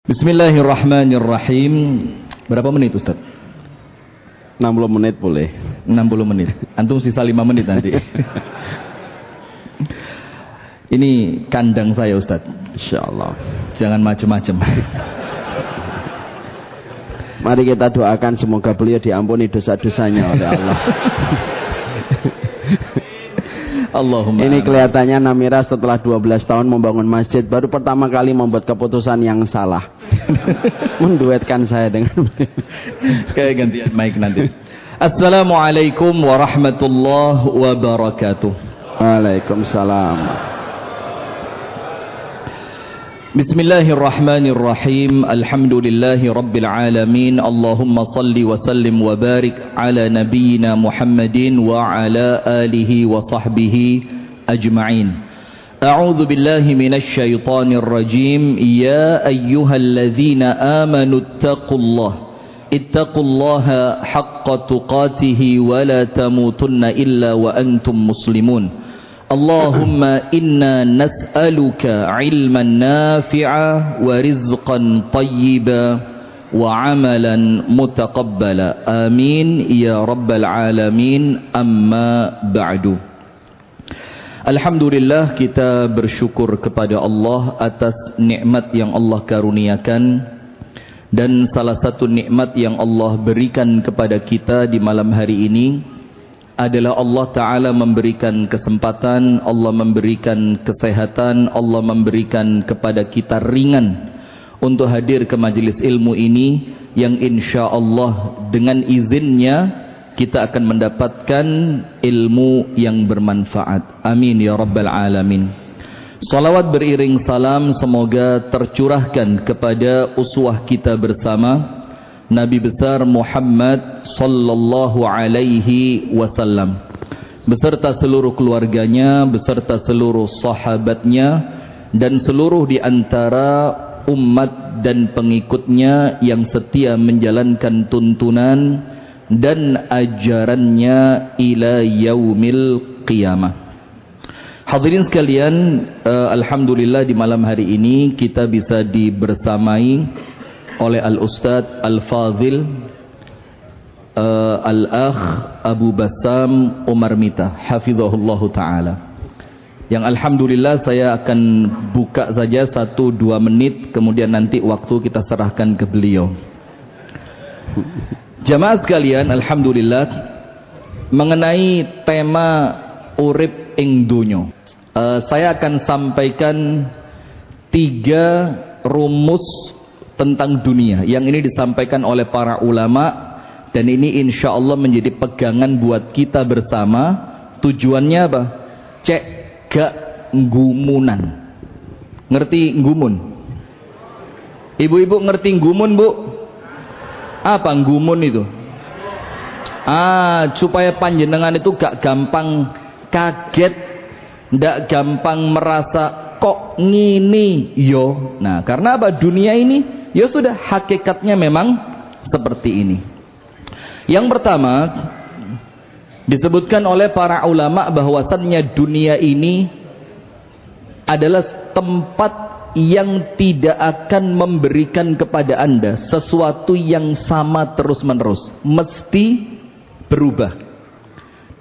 Bismillahirrahmanirrahim. Berapa menit Ustaz? 60 menit boleh. 60 menit. Antum sisa 5 menit nanti. Ini kandang saya Ustaz. Insyaallah. Jangan macem-macem. Mari kita doakan semoga beliau diampuni dosa-dosanya oleh Allah. Allahumma. Ini kelihatannya Namira setelah 12 tahun membangun masjid baru pertama kali membuat keputusan yang salah. Menduetkan saya dengan kayak gantian mic nanti. Assalamualaikum warahmatullahi wabarakatuh. Waalaikumsalam. Bismillahirrahmanirrahim. Alhamdulillahi rabbil alamin. Allahumma salli wa sallim wa barik ala nabiyyina Muhammadin wa ala alihi wa sahbihi ajma'in. A'udzu billahi minasy syaithanir rajim. Ya ayyuhalladzina amanu ittaqullaha haqqa tuqatih wa la tamutunna illa wa antum muslimun. Allahumma inna nas'aluka ilman nafi'a wa rizqan tayyiba wa amalan mutaqabbala. Amin ya rabbal alamin. Amma ba'du. Alhamdulillah, kita bersyukur kepada Allah atas nikmat yang Allah karuniakan. Dan salah satu nikmat yang Allah berikan kepada kita di malam hari ini adalah Allah Ta'ala memberikan kesempatan, Allah memberikan kesehatan, Allah memberikan kepada kita ringan untuk hadir ke majelis ilmu ini, yang insya Allah dengan izinnya kita akan mendapatkan ilmu yang bermanfaat. Amin ya rabbal alamin. Salawat beriring salam semoga tercurahkan kepada uswah kita bersama, Nabi besar Muhammad sallallahu alaihi wasallam, beserta seluruh keluarganya, beserta seluruh sahabatnya, dan seluruh di antara umat dan pengikutnya yang setia menjalankan tuntunan dan ajarannya ila yaumil qiyamah. Hadirin sekalian, alhamdulillah di malam hari ini kita bisa dibersamai oleh Al-Ustadz Al-Fadhil Al-Akh Abu Bassam Umar Mita hafizahullahu ta'ala, yang alhamdulillah saya akan buka saja 1-2 menit, kemudian nanti waktu kita serahkan ke beliau. Jamaah sekalian, alhamdulillah, mengenai tema urip ing dunyo, saya akan sampaikan 3 rumus tentang dunia yang ini disampaikan oleh para ulama, dan ini insya Allah menjadi pegangan buat kita bersama. Tujuannya apa? Cek gak nggumunan. Ngerti nggumun? Ibu-ibu ngerti nggumun, Bu? Apa nggumun itu? Supaya panjenengan itu gak gampang kaget, ndak gampang merasa kok ngini yo. Nah, karena apa? Dunia ini ya sudah hakikatnya memang seperti ini. Yang pertama disebutkan oleh para ulama bahwasannya dunia ini adalah tempat yang tidak akan memberikan kepada Anda sesuatu yang sama terus-menerus, mesti berubah.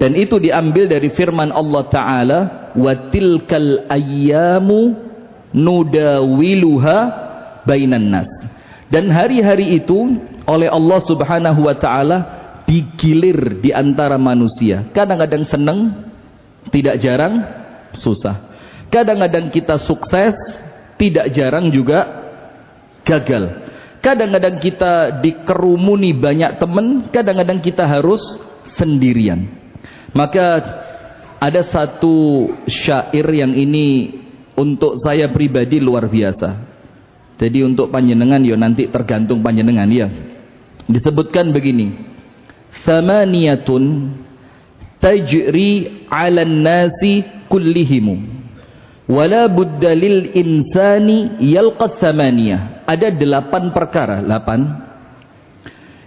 Dan itu diambil dari firman Allah Ta'ala, wa tilkal ayyamu nudawiluha bainan nas. Dan hari-hari itu oleh Allah Subhanahu wa Ta'ala digilir di antara manusia. Kadang-kadang senang, tidak jarang susah. Kadang-kadang kita sukses, tidak jarang juga gagal. Kadang-kadang kita dikerumuni banyak teman, kadang-kadang kita harus sendirian. Maka ada satu syair yang ini untuk saya pribadi luar biasa. Jadi untuk panjenengan ya nanti tergantung panjenengan ya. Disebutkan begini, thamaniyatun tajri 'alan nasi kullihimu wala budda lil insani yalqa thamaniyah. Ada 8 perkara, 8.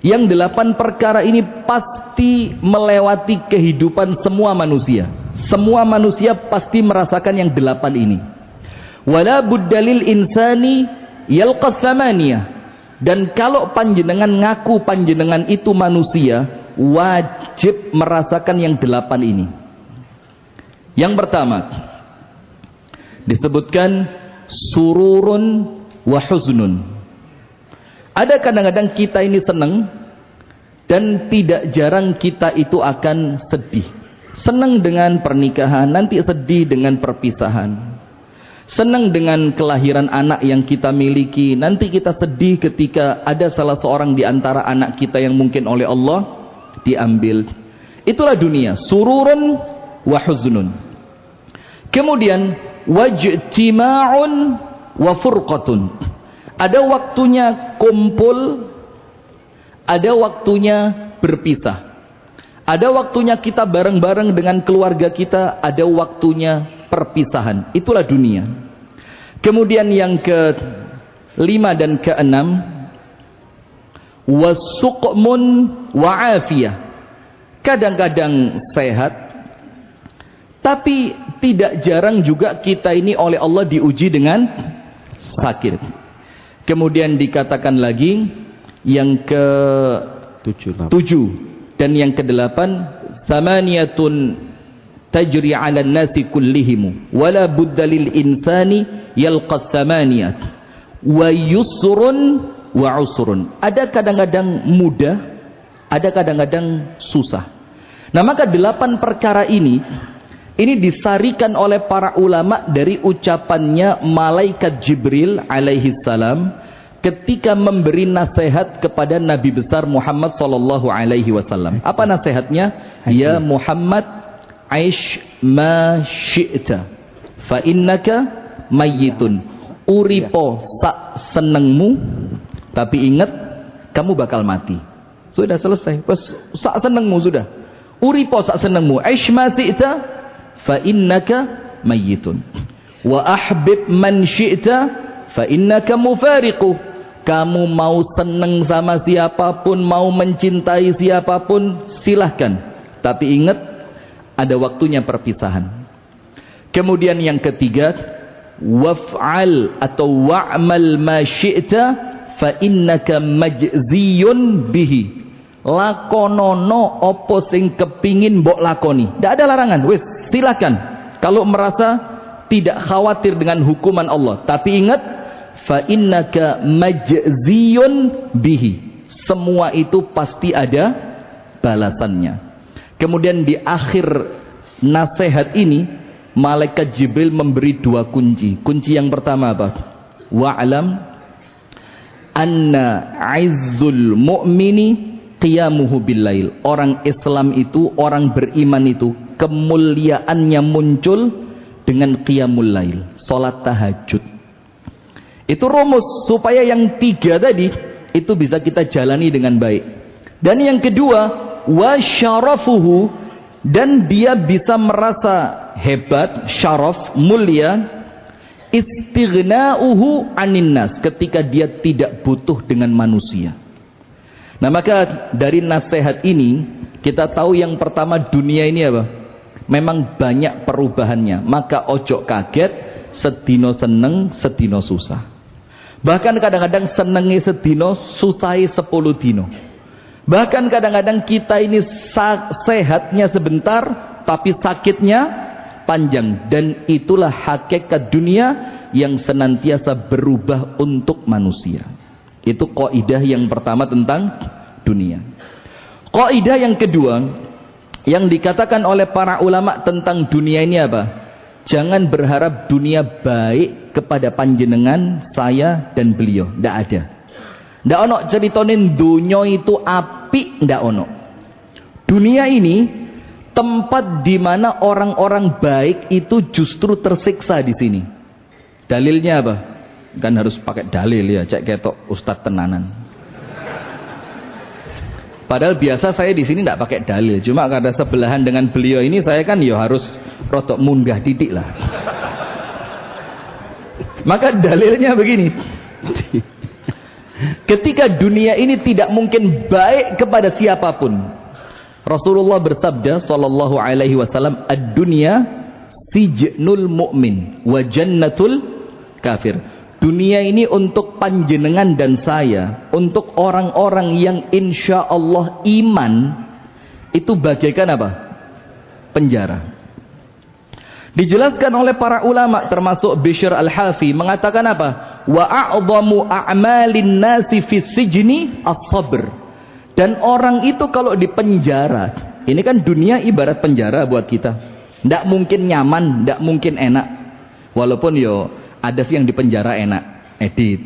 Yang 8 perkara ini pasti melewati kehidupan semua manusia. Semua manusia pasti merasakan yang 8 ini. Wala budda lil insani yalqa thamaniyah. Dan kalau panjenengan ngaku panjenengan itu manusia, wajib merasakan yang 8 ini. Yang pertama disebutkan sururun wa huznun. Ada kadang-kadang kita ini senang, dan tidak jarang kita itu akan sedih. Senang dengan pernikahan, nanti sedih dengan perpisahan. Senang dengan kelahiran anak yang kita miliki, nanti kita sedih ketika ada salah seorang di antara anak kita yang mungkin oleh Allah diambil. Itulah dunia, sururun wa huznun. Kemudian wajtima'un wa furqatun. Ada waktunya kumpul, ada waktunya berpisah. Ada waktunya kita bareng-bareng dengan keluarga kita, ada waktunya perpisahan. Itulah dunia. Kemudian yang ke-5 dan ke-6, wasuqmun wa afiyah. Kadang-kadang sehat, tapi tidak jarang juga kita ini oleh Allah diuji dengan sakit. Kemudian dikatakan lagi yang ke-7 dan yang ke-8, samaniyatun tajri 'ala an-nasi kullihim wala budda lil insani yalqa thamaniyat wa yusrun wa usrun. Ada kadang-kadang mudah, ada kadang-kadang susah. Nah, maka 8 perkara ini disarikan oleh para ulama dari ucapannya malaikat Jibril alaihi salam ketika memberi nasihat kepada Nabi besar Muhammad sallallahu alaihi wasallam. Apa nasihatnya? Ya Muhammad, aish ma syi'ta fa innaka mayyitun. Uripo sak senengmu, tapi ingat kamu bakal mati. Sudah selesai. Sak senengmu sudah. Uripo sak senengmu. Aish ma syi'ta fa innaka mayyitun. Wa ahbib man syi'ta fa innaka mufariquh. Kamu mau seneng sama siapapun, mau mencintai siapapun, silahkan. Tapi ingat, ada waktunya perpisahan. Kemudian yang ketiga, waf'al atau wa'mal ma syi'ta fa innaka majziyun bihi. Lakonono opo sing kepingin mbok lakoni. Tidak ada larangan, wis silahkan. Kalau merasa tidak khawatir dengan hukuman Allah, tapi ingat, fa innaka majziyun bihi. Semua itu pasti ada balasannya. Kemudian di akhir nasihat ini, malaikat Jibril memberi 2 kunci. Kunci yang pertama apa? Wa'lam anna izzul mu'mini qiyamuhu billail. Orang Islam itu, orang beriman itu, kemuliaannya muncul dengan qiyamul lail, salat tahajud. Itu rumus supaya yang 3 tadi itu bisa kita jalani dengan baik. Dan yang kedua, wa syarafuhu, dan dia bisa merasa hebat, syaraf, mulia, istighna'uhu anin nas, ketika dia tidak butuh dengan manusia. Nah, maka dari nasihat ini kita tahu yang pertama, dunia ini apa? Memang banyak perubahannya. Maka ojo kaget, sedino seneng, sedino susah. Bahkan kadang-kadang senengi sedino, susahi 10 dino. Bahkan kadang-kadang kita ini sehatnya sebentar, tapi sakitnya panjang. Dan itulah hakikat dunia yang senantiasa berubah untuk manusia. Itu kaidah yang pertama tentang dunia. Kaidah yang kedua yang dikatakan oleh para ulama tentang dunia ini apa? Jangan berharap dunia baik kepada panjenengan, saya dan beliau. Tidak ada. Tidak ono ceritonin dunia itu api, tidak ono. Dunia ini tempat di mana orang-orang baik itu justru tersiksa di sini. Dalilnya apa? Kan harus pakai dalil ya, cek ketok ustadz tenanan. Padahal biasa saya di sini tidak pakai dalil, cuma karena sebelahan dengan beliau ini saya kan ya harus rotok munggah titik lah. Maka dalilnya begini. Ketika dunia ini tidak mungkin baik kepada siapapun, Rasulullah bersabda sallallahu alaihi wasallam, ad-dunya sijnul mu'min wa jannatul kafir. dunia ini untuk panjenengan dan saya, untuk orang-orang yang insya Allah iman, itu bagaikan apa? Penjara. Dijelaskan oleh para ulama termasuk Bishr Al-Hafi mengatakan apa? Wa a'zamu a'malin nasi fi sijni as-sabr. Dan orang itu kalau di penjara, ini kan dunia ibarat penjara buat kita. Ndak mungkin nyaman, ndak mungkin enak. Walaupun yo ada sih yang di penjara enak, edit.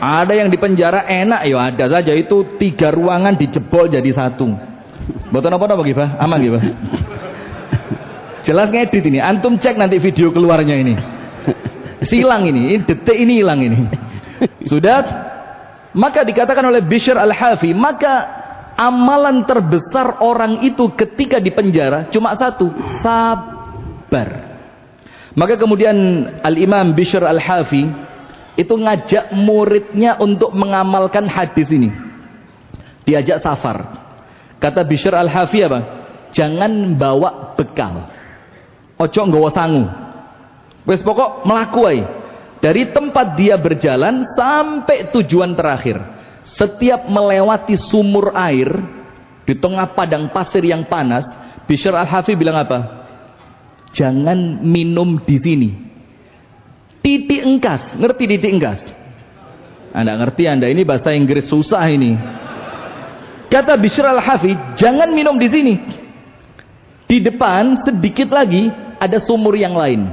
Ada yang di penjara enak, yo ada saja, itu 3 ruangan dijebol jadi 1. Mboten apa-apa Gibah? Aman Gibah? Jelas ngedit ini, antum cek nanti video keluarnya ini. Silang ini detik ini hilang ini. Sudah, maka dikatakan oleh Bishr Al-Hafi, maka amalan terbesar orang itu ketika di penjara cuma 1, sabar. Maka kemudian Al-Imam Bishr Al-Hafi itu ngajak muridnya untuk mengamalkan hadis ini. Diajak safar. Kata Bishr Al-Hafi apa? Jangan bawa bekal. Ojo nggawa sangu. Wes pokok mlaku ae. Dari tempat dia berjalan sampai tujuan terakhir. Setiap melewati sumur air di tengah padang pasir yang panas, Bishr Al-Hafi bilang apa? Jangan minum di sini. Titik engkas, ngerti titik engkas? Anda ngerti Anda, ini bahasa Inggris susah ini. Kata Bishr Al-Hafi, jangan minum di sini. Di depan sedikit lagi ada sumur yang lain.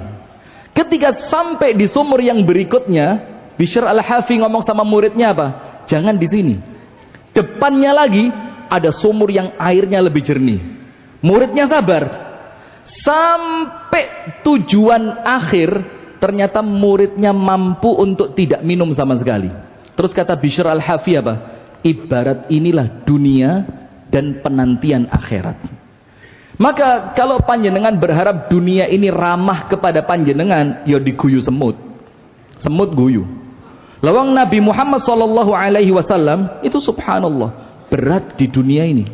Ketika sampai di sumur yang berikutnya, Bishr Al-Hafi ngomong sama muridnya apa? Jangan di sini. Depannya lagi ada sumur yang airnya lebih jernih. Muridnya sabar. Sampai tujuan akhir, ternyata muridnya mampu untuk tidak minum sama sekali. Terus kata Bishr Al-Hafi apa? Ibarat inilah dunia dan penantian akhirat. Maka kalau panjenengan berharap dunia ini ramah kepada panjenengan, ya diguyu semut. Semut guyu. Lawang Nabi Muhammad SAW itu subhanallah berat di dunia ini.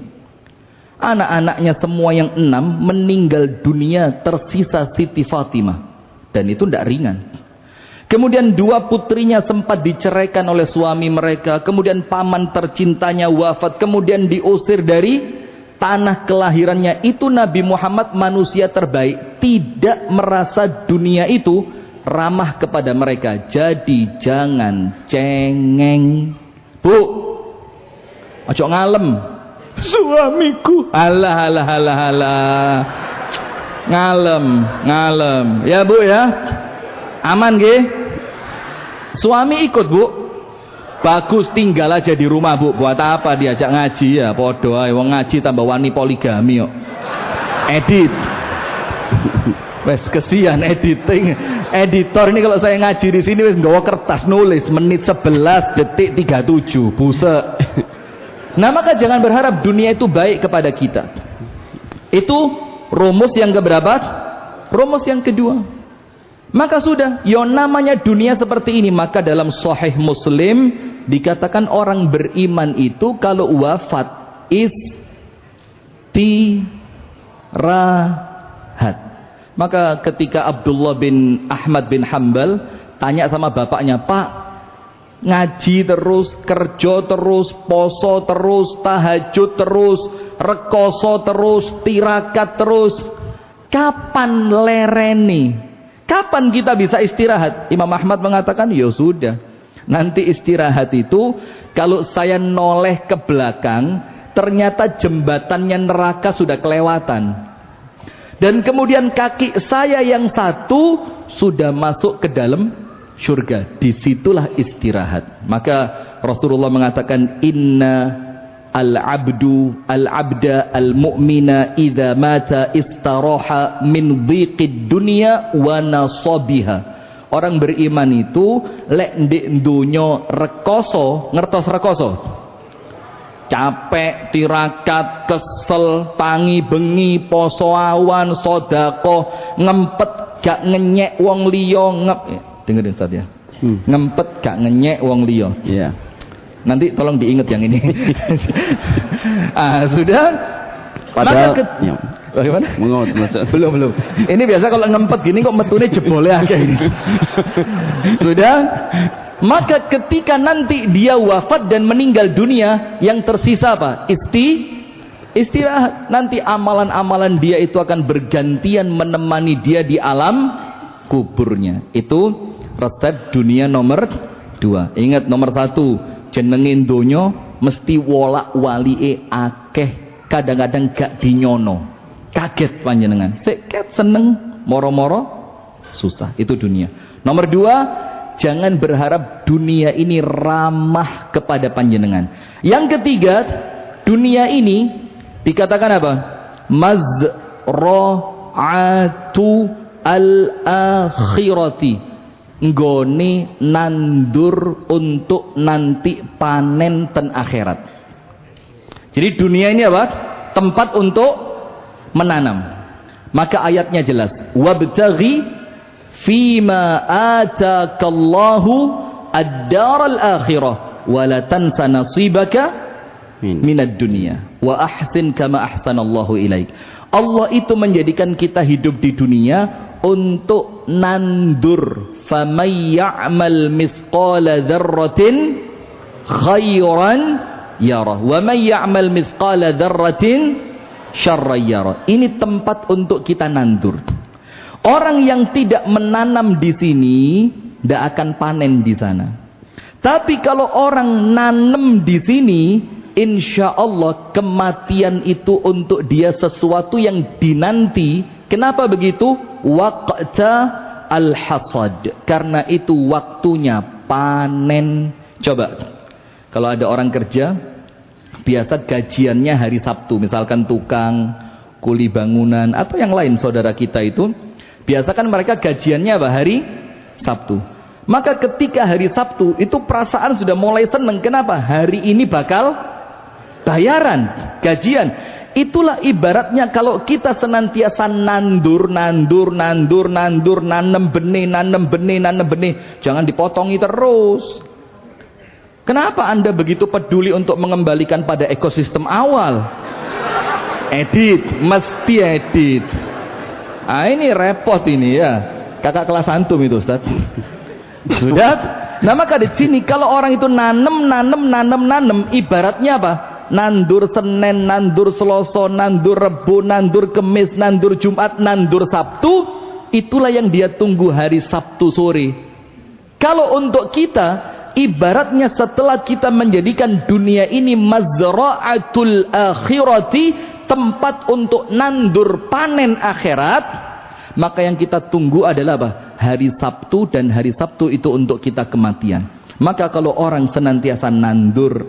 Anak-anaknya semua yang 6 meninggal dunia, tersisa Siti Fatimah. Dan itu tidak ringan. Kemudian 2 putrinya sempat diceraikan oleh suami mereka. Kemudian paman tercintanya wafat. Kemudian diusir dari tanah kelahirannya. Itu Nabi Muhammad manusia terbaik, tidak merasa dunia itu ramah kepada mereka. Jadi jangan cengeng, Bu. Ojo ngalem. Suamiku alah. Ngalem ya Bu ya. Aman nggih? Suami ikut Bu? Bagus, tinggal aja di rumah Bu. Buat apa diajak ngaji ya? Podo ae wong ngaji tambah wani poligami kok. Edit. Wes kesian editing. Editor ini kalau saya ngaji di sini wes nggawa kertas nulis menit 11 detik 37. Buset. Nah, maka jangan berharap dunia itu baik kepada kita. Itu rumus yang keberapa? Rumus yang kedua. Maka sudah, yo namanya dunia seperti ini. Maka dalam Sahih Muslim dikatakan orang beriman itu kalau wafat istirahat. Maka ketika Abdullah bin Ahmad bin Hanbal tanya sama bapaknya, Pak, ngaji terus, kerja terus, poso terus, tahajud terus, rekoso terus, tirakat terus, kapan lereni? Kapan kita bisa istirahat? Imam Ahmad mengatakan, ya sudah, nanti istirahat itu kalau saya noleh ke belakang, ternyata jembatannya neraka sudah kelewatan, dan kemudian kaki saya yang satu sudah masuk ke dalam surga. Disitulah istirahat. Maka Rasulullah mengatakan, inna al-abda al-mu'mina idza mata istaraha min dhiqid dunya wa nasabiha. Orang beriman itu lek ndek donya rekoso, ngertos rekoso? Capek, tirakat, kesel, tangi bengi, poso awan, sedekah, ngempet gak ngenyek wong liya, dengerin Ustaz ya. Ngempet gak ngenyek wong liya. Iya. Nanti tolong diingat yang ini. Sudah. Padahal ya. Bagaimana? Belum. Ini biasa kalau ngempet gini kok metune jebole akeh ini. Sudah. Maka ketika nanti dia wafat dan meninggal dunia, yang tersisa apa? Istirahat. Nanti amalan-amalan dia itu akan bergantian menemani dia di alam kuburnya. Itu resep dunia nomor 2. Ingat nomor 1, jenengin donya mesti wolak walie akeh, kadang-kadang gak dinyono. Kaget panjenengan. Seket seneng, moro-moro susah. Itu dunia. Nomor 2, jangan berharap dunia ini ramah kepada panjenengan. Yang ketiga, dunia ini dikatakan apa? Mazra'atu al-akhirati, nggone nandur untuk nanti panen ten akhirat. Jadi dunia ini apa? Tempat untuk menanam. Maka ayatnya jelas, wabtaghi fima atakallahu ad-daral akhirah wa la tansa nasibaka minad dunya wa ahsin kama ahsanallahu ilaik. Allah itu menjadikan kita hidup di dunia untuk nandur. Faman ya'mal mithqala dzarratin khairan yarah wa man ya'mal mithqala dzarratin syarran yarah. Ini tempat untuk kita nandur. Orang yang tidak menanam di sini tidak akan panen di sana. Tapi kalau orang nanam di sini, insya Allah kematian itu untuk dia sesuatu yang dinanti. Kenapa begitu? Waqta al-hasad, karena itu waktunya panen. Coba kalau ada orang kerja biasa gajiannya hari Sabtu, misalkan tukang, kuli bangunan atau yang lain saudara kita itu biasa kan mereka gajiannya apa? Hari Sabtu. Maka ketika hari Sabtu itu perasaan sudah mulai seneng. Kenapa? Hari ini bakal bayaran, gajian. Itulah ibaratnya kalau kita senantiasa nandur, nanam benih. Jangan dipotongi terus. Kenapa Anda begitu peduli untuk mengembalikan pada ekosistem awal? Edit, mesti edit. Ah, ini repot ini ya. Kakak kelas antum itu, Ustaz. Sudah? Nah, maka di sini kalau orang itu nanam, ibaratnya apa? Nandur Senin, nandur Selasa, nandur Rebo, nandur Kemis, nandur Jumat, nandur Sabtu. Itulah yang dia tunggu hari Sabtu sore. Kalau untuk kita, ibaratnya setelah kita menjadikan dunia ini mazra'atul akhirati, tempat untuk nandur panen akhirat, maka yang kita tunggu adalah apa? Hari Sabtu, dan hari Sabtu itu untuk kita kematian. Maka kalau orang senantiasa nandur,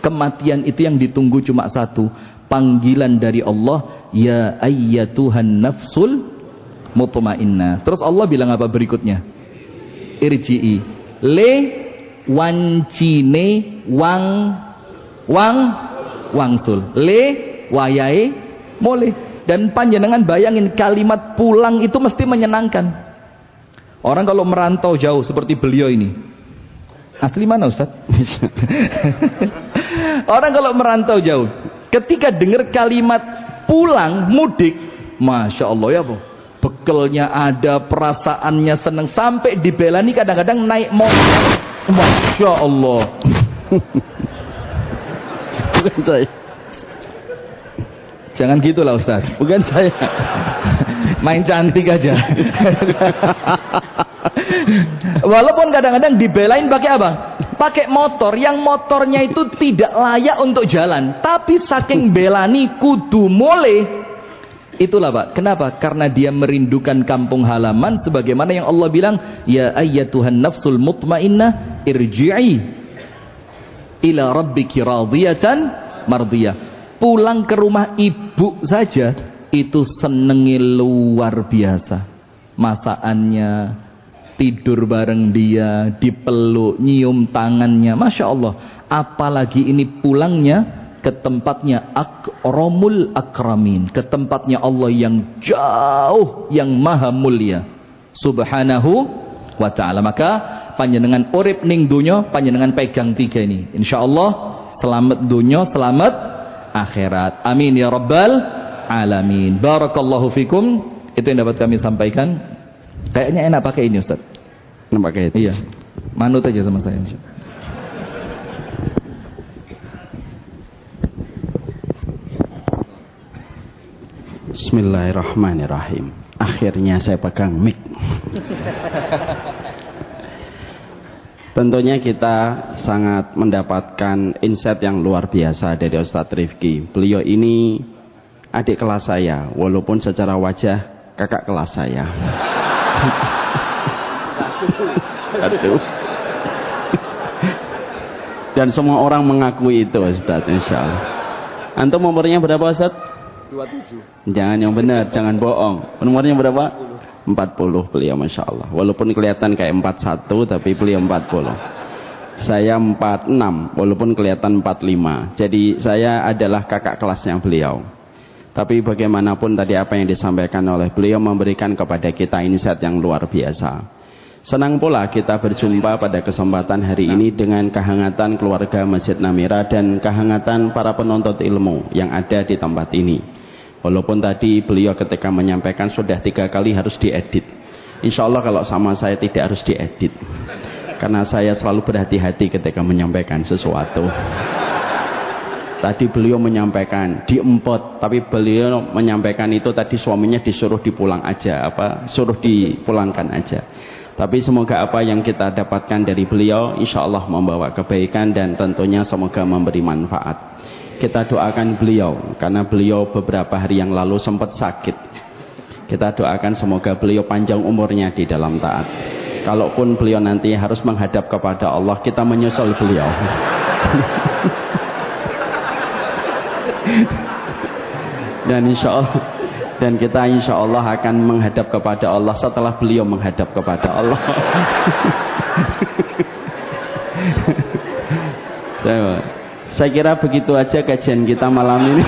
kematian itu yang ditunggu cuma satu, panggilan dari Allah, ya ayyatuhan nafsul mutmainnah. Terus Allah bilang apa berikutnya? Irji'i le wancine wangsul le wayahe boleh. Dan panjenengan bayangin kalimat pulang itu mesti menyenangkan. Orang kalau merantau jauh seperti beliau ini, asli mana Ustaz? Orang kalau merantau jauh, ketika dengar kalimat pulang mudik, masya Allah ya bu, bekelnya ada, perasaannya seneng, sampai dibelani kadang-kadang naik motor. Masya Allah. Bukan saya. Jangan gitulah Ustaz. Bukan saya. Main cantik aja. Walaupun kadang-kadang dibelain pakai apa? Pakai motor yang motornya itu tidak layak untuk jalan, tapi saking belani kudu mole. Itulah Pak. Kenapa? Karena dia merindukan kampung halaman, sebagaimana yang Allah bilang, ya ayyatuhan nafsul mutmainnah irji'i ila rabbiki radiyatan mardiyah. Pulang ke rumah ibu saja itu senengnya luar biasa. Masakannya, tidur bareng dia, dipeluk, nyium tangannya, masya Allah. Apalagi ini pulangnya ke tempatnya akramul akramin, ke tempatnya Allah yang jauh, yang maha mulia subhanahu wa ta'ala. Maka panjenengan urip ning dunya, panjenengan pegang 3 ini, insya Allah selamat dunya, selamat akhirat. Amin ya rabbal alamin. Barakallahu fikum. Itu yang dapat kami sampaikan. Kayaknya enak pakai ini Ustaz. Enak pakai itu. Iya. Manut aja sama saya. Bismillahirrahmanirrahim. Akhirnya saya pegang mic. Tentunya kita sangat mendapatkan insight yang luar biasa dari Ustadz Rifki. Beliau ini adik kelas saya, walaupun secara wajah kakak kelas saya. Aduh. Dan semua orang mengakui itu Ustadz, insya Allah. Antum umurnya berapa Ustadz? 27. Jangan yang benar, jangan bohong. Umurnya berapa? 40 beliau, Masya Allah. Walaupun kelihatan kayak 41, tapi beliau 40. Saya 46, walaupun kelihatan 45. Jadi saya adalah kakak kelasnya beliau. Tapi bagaimanapun tadi apa yang disampaikan oleh beliau memberikan kepada kita insight yang luar biasa. Senang pula kita berjumpa pada kesempatan hari ini dengan kehangatan keluarga Masjid Namira dan kehangatan para penuntut ilmu yang ada di tempat ini. Walaupun tadi beliau ketika menyampaikan sudah 3 kali harus diedit. Insya Allah kalau sama saya tidak harus diedit. Karena saya selalu berhati-hati ketika menyampaikan sesuatu. Tadi beliau menyampaikan diempot, tapi beliau menyampaikan itu tadi suaminya disuruh dipulang aja, suruh dipulangkan aja. Tapi semoga apa yang kita dapatkan dari beliau insya Allah membawa kebaikan dan tentunya semoga memberi manfaat. Kita doakan beliau karena beliau beberapa hari yang lalu sempat sakit. Kita doakan semoga beliau panjang umurnya di dalam taat. Kalaupun beliau nanti harus menghadap kepada Allah, kita menyusul beliau. Dan kita insya Allah akan menghadap kepada Allah setelah beliau menghadap kepada Allah. Saya kira begitu aja kajian kita malam ini.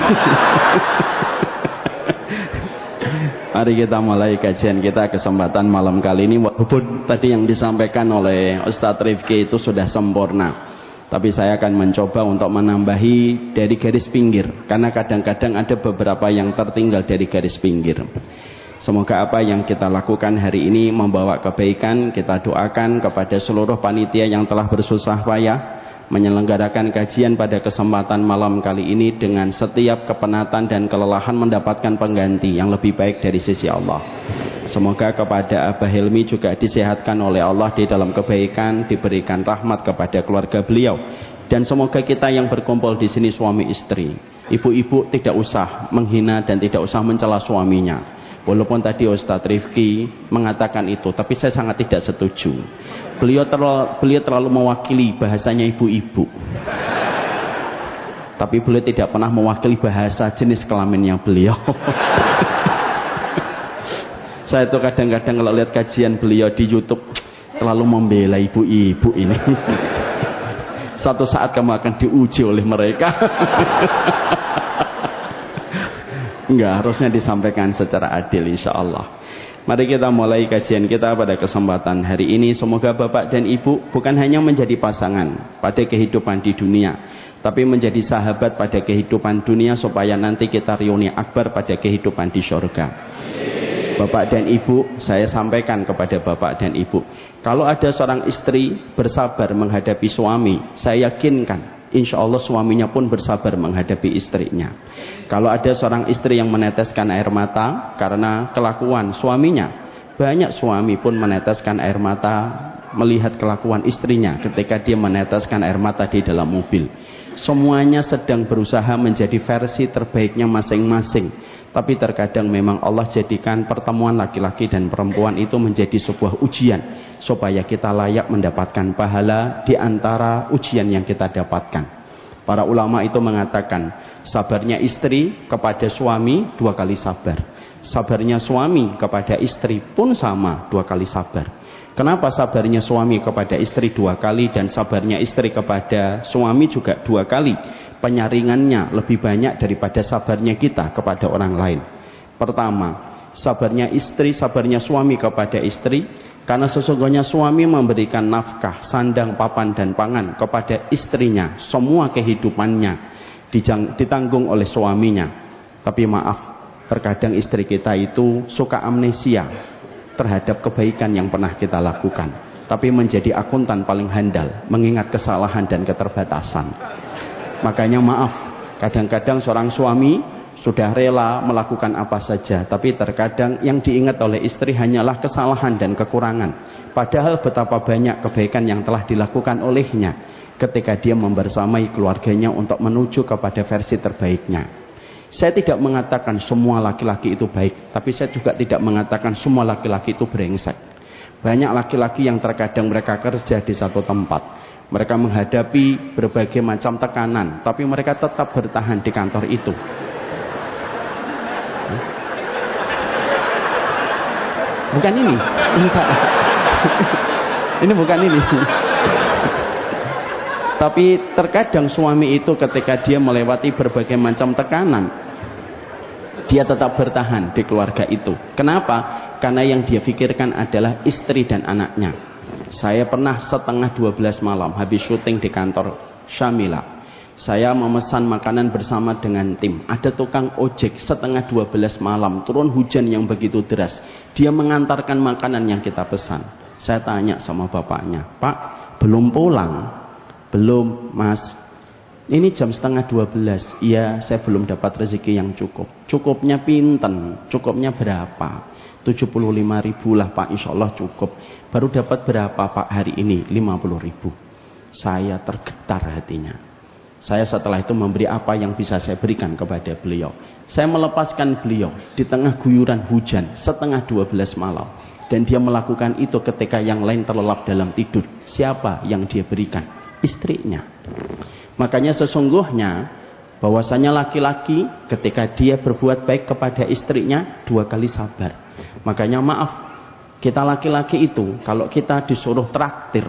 Mari kita mulai kajian kita kesempatan malam kali ini. Walaupun tadi yang disampaikan oleh Ustadz Rifki itu sudah sempurna, tapi saya akan mencoba untuk menambahi dari garis pinggir, karena kadang-kadang ada beberapa yang tertinggal dari garis pinggir. Semoga apa yang kita lakukan hari ini membawa kebaikan. Kita doakan kepada seluruh panitia yang telah bersusah payah menyelenggarakan kajian pada kesempatan malam kali ini dengan setiap kepenatan dan kelelahan mendapatkan pengganti yang lebih baik dari sisi Allah. Semoga kepada Abah Helmi juga disehatkan oleh Allah di dalam kebaikan, diberikan rahmat kepada keluarga beliau, dan semoga kita yang berkumpul di sini suami istri, ibu-ibu tidak usah menghina dan tidak usah mencela suaminya. Walaupun tadi Ustadz Rifki mengatakan itu, tapi saya sangat tidak setuju. Beliau terlalu mewakili bahasanya ibu-ibu. Tapi beliau tidak pernah mewakili bahasa jenis kelaminnya beliau. Saya itu kadang-kadang kalau lihat kajian beliau di YouTube terlalu membela ibu-ibu ini. Suatu saat kamu akan diuji oleh mereka. Enggak, harusnya disampaikan secara adil insya Allah. Mari kita mulai kajian kita pada kesempatan hari ini. Semoga Bapak dan Ibu bukan hanya menjadi pasangan pada kehidupan di dunia, tapi menjadi sahabat pada kehidupan dunia, supaya nanti kita reuni akbar pada kehidupan di surga. Bapak dan Ibu, saya sampaikan kepada Bapak dan Ibu, kalau ada seorang istri bersabar menghadapi suami, saya yakinkan insya Allah suaminya pun bersabar menghadapi istrinya. Kalau ada seorang istri yang meneteskan air mata karena kelakuan suaminya, banyak suami pun meneteskan air mata melihat kelakuan istrinya ketika dia meneteskan air mata di dalam mobil. Semuanya sedang berusaha menjadi versi terbaiknya masing-masing. Tapi terkadang memang Allah jadikan pertemuan laki-laki dan perempuan itu menjadi sebuah ujian, supaya kita layak mendapatkan pahala di antara ujian yang kita dapatkan. Para ulama itu mengatakan, sabarnya istri kepada suami 2 kali sabar, sabarnya suami kepada istri pun sama 2 kali sabar. Kenapa sabarnya suami kepada istri 2 kali dan sabarnya istri kepada suami juga 2 kali? Penyaringannya lebih banyak daripada sabarnya kita kepada orang lain. Pertama, sabarnya istri, sabarnya suami kepada istri, karena sesungguhnya suami memberikan nafkah, sandang, papan dan pangan kepada istrinya semua kehidupannya. ditanggung oleh suaminya. Tapi maaf, terkadang istri kita itu suka amnesia terhadap kebaikan yang pernah kita lakukan, tapi menjadi akuntan paling handal mengingat kesalahan dan keterbatasan. Makanya maaf, kadang-kadang seorang suami sudah rela melakukan apa saja, tapi terkadang yang diingat oleh istri hanyalah kesalahan dan kekurangan, padahal betapa banyak kebaikan yang telah dilakukan olehnya ketika dia membersamai keluarganya untuk menuju kepada versi terbaiknya. Saya tidak mengatakan semua laki-laki itu baik, tapi saya juga tidak mengatakan semua laki-laki itu brengsek. Banyak laki-laki yang terkadang mereka kerja di satu tempat, mereka menghadapi berbagai macam tekanan, tapi mereka tetap bertahan di kantor itu. Bukan ini, enggak. Ini bukan ini. Tapi terkadang suami itu ketika dia melewati berbagai macam tekanan, dia tetap bertahan di keluarga itu. Kenapa? Karena yang dia pikirkan adalah istri dan anaknya. Saya pernah setengah 12 malam habis syuting di kantor Syamila, saya memesan makanan bersama dengan tim. Ada tukang ojek setengah 12 malam, turun hujan yang begitu deras, dia mengantarkan makanan yang kita pesan. Saya tanya sama bapaknya, "Pak, belum pulang?" "Belum, Mas." "Ini jam setengah 12. "Iya, saya belum dapat rezeki yang cukup." "Cukupnya pinten? Cukupnya berapa?" 75.000 lah Pak, insya Allah cukup. "Baru dapat berapa Pak hari ini?" 50.000. Saya tergetar hatinya. Saya setelah itu memberi apa yang bisa saya berikan kepada beliau. Saya melepaskan beliau di tengah guyuran hujan setengah 12 malam. Dan dia melakukan itu ketika yang lain terlelap dalam tidur. Siapa yang dia berikan? Istrinya. Makanya sesungguhnya bahwasanya laki-laki ketika dia berbuat baik kepada istrinya 2 kali sabar. Makanya maaf, kita laki-laki itu kalau kita disuruh traktir,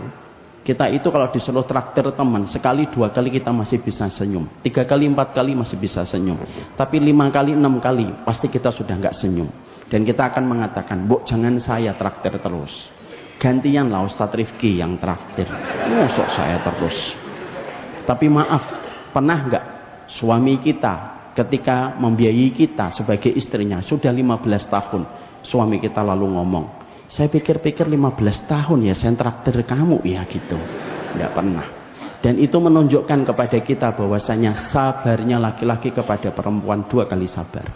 kita itu kalau disuruh traktir teman, sekali 2 kali kita masih bisa senyum, 3 kali 4 kali masih bisa senyum, tapi 5 kali 6 kali pasti kita sudah nggak senyum. Dan kita akan mengatakan, "Bu, jangan saya traktir terus, gantianlah Ustadz Rifki yang traktir, masuk saya terus." Tapi maaf, pernah nggak suami kita ketika membiayai kita sebagai istrinya sudah 15 tahun, suami kita lalu ngomong, "Saya pikir-pikir 15 tahun ya saya traktir kamu ya," gitu. Tidak pernah. Dan itu menunjukkan kepada kita bahwasanya sabarnya laki-laki kepada perempuan 2 kali sabar.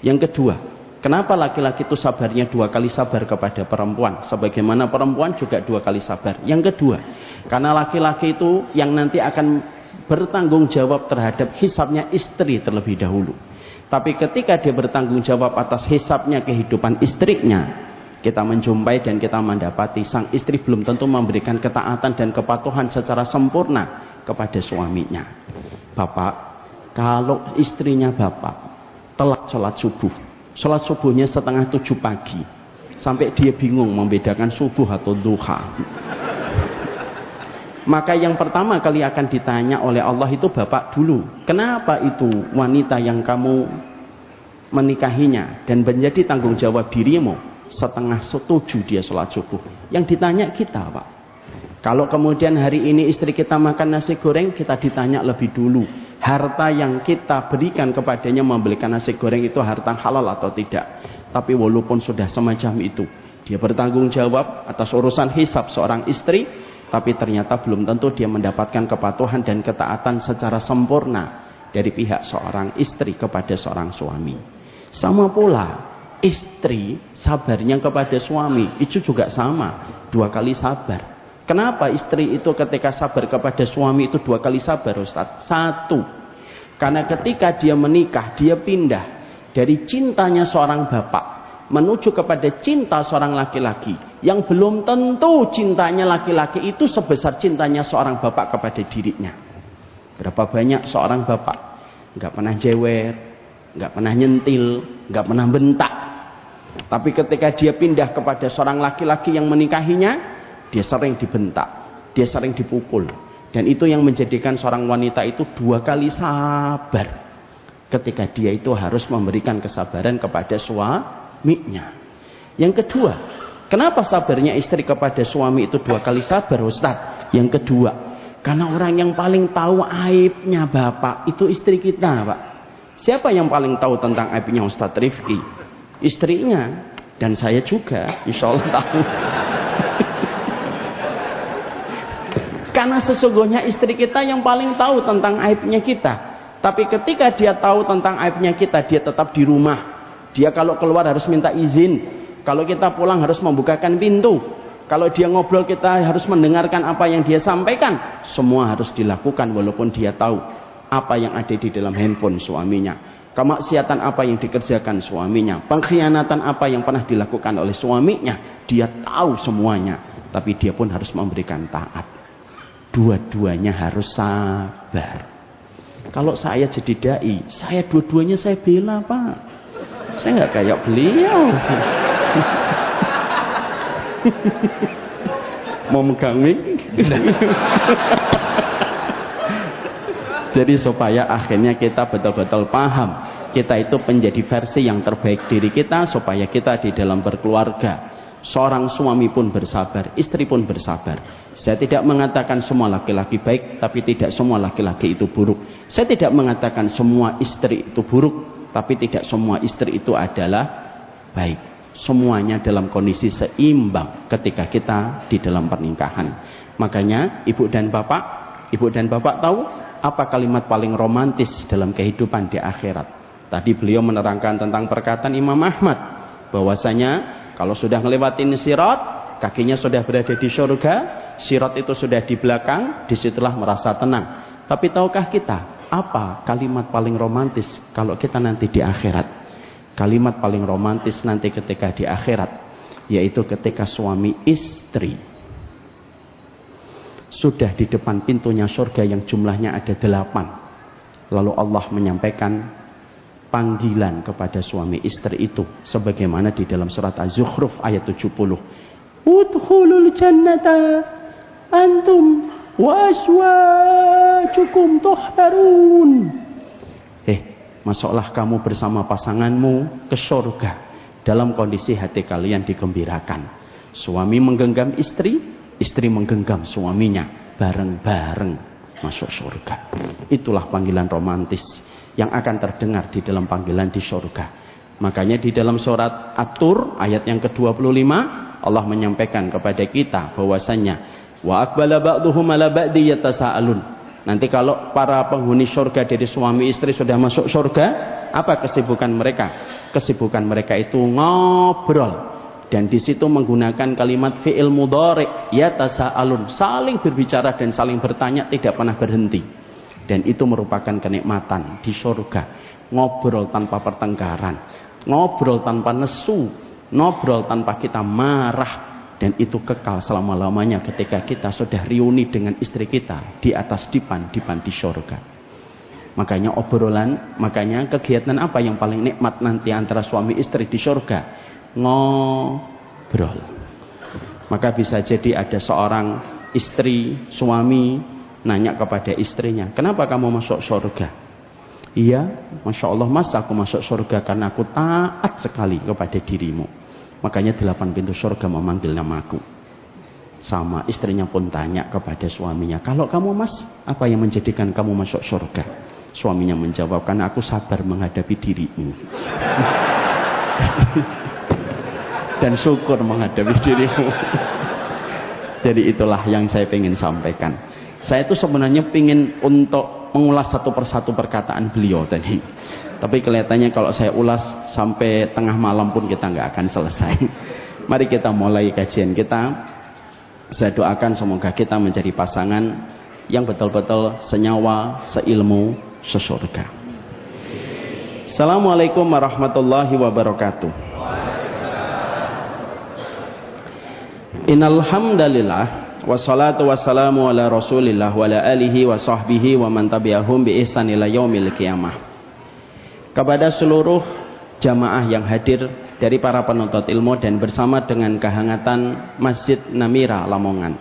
Yang kedua, kenapa laki-laki itu sabarnya 2 kali sabar kepada perempuan, sebagaimana perempuan juga 2 kali sabar? Yang kedua, karena laki-laki itu yang nanti akan bertanggung jawab terhadap hisabnya istri terlebih dahulu. Tapi ketika dia bertanggung jawab atas hisabnya kehidupan istrinya, kita menjumpai dan kita mendapati sang istri belum tentu memberikan ketaatan dan kepatuhan secara sempurna kepada suaminya. Bapak, kalau istrinya bapak telat sholat subuhnya setengah 7 pagi, sampai dia bingung membedakan subuh atau duha, maka yang pertama kali akan ditanya oleh Allah itu bapak dulu. Kenapa itu wanita yang kamu menikahinya dan menjadi tanggung jawab dirimu setengah 7 dia sholat subuh? Yang ditanya kita, Pak. Kalau kemudian hari ini istri kita makan nasi goreng, kita ditanya lebih dulu, harta yang kita berikan kepadanya membelikan nasi goreng itu harta halal atau tidak. Tapi walaupun sudah semacam itu, dia bertanggung jawab atas urusan hisab seorang istri, tapi ternyata belum tentu dia mendapatkan kepatuhan dan ketaatan secara sempurna dari pihak seorang istri kepada seorang suami. Sama pula istri sabarnya kepada suami itu juga sama, 2 kali sabar. Kenapa istri itu ketika sabar kepada suami itu 2 kali sabar, Ustaz? 1, karena ketika dia menikah, dia pindah dari cintanya seorang bapak menuju kepada cinta seorang laki-laki yang belum tentu cintanya laki-laki itu sebesar cintanya seorang bapak kepada dirinya. Berapa banyak seorang bapak nggak pernah jewer, nggak pernah nyentil, nggak pernah bentak, tapi ketika dia pindah kepada seorang laki-laki yang menikahinya, dia sering dibentak, dia sering dipukul. Dan itu yang menjadikan seorang wanita itu 2 kali sabar ketika dia itu harus memberikan kesabaran kepada suaminya. Yang kedua, kenapa sabarnya istri kepada suami itu 2 kali sabar, Ustaz? Yang kedua, Karena orang yang paling tahu aibnya bapak itu istri kita, Pak. Siapa yang paling tahu tentang aibnya Ustadz Rifki? Istrinya. Dan saya juga, insya Allah tahu. Karena sesungguhnya istri kita yang paling tahu tentang aibnya kita. Tapi ketika dia tahu tentang aibnya kita, dia tetap di rumah. Dia kalau keluar harus minta izin. Kalau kita pulang harus membukakan pintu. Kalau dia ngobrol kita harus mendengarkan apa yang dia sampaikan. Semua harus dilakukan walaupun dia tahu apa yang ada di dalam handphone suaminya. Kemaksiatan apa yang dikerjakan suaminya. Pengkhianatan apa yang pernah dilakukan oleh suaminya. Dia tahu semuanya. Tapi dia pun harus memberikan taat. Dua-duanya harus sabar. Kalau saya jadi dai, saya dua-duanya saya bela, Pak. Saya nggak kayak beliau. Mau megang mic. Jadi supaya akhirnya kita betul-betul paham, kita itu menjadi versi yang terbaik diri kita, supaya kita di dalam berkeluarga, seorang suami pun bersabar, istri pun bersabar. Saya tidak mengatakan semua laki-laki baik, tapi tidak semua laki-laki itu buruk. Saya tidak mengatakan semua istri itu buruk, tapi tidak semua istri itu adalah baik. Semuanya dalam kondisi seimbang ketika kita di dalam pernikahan. Makanya ibu dan bapak tahu apa kalimat paling romantis dalam kehidupan di akhirat. Tadi beliau menerangkan tentang perkataan Imam Ahmad, bahwasanya kalau sudah ngelewatin sirat, kakinya sudah berada di surga, sirat itu sudah di belakang, disitulah merasa tenang. Tapi tahukah kita apa kalimat paling romantis kalau kita nanti di akhirat? Kalimat paling romantis nanti ketika di akhirat, yaitu ketika suami istri sudah di depan pintunya surga yang jumlahnya ada 8. Lalu Allah menyampaikan panggilan kepada suami istri itu sebagaimana di dalam surat Az-Zukhruf ayat 70. Udkhulul jannata antum wa azwajukum tuhbarun. Masuklah kamu bersama pasanganmu ke surga dalam kondisi hati kalian digembirakan. Suami menggenggam istri, istri menggenggam suaminya, bareng-bareng masuk surga. Itulah panggilan romantis yang akan terdengar di dalam panggilan di surga. Makanya di dalam surat At-Tur ayat yang ke-25 Allah menyampaikan kepada kita bahwasanya wa aqbala ba'duhum ala ba'di yatasaalun. Nanti kalau para penghuni surga dari suami istri sudah masuk surga, apa kesibukan mereka? Kesibukan mereka itu ngobrol. Dan di situ menggunakan kalimat fi'il mudhari', yatasaalun, saling berbicara dan saling bertanya, tidak pernah berhenti. Dan itu merupakan kenikmatan di surga. Ngobrol tanpa pertengkaran, ngobrol tanpa nesu, ngobrol tanpa kita marah. Dan itu kekal selama-lamanya ketika kita sudah reuni dengan istri kita di atas dipan di surga. Makanya obrolan, makanya kegiatan apa yang paling nikmat nanti antara suami istri di surga? Ngobrol. Maka bisa jadi ada seorang istri, suami nanya kepada istrinya, kenapa kamu masuk surga? Iya, Masya Allah mas, aku masuk surga karena aku taat sekali kepada dirimu. Makanya 8 pintu surga memanggil namaku. Sama istrinya pun tanya kepada suaminya, kalau kamu mas, apa yang menjadikan kamu masuk surga? Suaminya menjawab, karena aku sabar menghadapi dirimu. Dan syukur menghadapi dirimu. Jadi itulah yang saya ingin sampaikan. Saya itu sebenarnya ingin untuk mengulas satu persatu perkataan beliau tadi. Tapi kelihatannya kalau saya ulas sampai tengah malam pun kita nggak akan selesai. Mari kita mulai kajian kita. Saya doakan semoga kita menjadi pasangan yang betul-betul senyawa, seilmu, sesurga. Assalamualaikum warahmatullahi wabarakatuh. Innal hamdalillah wassalatu wassalamu ala Rasulillah wa ala alihi wa sahbihi wa man tabi'ahum bi ihsan ila yaumil qiyamah. Kepada seluruh jamaah yang hadir dari para penuntut ilmu dan bersama dengan kehangatan Masjid Namira Lamongan.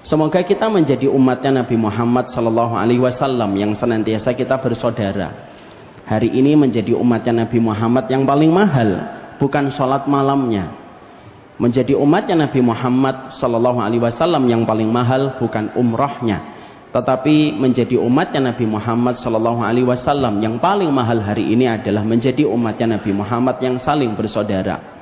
Semoga kita menjadi umatnya Nabi Muhammad SAW yang senantiasa kita bersaudara. Hari ini menjadi umatnya Nabi Muhammad yang paling mahal, bukan sholat malamnya. Menjadi umatnya Nabi Muhammad SAW yang paling mahal, bukan umrahnya. Tetapi menjadi umatnya Nabi Muhammad sallallahu alaihi wasallam yang paling mahal hari ini adalah menjadi umatnya Nabi Muhammad yang saling bersaudara.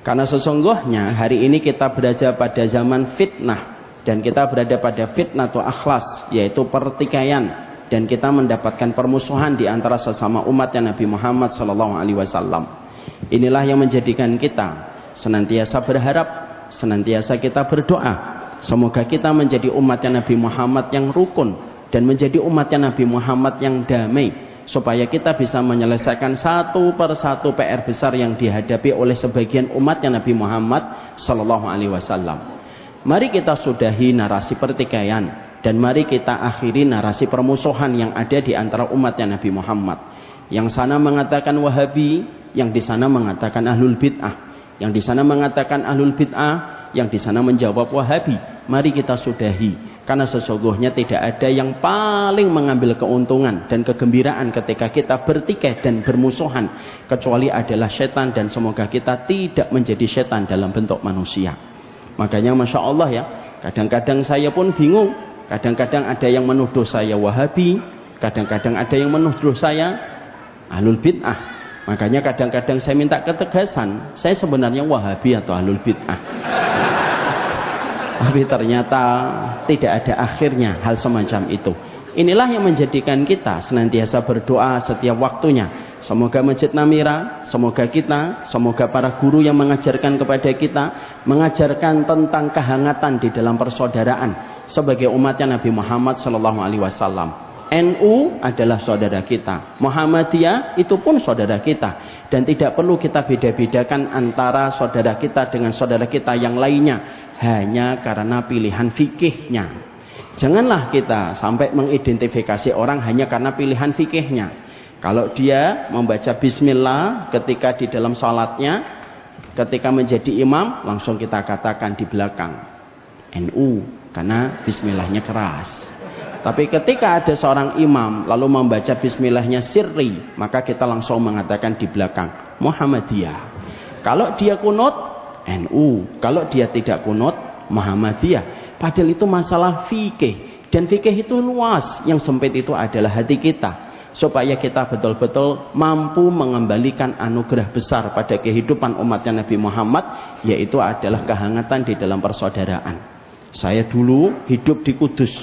Karena sesungguhnya hari ini kita berada pada zaman fitnah, dan kita berada pada fitnah atau akhlas, yaitu pertikaian, dan kita mendapatkan permusuhan di antara sesama umatnya Nabi Muhammad sallallahu alaihi wasallam. Inilah yang menjadikan kita senantiasa berharap, senantiasa kita berdoa, semoga kita menjadi umatnya Nabi Muhammad yang rukun dan menjadi umatnya Nabi Muhammad yang damai, supaya kita bisa menyelesaikan satu persatu PR besar yang dihadapi oleh sebagian umatnya Nabi Muhammad sallallahu alaihi wasallam. Mari kita sudahi narasi pertikaian, dan mari kita akhiri narasi permusuhan yang ada di antara umatnya Nabi Muhammad. Yang sana mengatakan Wahabi, yang di sana mengatakan Ahlul Bid'ah. Yang di sana mengatakan Ahlul Bid'ah, yang di sana menjawab Wahabi. Mari kita sudahi, karena sesungguhnya tidak ada yang paling mengambil keuntungan dan kegembiraan ketika kita bertikai dan bermusuhan kecuali adalah setan, dan semoga kita tidak menjadi setan dalam bentuk manusia. Makanya Masya Allah ya, kadang-kadang saya pun bingung, kadang-kadang ada yang menuduh saya Wahabi, kadang-kadang ada yang menuduh saya Ahlul Bid'ah. Makanya kadang-kadang saya minta ketegasan, saya sebenarnya Wahabi atau Ahlul Bid'ah. Tapi ternyata tidak ada akhirnya hal semacam itu. Inilah yang menjadikan kita senantiasa berdoa setiap waktunya. Semoga Masjid Namira, semoga kita, semoga para guru yang mengajarkan kepada kita, mengajarkan tentang kehangatan di dalam persaudaraan sebagai umatnya Nabi Muhammad sallallahu alaihi wasallam. NU adalah saudara kita, Muhammadiyah itu pun saudara kita, dan tidak perlu kita beda-bedakan antara saudara kita dengan saudara kita yang lainnya hanya karena pilihan fikihnya. Janganlah kita sampai mengidentifikasi orang hanya karena pilihan fikihnya. Kalau dia membaca bismillah ketika di dalam salatnya, ketika menjadi imam, langsung kita katakan di belakang NU karena bismillahnya keras. Tapi ketika ada seorang imam lalu membaca bismillahnya sirri, maka kita langsung mengatakan di belakang Muhammadiyah. Kalau dia kunut, NU. Kalau dia tidak kunut, Muhammadiyah. Padahal itu masalah fikih, dan fikih itu luas. Yang sempit itu adalah hati kita, supaya kita betul-betul mampu mengembalikan anugerah besar pada kehidupan umatnya Nabi Muhammad, yaitu adalah kehangatan di dalam persaudaraan. Saya dulu hidup di Kudus.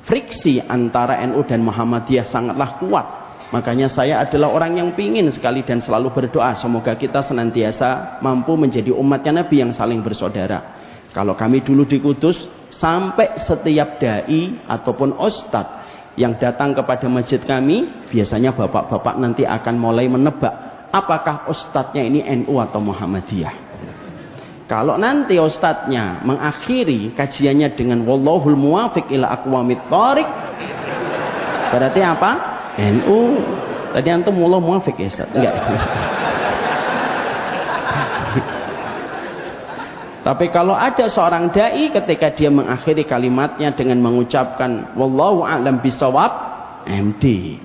Friksi antara NU dan Muhammadiyah sangatlah kuat. Makanya saya adalah orang yang pingin sekali dan selalu berdoa semoga kita senantiasa mampu menjadi umatnya Nabi yang saling bersaudara. Kalau kami dulu di Kudus, sampai setiap dai ataupun ustadz yang datang kepada masjid kami, biasanya bapak-bapak nanti akan mulai menebak apakah ustadznya ini NU atau Muhammadiyah. Kalau nanti ustadznya mengakhiri kajiannya dengan wallahul muwafiq ila aqwamit thoriq, berarti apa? NU. Tadi antum wallahu muwafiq ya Ustaz? Enggak. Tapi kalau ada seorang dai ketika dia mengakhiri kalimatnya dengan mengucapkan wallahu a'lam bisawab, MD.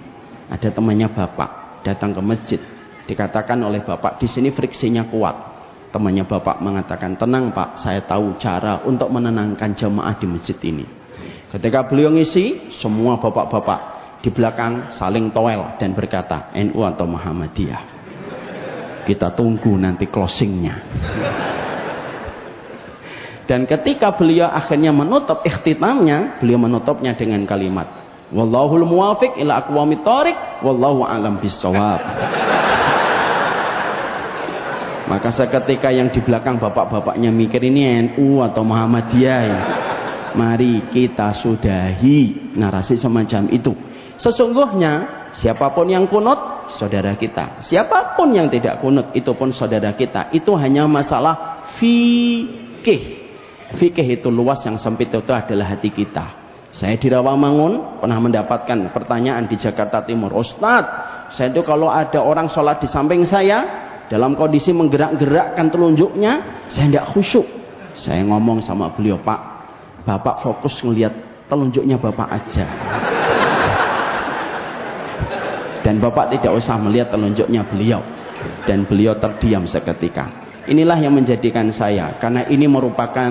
Ada temannya bapak datang ke masjid, dikatakan oleh bapak di sini friksinya kuat. Temannya bapak mengatakan, tenang pak, saya tahu cara untuk menenangkan jamaah di masjid ini. Ketika beliau ngisi, semua bapak-bapak di belakang saling toel dan berkata NU atau Muhammadiyah. Kita tunggu nanti closingnya. Dan ketika beliau akhirnya menutup ikhtitamnya, beliau menutupnya dengan kalimat wallahul muwafiq ila aqwamit thoriq wallahu a'lam bissawab. Maka seketika yang di belakang bapak-bapaknya mikir ini NU atau Muhammadiyah. Mari kita sudahi narasi semacam itu. Sesungguhnya siapapun yang kunut saudara kita, siapapun yang tidak kunut itu pun saudara kita. Itu hanya masalah fikih. Fikih itu luas, yang sempit itu adalah hati kita. Saya di Rawamangun pernah mendapatkan pertanyaan di Jakarta Timur, Ustadz, saya itu kalau ada orang sholat di samping saya dalam kondisi menggerak-gerakkan telunjuknya, saya tidak khusyuk. Saya ngomong sama beliau, Pak, Bapak fokus ngelihat telunjuknya Bapak aja. Dan Bapak tidak usah melihat telunjuknya beliau. Dan beliau terdiam seketika. Inilah yang menjadikan saya, karena ini merupakan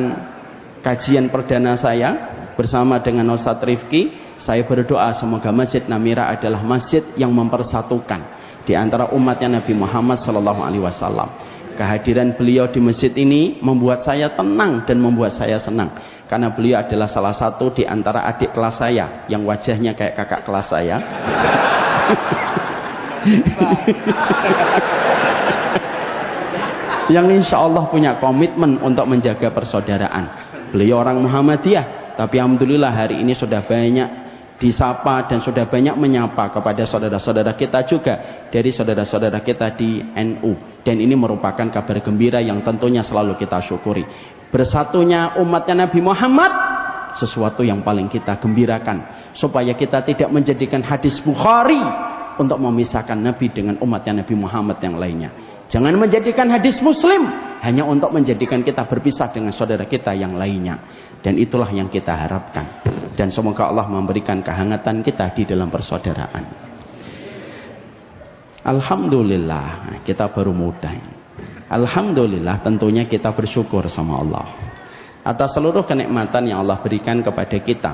kajian perdana saya, bersama dengan Ustadz Rifki, saya berdoa semoga Masjid Namira adalah masjid yang mempersatukan di antara umatnya Nabi Muhammad SAW. Kehadiran beliau di masjid ini membuat saya tenang dan membuat saya senang, karena beliau adalah salah satu di antara adik kelas saya yang wajahnya kayak kakak kelas saya. Yang insya Allah punya komitmen untuk menjaga persaudaraan. Beliau orang Muhammadiyah, tapi alhamdulillah hari ini sudah banyak disapa dan sudah banyak menyapa kepada saudara-saudara kita juga dari saudara-saudara kita di NU, dan ini merupakan kabar gembira yang tentunya selalu kita syukuri. Bersatunya umatnya Nabi Muhammad sesuatu yang paling kita gembirakan, supaya kita tidak menjadikan hadis Bukhari untuk memisahkan Nabi dengan umatnya Nabi Muhammad yang lainnya. Jangan menjadikan hadis Muslim hanya untuk menjadikan kita berpisah dengan saudara kita yang lainnya. Dan itulah yang kita harapkan. Dan semoga Allah memberikan kehangatan kita di dalam persaudaraan. Alhamdulillah, kita baru mulai. Alhamdulillah, tentunya kita bersyukur sama Allah atas seluruh kenikmatan yang Allah berikan kepada kita.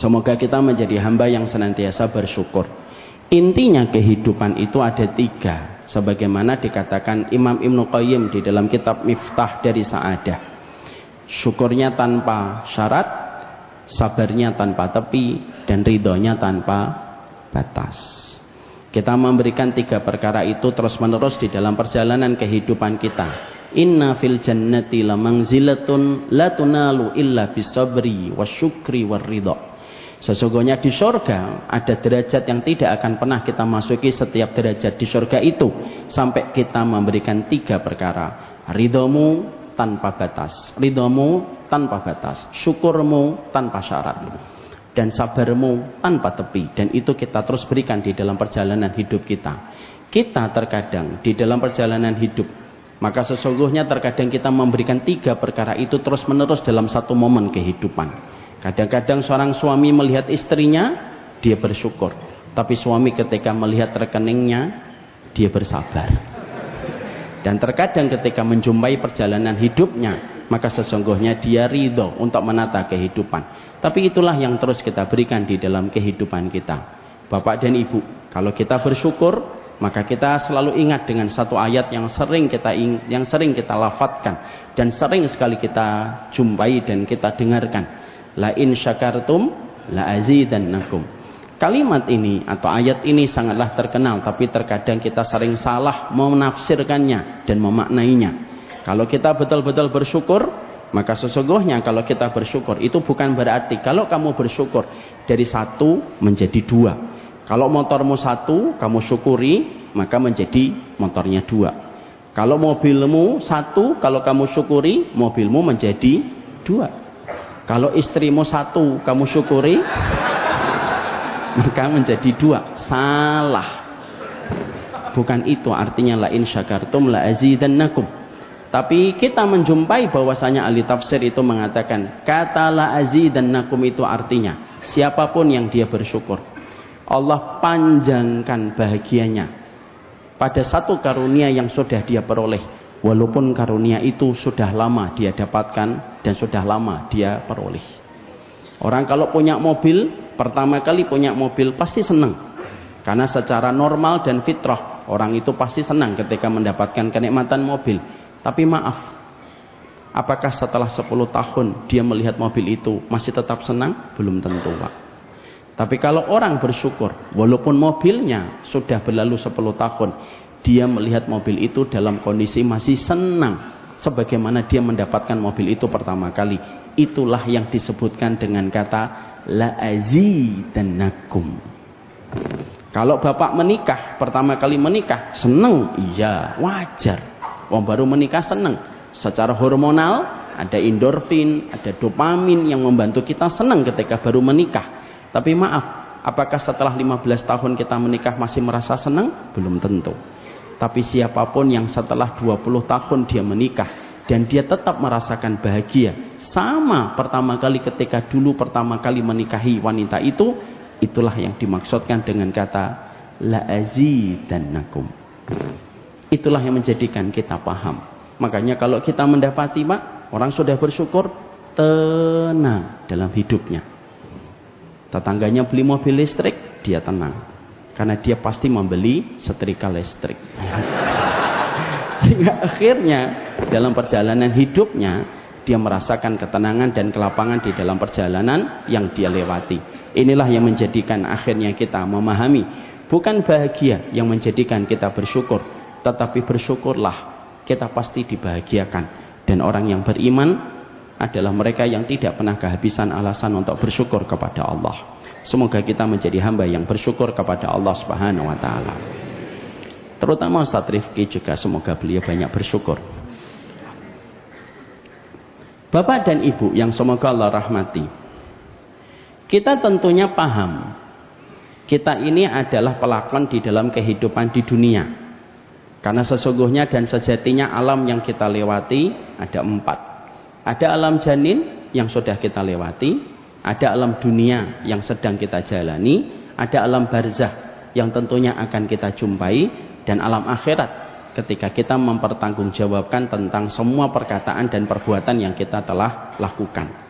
Semoga kita menjadi hamba yang senantiasa bersyukur. Intinya kehidupan itu ada 3, sebagaimana dikatakan Imam Ibnu Qayyim di dalam kitab Miftah dari Sa'adah. Syukurnya tanpa syarat, sabarnya tanpa tepi, dan ridhonya tanpa batas. Kita memberikan 3 perkara itu terus menerus di dalam perjalanan kehidupan kita. Inna fil jannati la manzilatun la tunalu illa bisabri wasyukri warridha. Sesungguhnya di surga ada derajat yang tidak akan pernah kita masuki setiap derajat di surga itu sampai kita memberikan 3 perkara. Ridhomu tanpa batas, ridhomu tanpa batas, syukurmu tanpa syarat, dan sabarmu tanpa tepi. Dan itu kita terus berikan di dalam perjalanan hidup kita. Kita terkadang di dalam perjalanan hidup, maka sesungguhnya terkadang kita memberikan 3 perkara itu terus menerus dalam satu momen kehidupan. Kadang-kadang seorang suami melihat istrinya, dia bersyukur, tapi suami ketika melihat rekeningnya, dia bersabar. Dan terkadang ketika menjumpai perjalanan hidupnya, maka sesungguhnya dia ridho untuk menata kehidupan. Tapi itulah yang terus kita berikan di dalam kehidupan kita. Bapak dan Ibu, kalau kita bersyukur, maka kita selalu ingat dengan satu ayat yang sering kita lafadzkan dan sering sekali kita jumpai dan kita dengarkan. La in syakartum la azidannakum. Kalimat ini atau ayat ini sangatlah terkenal, tapi terkadang kita sering salah menafsirkannya dan memaknainya. Kalau kita betul-betul bersyukur, maka sesungguhnya kalau kita bersyukur itu bukan berarti kalau kamu bersyukur dari 1 menjadi 2. Kalau motormu 1 kamu syukuri, maka menjadi motornya 2. Kalau mobilmu 1, kalau kamu syukuri, mobilmu menjadi 2. Kalau istrimu 1 kamu syukuri, maka menjadi 2. Salah. Bukan itu artinya la in syakartum la azidannakum. Tapi kita menjumpai bahwasanya ahli tafsir itu mengatakan kata la azidannakum itu artinya siapapun yang dia bersyukur, Allah panjangkan bahagianya pada satu karunia yang sudah dia peroleh, walaupun karunia itu sudah lama dia dapatkan dan sudah lama dia peroleh. Orang kalau punya mobil, pertama kali punya mobil pasti senang, karena secara normal dan fitrah orang itu pasti senang ketika mendapatkan kenikmatan mobil. Tapi maaf, apakah setelah 10 tahun dia melihat mobil itu masih tetap senang? Belum tentu, Pak. Tapi kalau orang bersyukur, walaupun mobilnya sudah berlalu 10 tahun, dia melihat mobil itu dalam kondisi masih senang sebagaimana dia mendapatkan mobil itu pertama kali. Itulah yang disebutkan dengan kata la azidannakum. Kalau bapak menikah, pertama kali menikah senang, iya wajar. Wong baru menikah senang. Secara hormonal ada endorfin, ada dopamin yang membantu kita senang ketika baru menikah. Tapi maaf, apakah setelah 15 tahun kita menikah masih merasa senang? Belum tentu. Tapi siapapun yang setelah 20 tahun dia menikah dan dia tetap merasakan bahagia sama pertama kali ketika dulu pertama kali menikahi wanita itu, itulah yang dimaksudkan dengan kata la azidannakum. Itulah yang menjadikan kita paham. Makanya kalau kita mendapati, Pak, orang sudah bersyukur, tenang dalam hidupnya. Tetangganya beli mobil listrik, dia tenang, karena dia pasti membeli setrika listrik. Sehingga akhirnya dalam perjalanan hidupnya dia merasakan ketenangan dan kelapangan di dalam perjalanan yang dia lewati. Inilah yang menjadikan akhirnya kita memahami, bukan bahagia yang menjadikan kita bersyukur, tetapi bersyukurlah kita pasti dibahagiakan. Dan orang yang beriman adalah mereka yang tidak pernah kehabisan alasan untuk bersyukur kepada Allah. Semoga kita menjadi hamba yang bersyukur kepada Allah Subhanahu wa taala. Terutama Ustaz Rifki juga semoga beliau banyak bersyukur. Bapak dan Ibu yang semoga Allah rahmati, kita tentunya paham kita ini adalah pelakon di dalam kehidupan di dunia. Karena sesungguhnya dan sejatinya alam yang kita lewati ada 4. Ada alam janin yang sudah kita lewati, ada alam dunia yang sedang kita jalani, ada alam barzah yang tentunya akan kita jumpai, dan alam akhirat ketika kita mempertanggungjawabkan tentang semua perkataan dan perbuatan yang kita telah lakukan.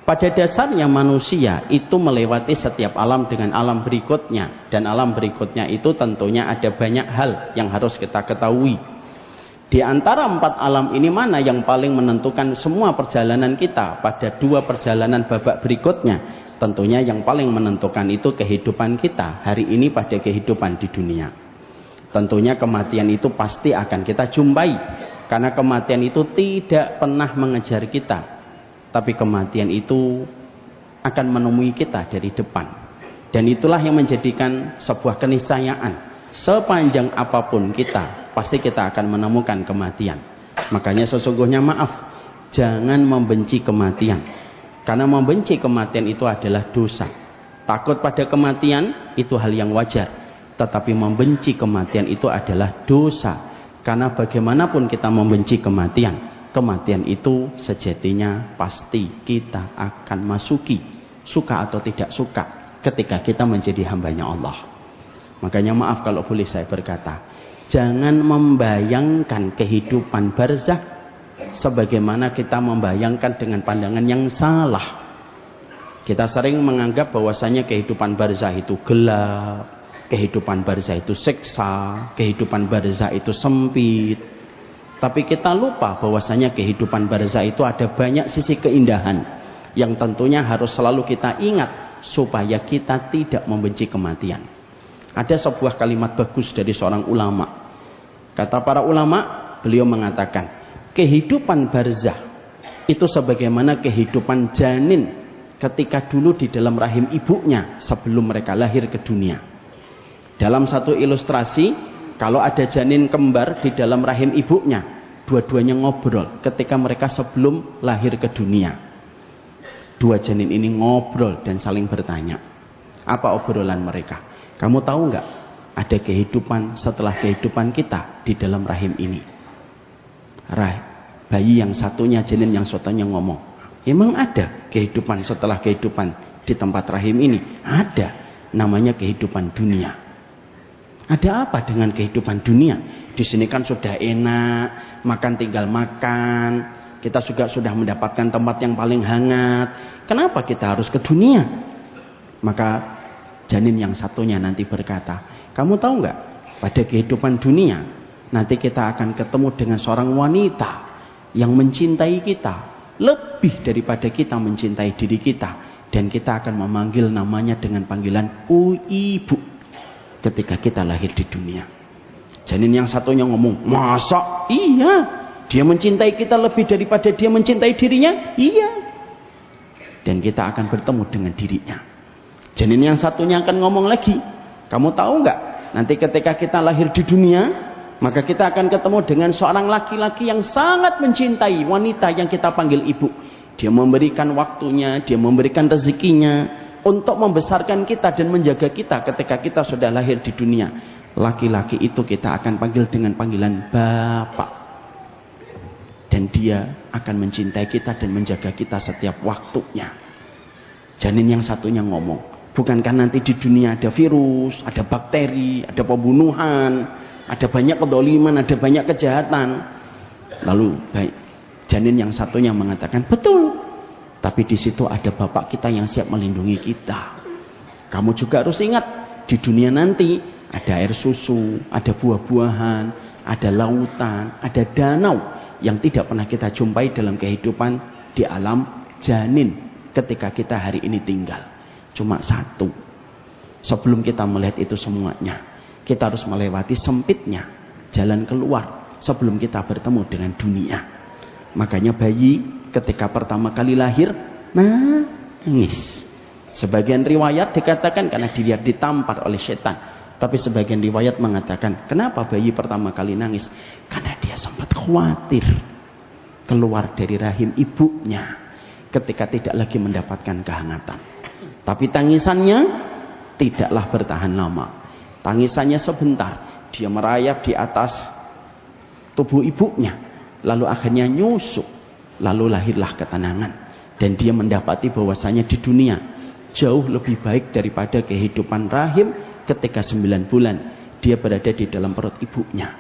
Pada dasarnya manusia itu melewati setiap alam dengan alam berikutnya, dan alam berikutnya itu tentunya ada banyak hal yang harus kita ketahui. Di antara 4 alam ini mana yang paling menentukan semua perjalanan kita pada 2 perjalanan babak berikutnya? Tentunya yang paling menentukan itu kehidupan kita hari ini pada kehidupan di dunia. Tentunya kematian itu pasti akan kita jumpai, karena kematian itu tidak pernah mengejar kita, tapi kematian itu akan menemui kita dari depan. Dan itulah yang menjadikan sebuah keniscayaan, sepanjang apapun kita pasti kita akan menemukan kematian. Makanya sesungguhnya maaf, jangan membenci kematian, karena membenci kematian itu adalah dosa. Takut pada kematian itu hal yang wajar, tetapi membenci kematian itu adalah dosa. Karena bagaimanapun kita membenci kematian, kematian itu sejatinya pasti kita akan masuki, suka atau tidak suka, ketika kita menjadi hambanya Allah. Makanya maaf kalau boleh saya berkata, jangan membayangkan kehidupan barzah sebagaimana kita membayangkan dengan pandangan yang salah. Kita sering menganggap bahwasanya kehidupan barzah itu gelap, kehidupan barzah itu siksa, kehidupan barzah itu sempit. Tapi kita lupa bahwasanya kehidupan barzah itu ada banyak sisi keindahan yang tentunya harus selalu kita ingat supaya kita tidak membenci kematian. Ada sebuah kalimat bagus dari seorang ulama. Kata para ulama, beliau mengatakan, kehidupan barzah itu sebagaimana kehidupan janin ketika dulu di dalam rahim ibunya sebelum mereka lahir ke dunia. Dalam satu ilustrasi, kalau ada janin kembar di dalam rahim ibunya, dua-duanya ngobrol ketika mereka sebelum lahir ke dunia. 2 janin ini ngobrol dan saling bertanya. Apa obrolan mereka? Kamu tahu nggak ada kehidupan setelah kehidupan kita di dalam rahim ini? Bayi yang satunya, janin yang satunya ngomong, emang ada kehidupan setelah kehidupan di tempat rahim ini? Ada, namanya kehidupan dunia. Ada apa dengan kehidupan dunia? Di sini kan sudah enak, makan tinggal makan, kita juga sudah mendapatkan tempat yang paling hangat. Kenapa kita harus ke dunia? Maka janin yang satunya nanti berkata, kamu tahu nggak, pada kehidupan dunia nanti kita akan ketemu dengan seorang wanita yang mencintai kita lebih daripada kita mencintai diri kita, dan kita akan memanggil namanya dengan panggilan ibu ketika kita lahir di dunia. Janin yang satunya ngomong, masa? Iya, dia mencintai kita lebih daripada dia mencintai dirinya? Iya. Dan kita akan bertemu dengan dirinya. Janin yang satunya akan ngomong lagi, kamu tahu nggak, nanti ketika kita lahir di dunia, maka kita akan ketemu dengan seorang laki-laki yang sangat mencintai wanita yang kita panggil ibu. Dia memberikan waktunya, dia memberikan rezekinya untuk membesarkan kita dan menjaga kita ketika kita sudah lahir di dunia. Laki-laki itu kita akan panggil dengan panggilan Bapak, dan dia akan mencintai kita dan menjaga kita setiap waktunya. Janin yang satunya ngomong, bukankah nanti di dunia ada virus, ada bakteri, ada pembunuhan, ada banyak kedoliman, ada banyak kejahatan? Lalu janin yang satunya mengatakan, betul, Tapi di situ ada Bapak kita yang siap melindungi kita. Kamu juga harus ingat, di dunia nanti ada air susu, ada buah-buahan, ada lautan, ada danau yang tidak pernah kita jumpai dalam kehidupan di alam janin ketika kita hari ini tinggal. Cuma satu. Sebelum kita melihat itu semuanya, kita harus melewati sempitnya jalan keluar sebelum kita bertemu dengan dunia. Makanya bayi ketika pertama kali lahir nangis. Sebagian riwayat dikatakan karena dia ditampar oleh setan. Tapi sebagian riwayat mengatakan, kenapa bayi pertama kali nangis? Karena dia sempat khawatir keluar dari rahim ibunya ketika tidak lagi mendapatkan kehangatan. Tapi tangisannya tidaklah bertahan lama. Tangisannya sebentar. Dia merayap di atas tubuh ibunya. Lalu akhirnya nyusuk. Lalu lahirlah ketenangan. Dan dia mendapati bahwasanya di dunia jauh lebih baik daripada kehidupan rahim ketika 9 bulan dia berada di dalam perut ibunya.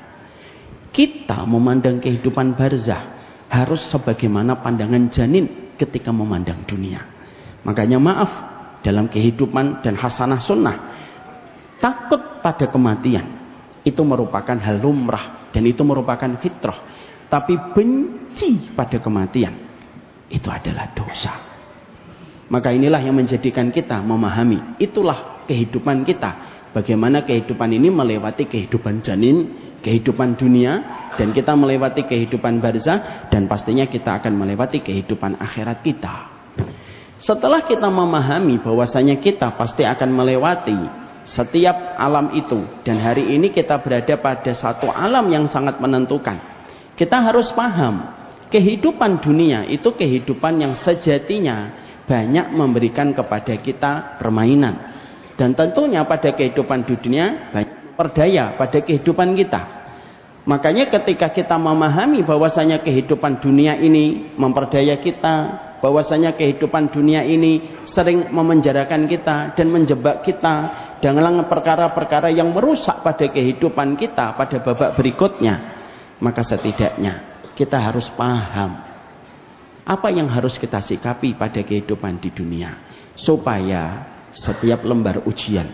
Kita memandang kehidupan barzah harus sebagaimana pandangan janin ketika memandang dunia. Makanya maaf, dalam kehidupan dan hasanah sunnah, takut pada kematian itu merupakan hal lumrah dan itu merupakan fitrah. Tapi benci pada kematian itu adalah dosa. Maka inilah yang menjadikan kita memahami, itulah kehidupan kita. Bagaimana kehidupan ini melewati kehidupan janin, kehidupan dunia, dan kita melewati kehidupan barzah, dan pastinya kita akan melewati kehidupan akhirat kita. Setelah kita memahami bahwasanya kita pasti akan melewati setiap alam itu, dan hari ini kita berada pada satu alam yang sangat menentukan. Kita harus paham, kehidupan dunia itu kehidupan yang sejatinya banyak memberikan kepada kita permainan. Dan tentunya pada kehidupan dunia banyak berdaya pada kehidupan kita. Makanya ketika kita memahami bahwasanya kehidupan dunia ini memperdaya kita, bahwasanya kehidupan dunia ini sering memenjarakan kita dan menjebak kita dengan perkara-perkara yang merusak pada kehidupan kita pada babak berikutnya, maka setidaknya kita harus paham apa yang harus kita sikapi pada kehidupan di dunia, supaya setiap lembar ujian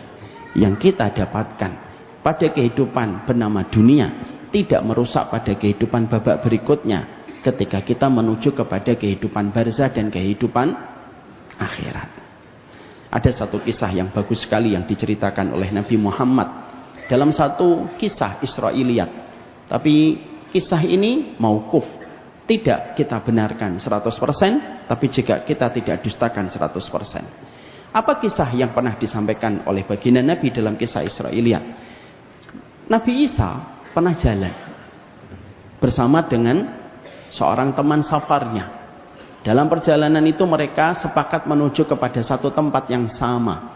yang kita dapatkan pada kehidupan bernama dunia tidak merusak pada kehidupan babak berikutnya ketika kita menuju kepada kehidupan barzah dan kehidupan akhirat. Ada satu kisah yang bagus sekali yang diceritakan oleh Nabi Muhammad dalam satu kisah Israiliyat. Tapi kisah ini mauquf, tidak kita benarkan 100%, tapi juga kita tidak dustakan 100%. Apa kisah yang pernah disampaikan oleh baginda Nabi dalam kisah Israiliyat? Nabi Isa pernah jalan bersama dengan seorang teman safarnya. Dalam perjalanan itu mereka sepakat menuju kepada satu tempat yang sama.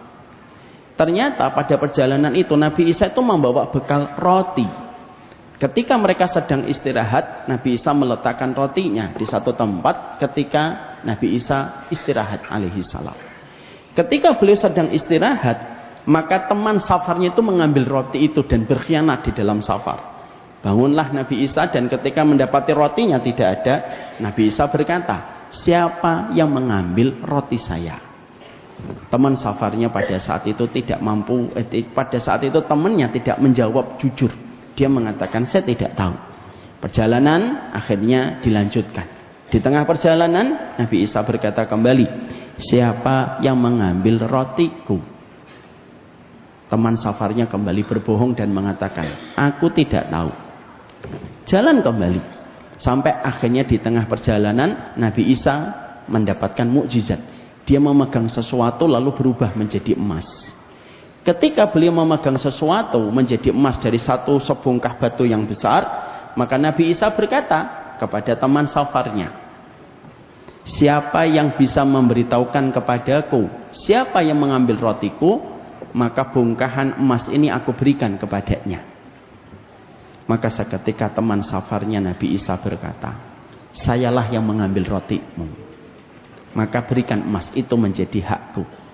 Ternyata pada perjalanan itu Nabi Isa itu membawa bekal roti. Ketika mereka sedang istirahat, Nabi Isa meletakkan rotinya di satu tempat ketika Nabi Isa istirahat alaihi salam. Ketika beliau sedang istirahat, maka teman safarnya itu mengambil roti itu dan berkhianat di dalam safar. Bangunlah Nabi Isa dan ketika mendapati rotinya tidak ada, Nabi Isa berkata, siapa yang mengambil roti saya? Teman safarnya pada saat itu tidak mampu, pada saat itu temannya tidak menjawab jujur. Dia mengatakan, saya tidak tahu. Perjalanan akhirnya dilanjutkan. Di tengah perjalanan, Nabi Isa berkata kembali, siapa yang mengambil rotiku? Teman safarnya kembali berbohong dan mengatakan, aku tidak tahu. Jalan kembali. Sampai akhirnya di tengah perjalanan, Nabi Isa mendapatkan mukjizat. Dia memegang sesuatu lalu berubah menjadi emas. Ketika beliau memegang sesuatu menjadi emas dari satu sebongkah batu yang besar, maka Nabi Isa berkata kepada teman safarnya, siapa yang bisa memberitahukan kepadaku siapa yang mengambil rotiku, maka bongkahan emas ini aku berikan kepadanya. Maka seketika teman safarnya Nabi Isa berkata, sayalah yang mengambil rotimu, maka berikan emas itu menjadi hakku.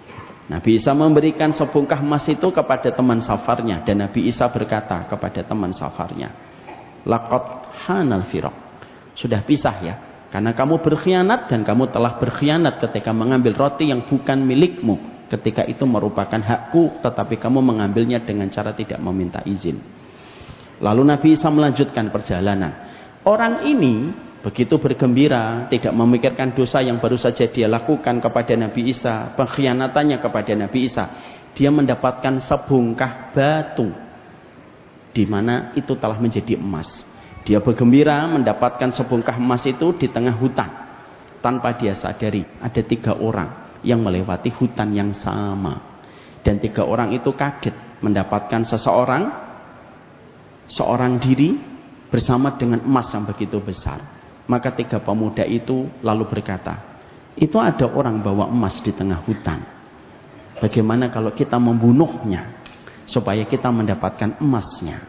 Nabi Isa memberikan sebongkah emas itu kepada teman safarnya, dan Nabi Isa berkata kepada teman safarnya, laqad hanal firaq, sudah pisah ya, Karena kamu berkhianat dan kamu telah berkhianat ketika mengambil roti yang bukan milikmu. Ketika itu merupakan hakku, tetapi kamu mengambilnya dengan cara tidak meminta izin. Lalu Nabi Isa melanjutkan perjalanan. Orang ini begitu bergembira, tidak memikirkan dosa yang baru saja dia lakukan kepada Nabi Isa, pengkhianatannya kepada Nabi Isa. Dia mendapatkan sebongkah batu, di mana itu telah menjadi emas. Dia bergembira mendapatkan sebongkah emas itu di tengah hutan. Tanpa dia sadari, ada 3 orang yang melewati hutan yang sama. Dan 3 orang itu kaget mendapatkan seorang diri bersama dengan emas yang begitu besar. Maka 3 pemuda itu lalu berkata, itu ada orang bawa emas di tengah hutan. Bagaimana kalau kita membunuhnya supaya kita mendapatkan emasnya?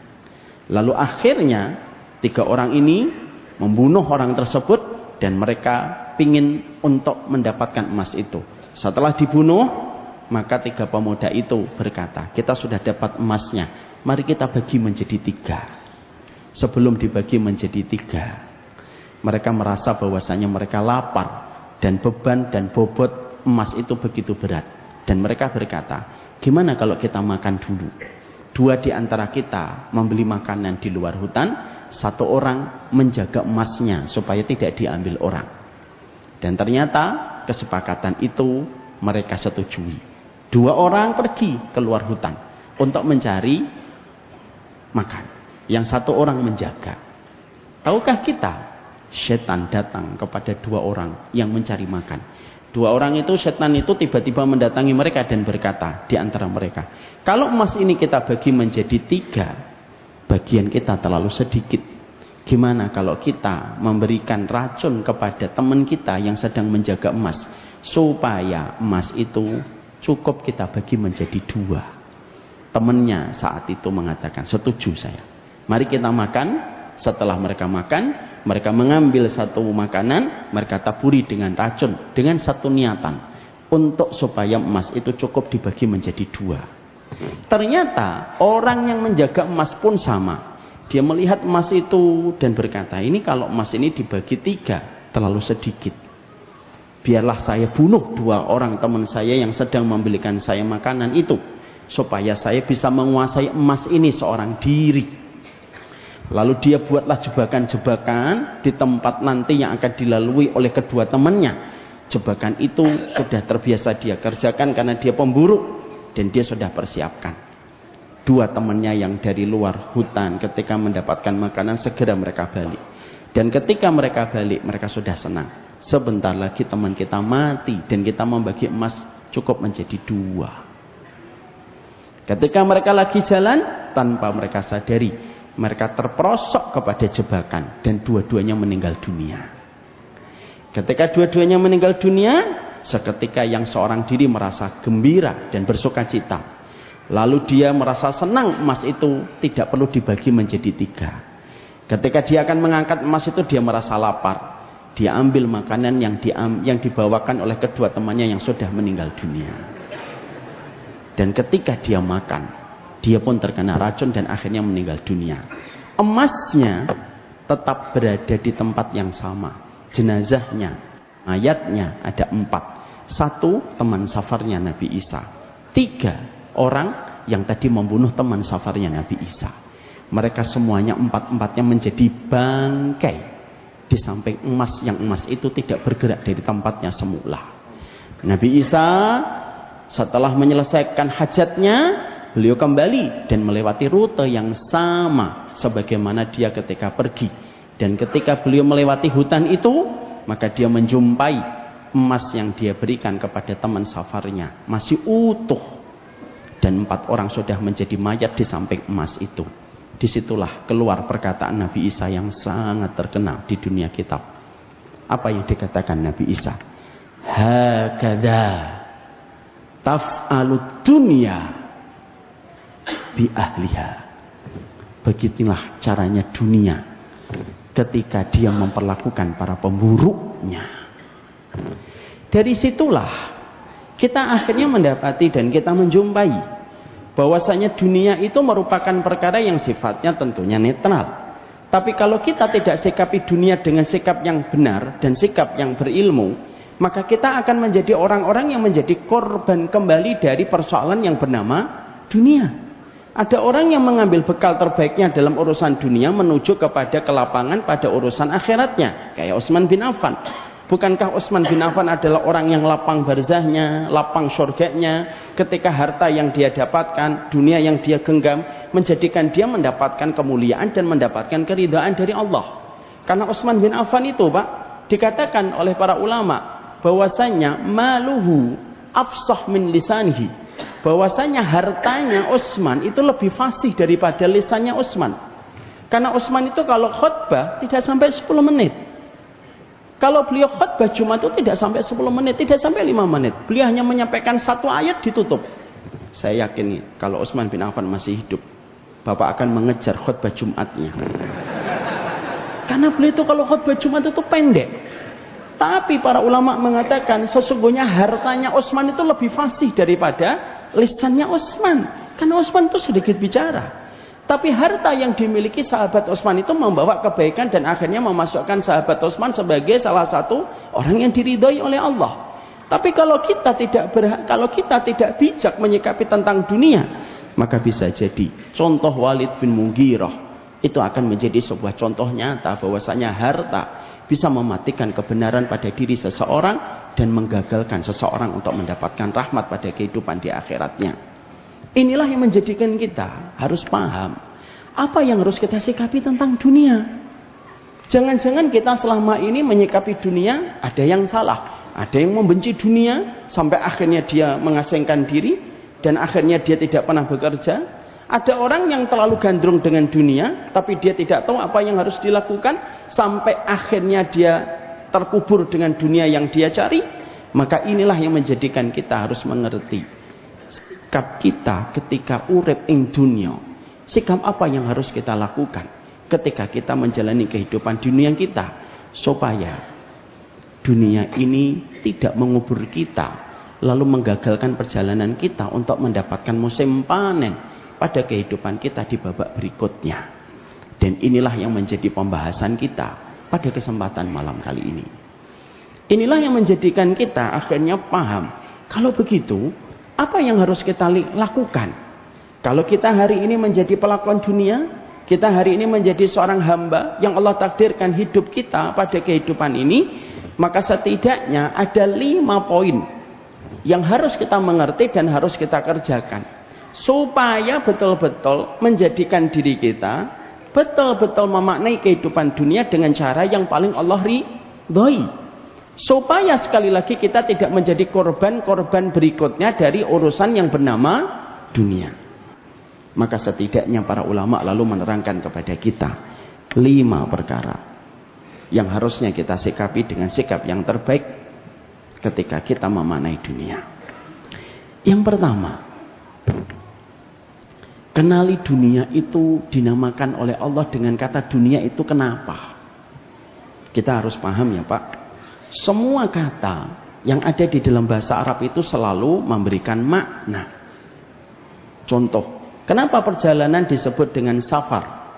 Lalu akhirnya 3 orang ini membunuh orang tersebut dan mereka ingin untuk mendapatkan emas itu. Setelah dibunuh, maka 3 pemuda itu berkata, kita sudah dapat emasnya, mari kita bagi menjadi 3. Sebelum dibagi menjadi 3, mereka merasa bahwasanya mereka lapar dan beban dan bobot emas itu begitu berat. Dan mereka berkata, gimana kalau kita makan dulu? 2 di antara kita membeli makanan di luar hutan, 1 orang menjaga emasnya supaya tidak diambil orang. Dan ternyata kesepakatan itu mereka setujui. 2 orang pergi keluar hutan untuk mencari makan. Yang 1 orang menjaga. Tahukah kita, setan datang kepada 2 orang yang mencari makan. 2 orang itu, setan itu tiba-tiba mendatangi mereka dan berkata di antara mereka, kalau emas ini kita bagi menjadi 3, bagian kita terlalu sedikit. Gimana kalau kita memberikan racun kepada teman kita yang sedang menjaga emas, supaya emas itu cukup kita bagi menjadi 2. Temannya saat itu mengatakan, setuju saya. Mari kita makan. Setelah mereka makan, mereka mengambil 1 makanan, mereka taburi dengan racun, dengan 1 niatan, untuk supaya emas itu cukup dibagi menjadi 2. Ternyata orang yang menjaga emas pun sama. Dia melihat emas itu dan berkata, ini kalau emas ini dibagi 3, terlalu sedikit. Biarlah saya bunuh 2 orang teman saya yang sedang membelikan saya makanan itu, supaya saya bisa menguasai emas ini seorang diri. Lalu dia buatlah jebakan-jebakan di tempat nanti yang akan dilalui oleh kedua temannya. Jebakan itu sudah terbiasa dia kerjakan karena dia pemburu dan dia sudah persiapkan. 2 temannya yang dari luar hutan ketika mendapatkan makanan segera mereka balik. Dan ketika mereka balik, mereka sudah senang. Sebentar lagi teman kita mati dan kita membagi emas cukup menjadi 2. Ketika mereka lagi jalan, tanpa mereka sadari, mereka terperosok kepada jebakan dan dua-duanya meninggal dunia. Ketika dua-duanya meninggal dunia, seketika yang seorang diri merasa gembira dan bersuka cita. Lalu dia merasa senang emas itu tidak perlu dibagi menjadi 3. Ketika dia akan mengangkat emas itu, dia merasa lapar. Dia ambil makanan yang dibawakan oleh kedua temannya yang sudah meninggal dunia. Dan ketika dia makan, dia pun terkena racun dan akhirnya meninggal dunia. Emasnya tetap berada di tempat yang sama. Jenazahnya, mayatnya ada 4. 1 teman safarnya Nabi Isa. 3 orang yang tadi membunuh teman safarnya Nabi Isa. Mereka semuanya 4-empatnya menjadi bangkai di samping emas, yang emas itu tidak bergerak dari tempatnya semula. Nabi Isa setelah menyelesaikan hajatnya, beliau kembali dan melewati rute yang sama sebagaimana dia ketika pergi. Dan ketika beliau melewati hutan itu, maka dia menjumpai emas yang dia berikan kepada teman safarnya masih utuh. Dan 4 orang sudah menjadi mayat di samping emas itu. Disitulah keluar perkataan Nabi Isa yang sangat terkenal di dunia kitab. Apa yang dikatakan Nabi Isa? Hakadha taf'alud dunya bi ahliha. Begitulah caranya dunia ketika dia memperlakukan para pemburunya. Dari situlah kita akhirnya mendapati dan kita menjumpai bahwasanya dunia itu merupakan perkara yang sifatnya tentunya netral. Tapi kalau kita tidak sikapi dunia dengan sikap yang benar dan sikap yang berilmu, maka kita akan menjadi orang-orang yang menjadi korban kembali dari persoalan yang bernama dunia. Ada orang yang mengambil bekal terbaiknya dalam urusan dunia menuju kepada kelapangan pada urusan akhiratnya, kayak Utsman bin Affan. Bukankah Utsman bin Affan adalah orang yang lapang barzahnya, lapang surganya, ketika harta yang dia dapatkan, dunia yang dia genggam, menjadikan dia mendapatkan kemuliaan dan mendapatkan keridhaan dari Allah. Karena Utsman bin Affan itu, Pak, dikatakan oleh para ulama bahwasanya maluhu afsah min lisanihi, bahwasanya hartanya Utsman itu lebih fasih daripada lisannya Utsman. Karena Utsman itu kalau khutbah tidak sampai 10 menit. Kalau beliau khutbah Jumat itu tidak sampai 10 menit, tidak sampai 5 menit. Beliau hanya menyampaikan 1 ayat ditutup. Saya yakin kalau Utsman bin Affan masih hidup, Bapak akan mengejar khutbah Jumatnya. Karena beliau itu kalau khutbah Jumat itu pendek. Tapi para ulama mengatakan sesungguhnya hartanya Utsman itu lebih fasih daripada lisannya Utsman. Karena Utsman itu sedikit bicara. Tapi harta yang dimiliki sahabat Utsman itu membawa kebaikan dan akhirnya memasukkan sahabat Utsman sebagai salah satu orang yang diridhoi oleh Allah. Tapi kalau kita tidak bijak menyikapi tentang dunia, maka bisa jadi contoh Walid bin Mughirah itu akan menjadi sebuah contoh nyata bahwasanya harta bisa mematikan kebenaran pada diri seseorang dan menggagalkan seseorang untuk mendapatkan rahmat pada kehidupan di akhiratnya. Inilah yang menjadikan kita harus paham apa yang harus kita sikapi tentang dunia. Jangan-jangan kita selama ini menyikapi dunia ada yang salah, ada yang membenci dunia sampai akhirnya dia mengasingkan diri dan akhirnya dia tidak pernah bekerja. Ada orang yang terlalu gandrung dengan dunia tapi dia tidak tahu apa yang harus dilakukan sampai akhirnya dia terkubur dengan dunia yang dia cari. Maka inilah yang menjadikan kita harus mengerti sikap kita ketika urip ing dunia. Sikap apa yang harus kita lakukan ketika kita menjalani kehidupan dunia kita supaya dunia ini tidak mengubur kita lalu menggagalkan perjalanan kita untuk mendapatkan musim panen pada kehidupan kita di babak berikutnya. Dan inilah yang menjadi pembahasan kita pada kesempatan malam kali ini. Inilah yang menjadikan kita akhirnya paham kalau begitu apa yang harus kita lakukan? Kalau kita hari ini menjadi pelakon dunia, kita hari ini menjadi seorang hamba yang Allah takdirkan hidup kita pada kehidupan ini, maka setidaknya ada 5 poin yang harus kita mengerti dan harus kita kerjakan supaya betul-betul menjadikan diri kita betul-betul memaknai kehidupan dunia dengan cara yang paling Allah ridhoi. Supaya sekali lagi kita tidak menjadi korban-korban berikutnya dari urusan yang bernama dunia. Maka setidaknya para ulama lalu menerangkan kepada kita 5 perkara yang harusnya kita sikapi dengan sikap yang terbaik ketika kita memaknai dunia. Yang pertama, kenali dunia itu dinamakan oleh Allah dengan kata dunia itu kenapa? Kita harus paham ya Pak. Semua kata yang ada di dalam bahasa Arab itu selalu memberikan makna. Contoh, kenapa perjalanan disebut dengan safar?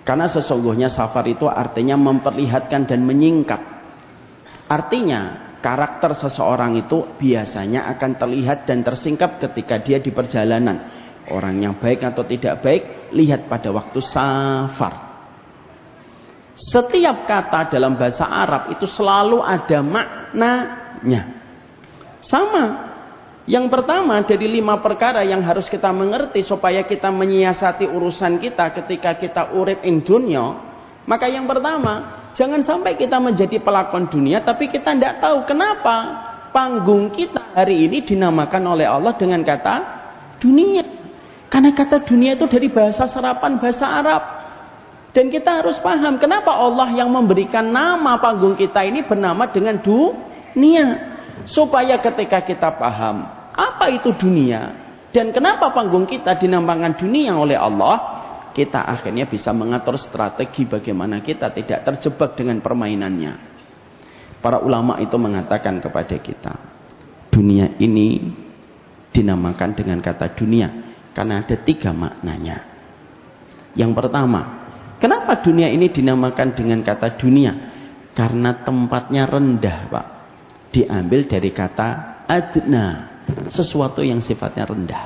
Karena sesungguhnya safar itu artinya memperlihatkan dan menyingkap. Artinya karakter seseorang itu biasanya akan terlihat dan tersingkap ketika dia di perjalanan. Orang yang baik atau tidak baik, lihat pada waktu safar. Setiap kata dalam bahasa Arab itu selalu ada maknanya. Sama. Yang pertama dari 5 perkara yang harus kita mengerti supaya kita menyiasati urusan kita ketika kita urip ing dunya. Maka yang pertama, jangan sampai kita menjadi pelakon dunia tapi kita tidak tahu kenapa panggung kita hari ini dinamakan oleh Allah dengan kata dunia. Karena kata dunia itu dari bahasa serapan bahasa Arab. Dan kita harus paham kenapa Allah yang memberikan nama panggung kita ini bernama dengan dunia. Supaya ketika kita paham apa itu dunia dan kenapa panggung kita dinamakan dunia oleh Allah, kita akhirnya bisa mengatur strategi bagaimana kita tidak terjebak dengan permainannya. Para ulama itu mengatakan kepada kita, dunia ini dinamakan dengan kata dunia karena ada 3 maknanya. Yang pertama, Kenapa dunia ini dinamakan dengan kata dunia? Karena tempatnya rendah, Pak. Diambil dari kata adna, sesuatu yang sifatnya rendah.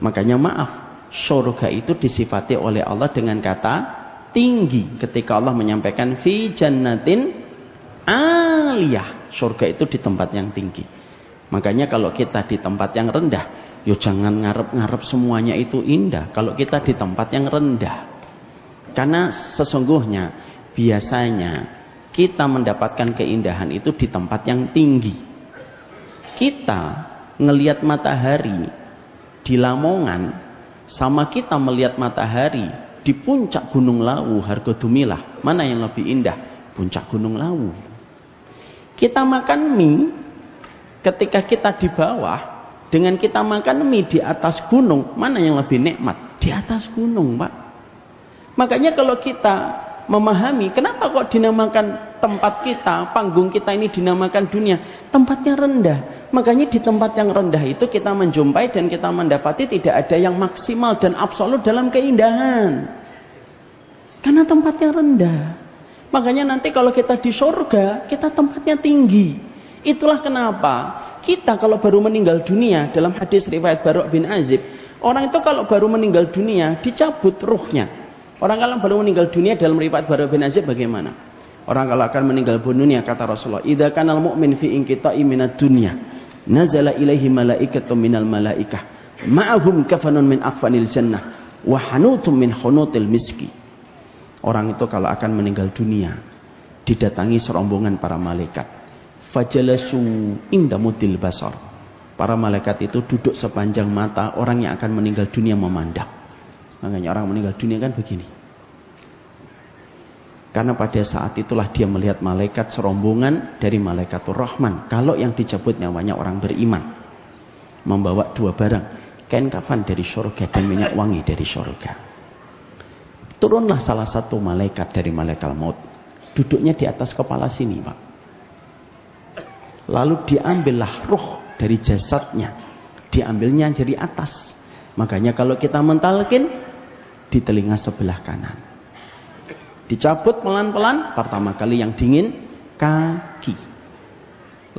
Makanya maaf, surga itu disifati oleh Allah dengan kata tinggi. Ketika Allah menyampaikan fi jannatin aliyah, surga itu di tempat yang tinggi. Makanya kalau kita di tempat yang rendah, yo jangan ngarep-ngarep semuanya itu indah. Kalau kita di tempat yang rendah, karena sesungguhnya biasanya kita mendapatkan keindahan itu di tempat yang tinggi. Kita ngelihat matahari di Lamongan sama kita melihat matahari di puncak Gunung Lawu Hargodumilah, mana yang lebih indah? Puncak Gunung Lawu. Kita makan mie ketika kita di bawah dengan kita makan mie di atas gunung, mana yang lebih nikmat? Di atas gunung, Pak. Makanya kalau kita memahami kenapa kok dinamakan tempat kita, panggung kita ini dinamakan dunia, tempatnya rendah. Makanya di tempat yang rendah itu kita menjumpai dan kita mendapati tidak ada yang maksimal dan absolut dalam keindahan. Karena tempatnya rendah. Makanya nanti kalau kita di surga, kita tempatnya tinggi. Itulah kenapa kita kalau baru meninggal dunia, dalam hadis riwayat Bara' bin Azib, orang itu kalau baru meninggal dunia dicabut ruhnya. Orang kalau baru meninggal dunia dalam riwayat Bara' bin Azib bagaimana? Orang kalau akan meninggal dunia, kata Rasulullah, idza kanal mu'min fi inqita'i minad dunya, nazala ilaihi malaikatun minal malaikah, ma'ahum kafanun min akfanil jannah, wa hanutum min hunutil miski. Orang itu kalau akan meninggal dunia, didatangi serombongan para malaikat. Fajalasu inda mudil basar. Para malaikat itu duduk sepanjang mata orang yang akan meninggal dunia memandang. Makanya orang meninggal dunia kan begini. Karena pada saat itulah dia melihat malaikat serombongan dari Malaikatur Rahman. Kalau yang dicabut nyawanya orang beriman, membawa dua barang, kain kafan dari surga dan minyak wangi dari surga. Turunlah salah satu malaikat dari malaikat maut, duduknya di atas kepala sini, Pak. Lalu diambillah ruh dari jasadnya, diambilnya dari atas. Makanya kalau kita mentalkin, di telinga sebelah kanan. Dicabut pelan-pelan, pertama kali yang dingin kaki,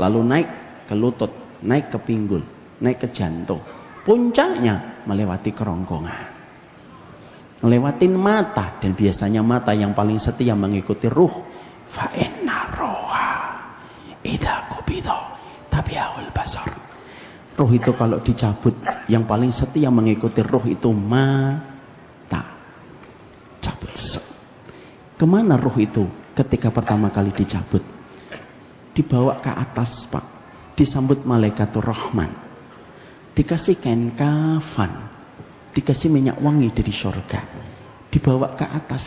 lalu naik ke lutut, naik ke pinggul, naik ke jantung, puncaknya melewati kerongkongan, melewatin mata, dan biasanya mata yang paling setia mengikuti ruh. Fa inna roha idza qubida tabi'ul basar. Ruh itu kalau dicabut, yang paling setia mengikuti ruh itu mata. Cabut. Kemana ruh itu ketika pertama kali dicabut? Dibawa ke atas, Pak. Disambut Malaikatur Rahman. Dikasih kain kafan. Dikasih minyak wangi dari surga. Dibawa ke atas.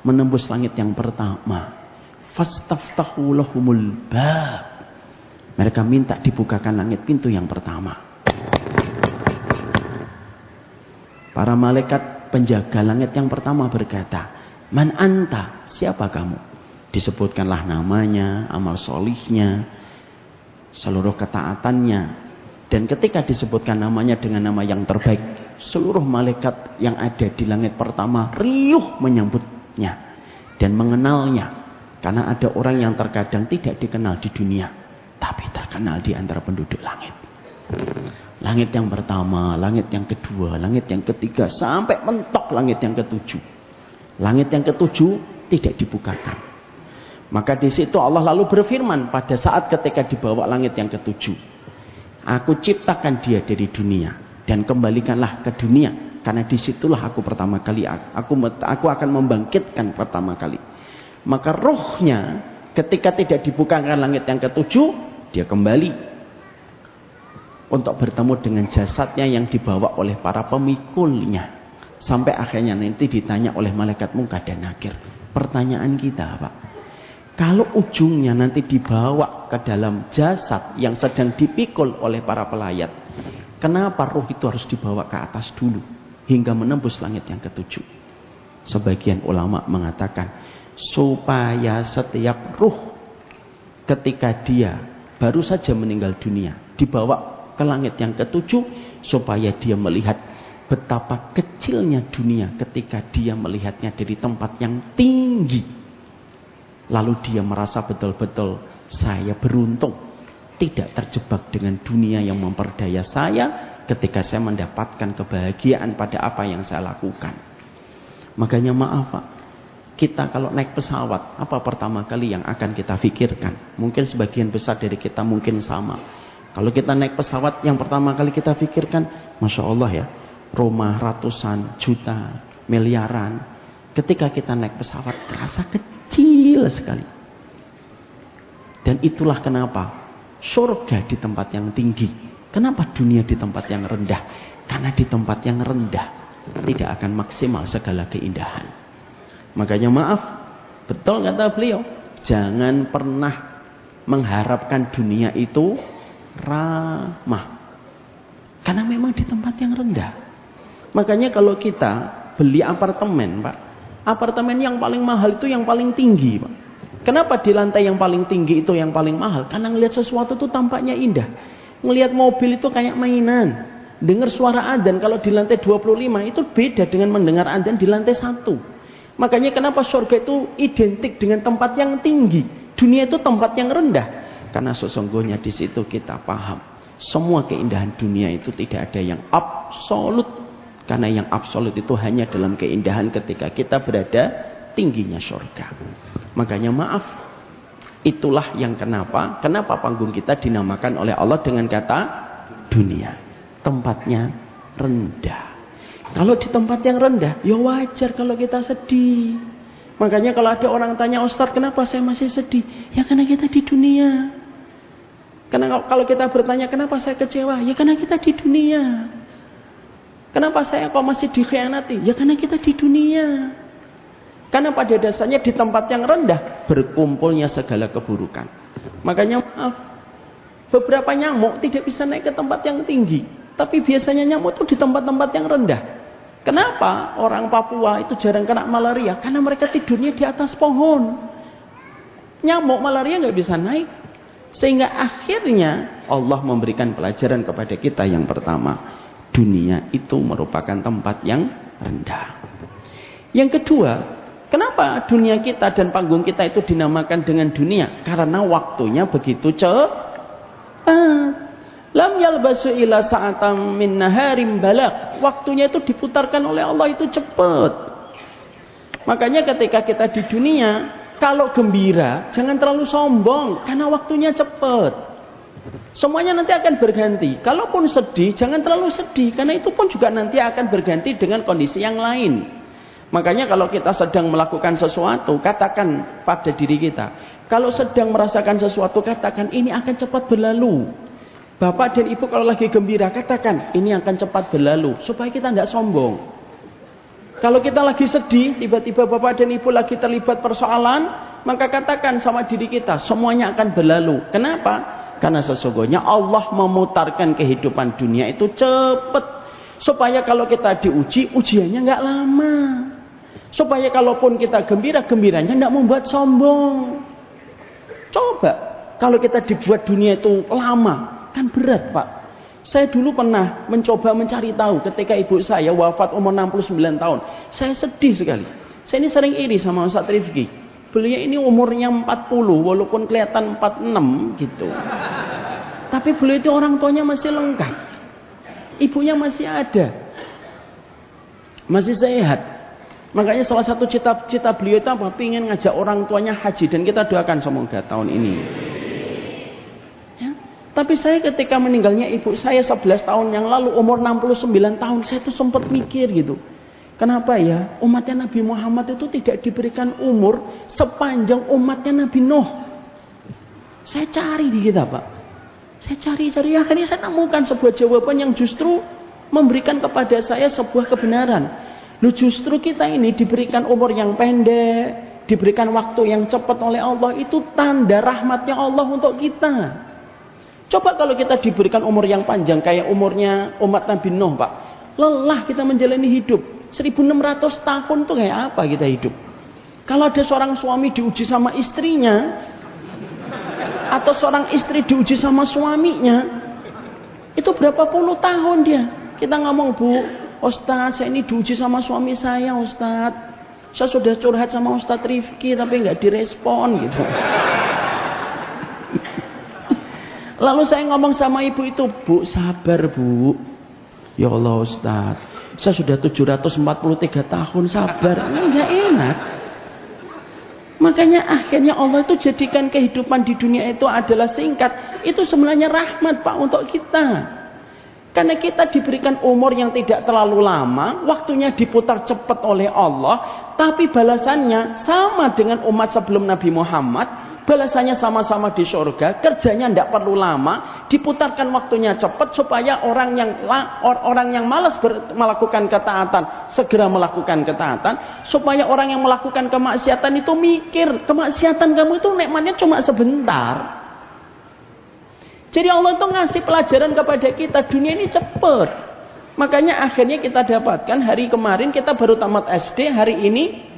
Menembus langit yang pertama. Fastaftahu lahumul bab. Mereka minta dibukakan langit pintu yang pertama. Para malaikat penjaga langit yang pertama berkata, Man anta, siapa kamu? Disebutkanlah namanya, amal solihnya, seluruh ketaatannya. Dan ketika disebutkan namanya dengan nama yang terbaik, seluruh malaikat yang ada di langit pertama riuh menyambutnya dan mengenalnya. Karena ada orang yang terkadang tidak dikenal di dunia, tapi terkenal di antara penduduk langit. Langit yang pertama, langit yang kedua, langit yang ketiga, sampai mentok langit yang ketujuh. Langit yang ketujuh tidak dibukakan. Maka di situ Allah lalu berfirman pada saat ketika dibawa langit yang ketujuh, aku ciptakan dia dari dunia dan kembalikanlah ke dunia, karena disitulah aku pertama kali aku akan membangkitkan pertama kali. Maka rohnya ketika tidak dibukakan langit yang ketujuh, dia kembali untuk bertemu dengan jasadnya yang dibawa oleh para pemikulnya. Sampai akhirnya nanti ditanya oleh malaikat Munkar dan Nakir. Pertanyaan kita, Pak, kalau ujungnya nanti dibawa ke dalam jasad yang sedang dipikul oleh para pelayat, kenapa ruh itu harus dibawa ke atas dulu hingga menembus langit yang ketujuh? Sebagian ulama mengatakan supaya setiap ruh ketika dia baru saja meninggal dunia dibawa ke langit yang ketujuh, supaya dia melihat betapa kecilnya dunia ketika dia melihatnya dari tempat yang tinggi. Lalu dia merasa betul-betul saya beruntung tidak terjebak dengan dunia yang memperdaya saya ketika saya mendapatkan kebahagiaan pada apa yang saya lakukan. Makanya maaf Pak, kita kalau naik pesawat, apa pertama kali yang akan kita pikirkan? Mungkin sebagian besar dari kita mungkin sama. Kalau kita naik pesawat, yang pertama kali kita pikirkan, Masya Allah ya, rumah ratusan juta, miliaran. Ketika kita naik pesawat, terasa kecil sekali. Dan itulah kenapa surga di tempat yang tinggi. Kenapa dunia di tempat yang rendah? Karena di tempat yang rendah tidak akan maksimal segala keindahan. Makanya maaf, betul kata beliau, jangan pernah mengharapkan dunia itu ramah. Karena memang di tempat yang rendah. Makanya kalau kita beli apartemen Pak, apartemen yang paling mahal itu yang paling tinggi Pak. Kenapa di lantai yang paling tinggi itu yang paling mahal? Karena ngelihat sesuatu itu tampaknya indah. Ngelihat mobil itu kayak mainan. Dengar suara adzan kalau di lantai 25 itu beda dengan mendengar adzan di lantai 1. Makanya kenapa surga itu identik dengan tempat yang tinggi. Dunia itu tempat yang rendah. Karena sesungguhnya di situ kita paham. Semua keindahan dunia itu tidak ada yang absolut. Karena yang absolut itu hanya dalam keindahan ketika kita berada tingginya surga. Makanya maaf, itulah yang kenapa panggung kita dinamakan oleh Allah dengan kata dunia. Tempatnya rendah. Kalau di tempat yang rendah, ya wajar kalau kita sedih. Makanya kalau ada orang tanya, Ustadz kenapa saya masih sedih? Ya karena kita di dunia. Karena kalau kita bertanya kenapa saya kecewa? Ya karena kita di dunia. Kenapa saya kok masih dikhianati? Ya karena kita di dunia. Karena pada dasarnya di tempat yang rendah berkumpulnya segala keburukan. Makanya maaf, beberapa nyamuk tidak bisa naik ke tempat yang tinggi. Tapi biasanya nyamuk itu di tempat-tempat yang rendah. Kenapa orang Papua itu jarang kena malaria? Karena mereka tidurnya di atas pohon. Nyamuk malaria nggak bisa naik. Sehingga akhirnya Allah memberikan pelajaran kepada kita yang pertama. Dunia itu merupakan tempat yang rendah. Yang kedua, kenapa dunia kita dan panggung kita itu dinamakan dengan dunia? Karena waktunya begitu cepat. Lam yalbasu ila sa'atam min naharim balak. Waktunya itu diputarkan oleh Allah itu cepat. Makanya ketika kita di dunia, kalau gembira jangan terlalu sombong karena waktunya cepat. Semuanya nanti akan berganti. Kalaupun sedih jangan terlalu sedih karena itu pun juga nanti akan berganti dengan kondisi yang lain. Makanya kalau kita sedang melakukan sesuatu, katakan pada diri kita, kalau sedang merasakan sesuatu, katakan ini akan cepat berlalu. Bapak dan ibu kalau lagi gembira, katakan ini akan cepat berlalu, supaya kita tidak sombong. Kalau kita lagi sedih, tiba-tiba bapak dan ibu lagi terlibat persoalan, maka katakan sama diri kita, semuanya akan berlalu. Kenapa? Karena sesungguhnya Allah memutarkan kehidupan dunia itu cepat, supaya kalau kita diuji, ujiannya nggak lama. Supaya kalaupun kita gembira, gembiranya tidak membuat sombong. Coba kalau kita dibuat dunia itu lama, kan berat Pak. Saya dulu pernah mencoba mencari tahu ketika ibu saya wafat umur 69 tahun. Saya sedih sekali. Saya ini sering iri sama Ustaz Rifki. Beliau ini umurnya 40 walaupun kelihatan 46 gitu. Tapi beliau itu orang tuanya masih lengkap. Ibunya masih ada. Masih sehat. Makanya salah satu cita-cita beliau itu apa? Pengen ngajak orang tuanya haji. Dan kita doakan semoga tahun ini. Ya. Tapi saya ketika meninggalnya ibu saya 11 tahun yang lalu, umur 69 tahun, saya tuh sempat mikir gitu. Kenapa ya umatnya Nabi Muhammad itu tidak diberikan umur sepanjang umatnya Nabi Nuh? Saya cari di kitab Pak. Saya cari. Akhirnya saya temukan sebuah jawaban yang justru memberikan kepada saya sebuah kebenaran. Lu justru kita ini diberikan umur yang pendek, diberikan waktu yang cepat oleh Allah, itu tanda rahmatnya Allah untuk kita. Coba kalau kita diberikan umur yang panjang kayak umurnya umat Nabi Nuh Pak, lelah kita menjalani hidup. 1600 tahun tuh kayak apa kita hidup? Kalau ada seorang suami diuji sama istrinya, atau seorang istri diuji sama suaminya, itu berapa puluh tahun dia? Kita ngomong Bu, Ustadz saya ini diuji sama suami saya Ustadz, saya sudah curhat sama Ustadz Rifki tapi nggak direspon gitu. Lalu saya ngomong sama ibu itu, Bu sabar Bu, ya Allah Ustadz saya sudah 743 tahun sabar, nggak enak. Makanya akhirnya Allah itu jadikan kehidupan di dunia itu adalah singkat. Itu sebenarnya rahmat Pak untuk kita. Karena kita diberikan umur yang tidak terlalu lama, waktunya diputar cepat oleh Allah, tapi balasannya sama dengan umat sebelum Nabi Muhammad. Balasannya sama-sama di surga, kerjanya tidak perlu lama, diputarkan waktunya cepat supaya orang yang malas melakukan ketaatan segera melakukan ketaatan, supaya orang yang melakukan kemaksiatan itu mikir kemaksiatan kamu itu nikmatnya cuma sebentar. Jadi Allah itu ngasih pelajaran kepada kita, dunia ini cepat. Makanya akhirnya kita dapatkan hari kemarin kita baru tamat SD, hari ini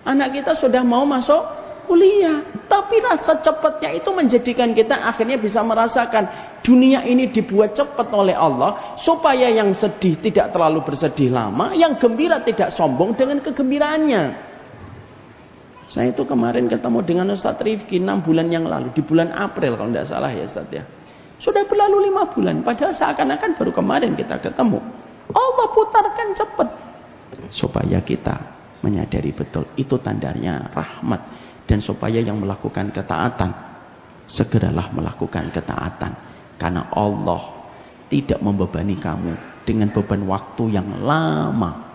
anak kita sudah mau masuk kuliah. Tapi rasa cepatnya itu menjadikan kita akhirnya bisa merasakan dunia ini dibuat cepat oleh Allah supaya yang sedih tidak terlalu bersedih lama, yang gembira tidak sombong dengan kegembiraannya. Saya itu kemarin ketemu dengan Ustadz Rifki 6 bulan yang lalu, di bulan April kalau tidak salah ya Ustadz ya. Sudah berlalu 5 bulan, padahal seakan-akan baru kemarin kita ketemu. Allah putarkan cepat supaya kita menyadari betul itu tandanya rahmat. Dan supaya yang melakukan ketaatan segeralah melakukan ketaatan, karena Allah tidak membebani kamu dengan beban waktu yang lama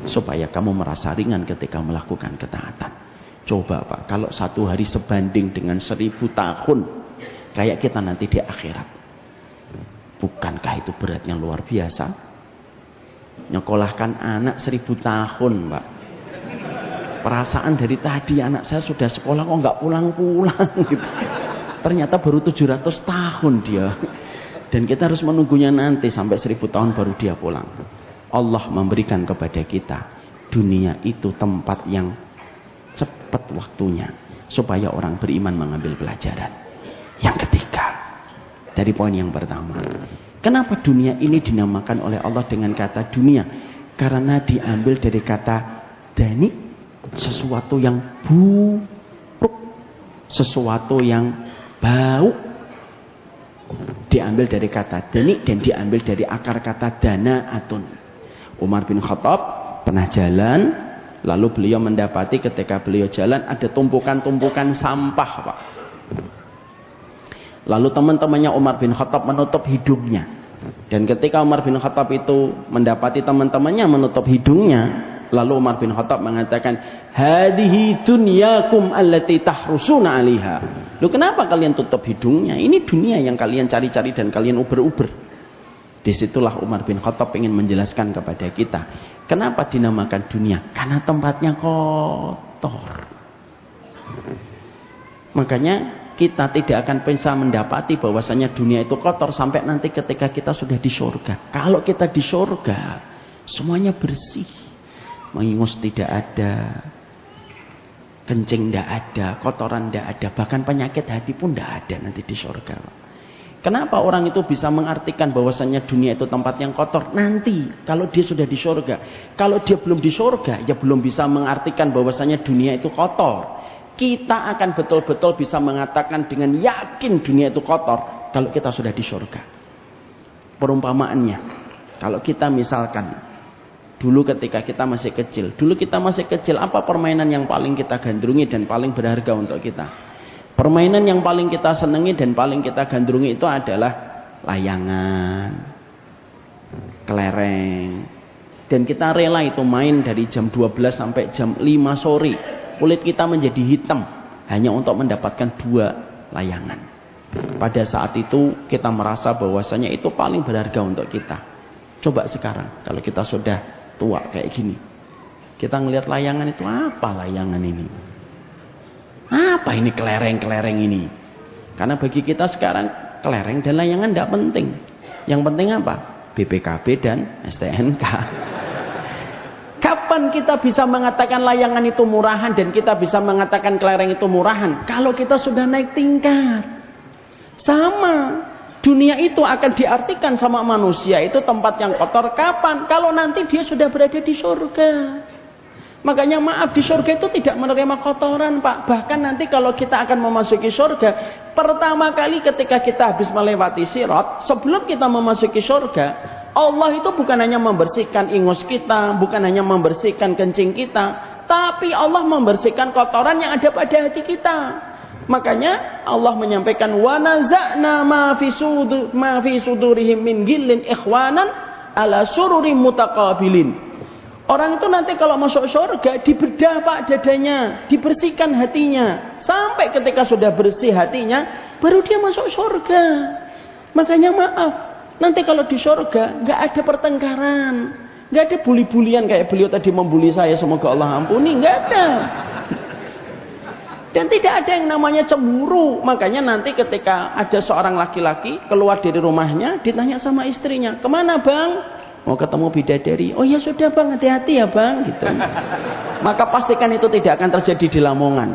supaya kamu merasa ringan ketika melakukan ketaatan. Coba Pak, kalau 1 hari sebanding dengan 1000 tahun kayak kita nanti di akhirat, bukankah itu beratnya luar biasa? Nyekolahkan anak 1000 tahun Pak, perasaan dari tadi anak saya sudah sekolah kok nggak pulang-pulang gitu. Ternyata baru 700 tahun dia, dan kita harus menunggunya nanti sampai 1000 tahun baru dia pulang. Allah memberikan kepada kita dunia itu tempat yang cepat waktunya supaya orang beriman mengambil pelajaran. Yang ketiga, dari poin yang pertama, kenapa dunia ini dinamakan oleh Allah dengan kata dunia? Karena diambil dari kata dani, sesuatu yang buruk, sesuatu yang bau, diambil dari kata dani dan diambil dari akar kata dana atun. Umar bin Khattab pernah jalan, lalu beliau mendapati ketika beliau jalan ada tumpukan-tumpukan sampah Pak. Lalu teman-temannya Umar bin Khattab menutup hidungnya, dan ketika Umar bin Khattab itu mendapati teman-temannya menutup hidungnya, lalu Umar bin Khattab mengatakan, hadihi dunyakum allati tahrusuna 'alaiha. Lu kenapa kalian tutup hidungnya? Ini dunia yang kalian cari-cari dan kalian uber-uber. Disitulah Umar bin Khattab ingin menjelaskan kepada kita, kenapa dinamakan dunia? Karena tempatnya kotor. Makanya kita tidak akan bisa mendapati bahwasanya dunia itu kotor sampai nanti ketika kita sudah di surga. Kalau kita di surga, semuanya bersih. Mengingus tidak ada, kencing tidak ada, kotoran tidak ada, bahkan penyakit hati pun tidak ada nanti di surga. Kenapa orang itu bisa mengartikan bahwasannya dunia itu tempat yang kotor? Nanti kalau dia sudah di surga. Kalau dia belum di surga, ya belum bisa mengartikan bahwasannya dunia itu kotor. Kita akan betul-betul bisa mengatakan dengan yakin dunia itu kotor kalau kita sudah di surga. Perumpamaannya, kalau kita misalkan dulu ketika kita masih kecil, apa permainan yang paling kita gandrungi dan paling berharga untuk kita? Permainan yang paling kita senangi dan paling kita gandrungi itu adalah layangan, kelereng. Dan kita rela itu main dari jam 12 sampai jam 5 sore. Kulit kita menjadi hitam hanya untuk mendapatkan 2 layangan. Pada saat itu kita merasa bahwasanya itu paling berharga untuk kita. Coba sekarang kalau kita sudah tua kayak gini, kita ngelihat layangan itu, apa layangan ini? Apa ini kelereng-kelereng ini? Karena bagi kita sekarang kelereng dan layangan tidak penting. Yang penting apa? BPKB dan STNK. Kapan kita bisa mengatakan layangan itu murahan dan kita bisa mengatakan kelereng itu murahan? Kalau kita sudah naik tingkat. Sama. Dunia itu akan diartikan sama manusia itu tempat yang kotor kapan? Kalau nanti dia sudah berada di surga. Makanya maaf, di surga itu tidak menerima kotoran, Pak. Bahkan nanti kalau kita akan memasuki surga, pertama kali ketika kita habis melewati sirat, sebelum kita memasuki surga, Allah itu bukan hanya membersihkan ingus kita, bukan hanya membersihkan kencing kita, tapi Allah membersihkan kotoran yang ada pada hati kita. Makanya Allah menyampaikan wa naza'na ma fi sudurihim min ghillin ikhwanan ala sururim mutaqabilin. Orang itu nanti kalau masuk surga dibedah, Pak, dadanya, dibersihkan hatinya, sampai ketika sudah bersih hatinya baru dia masuk surga. Makanya maaf, nanti kalau di surga nggak ada pertengkaran, nggak ada bully-bulian kayak beliau tadi membuli saya, semoga Allah ampuni, nggak ada. Dan tidak ada yang namanya cemburu. Makanya nanti ketika ada seorang laki-laki keluar dari rumahnya, ditanya sama istrinya, kemana bang? Mau ketemu bidadari. Oh ya sudah bang, hati-hati ya bang, gitu. Maka pastikan itu tidak akan terjadi di Lamongan.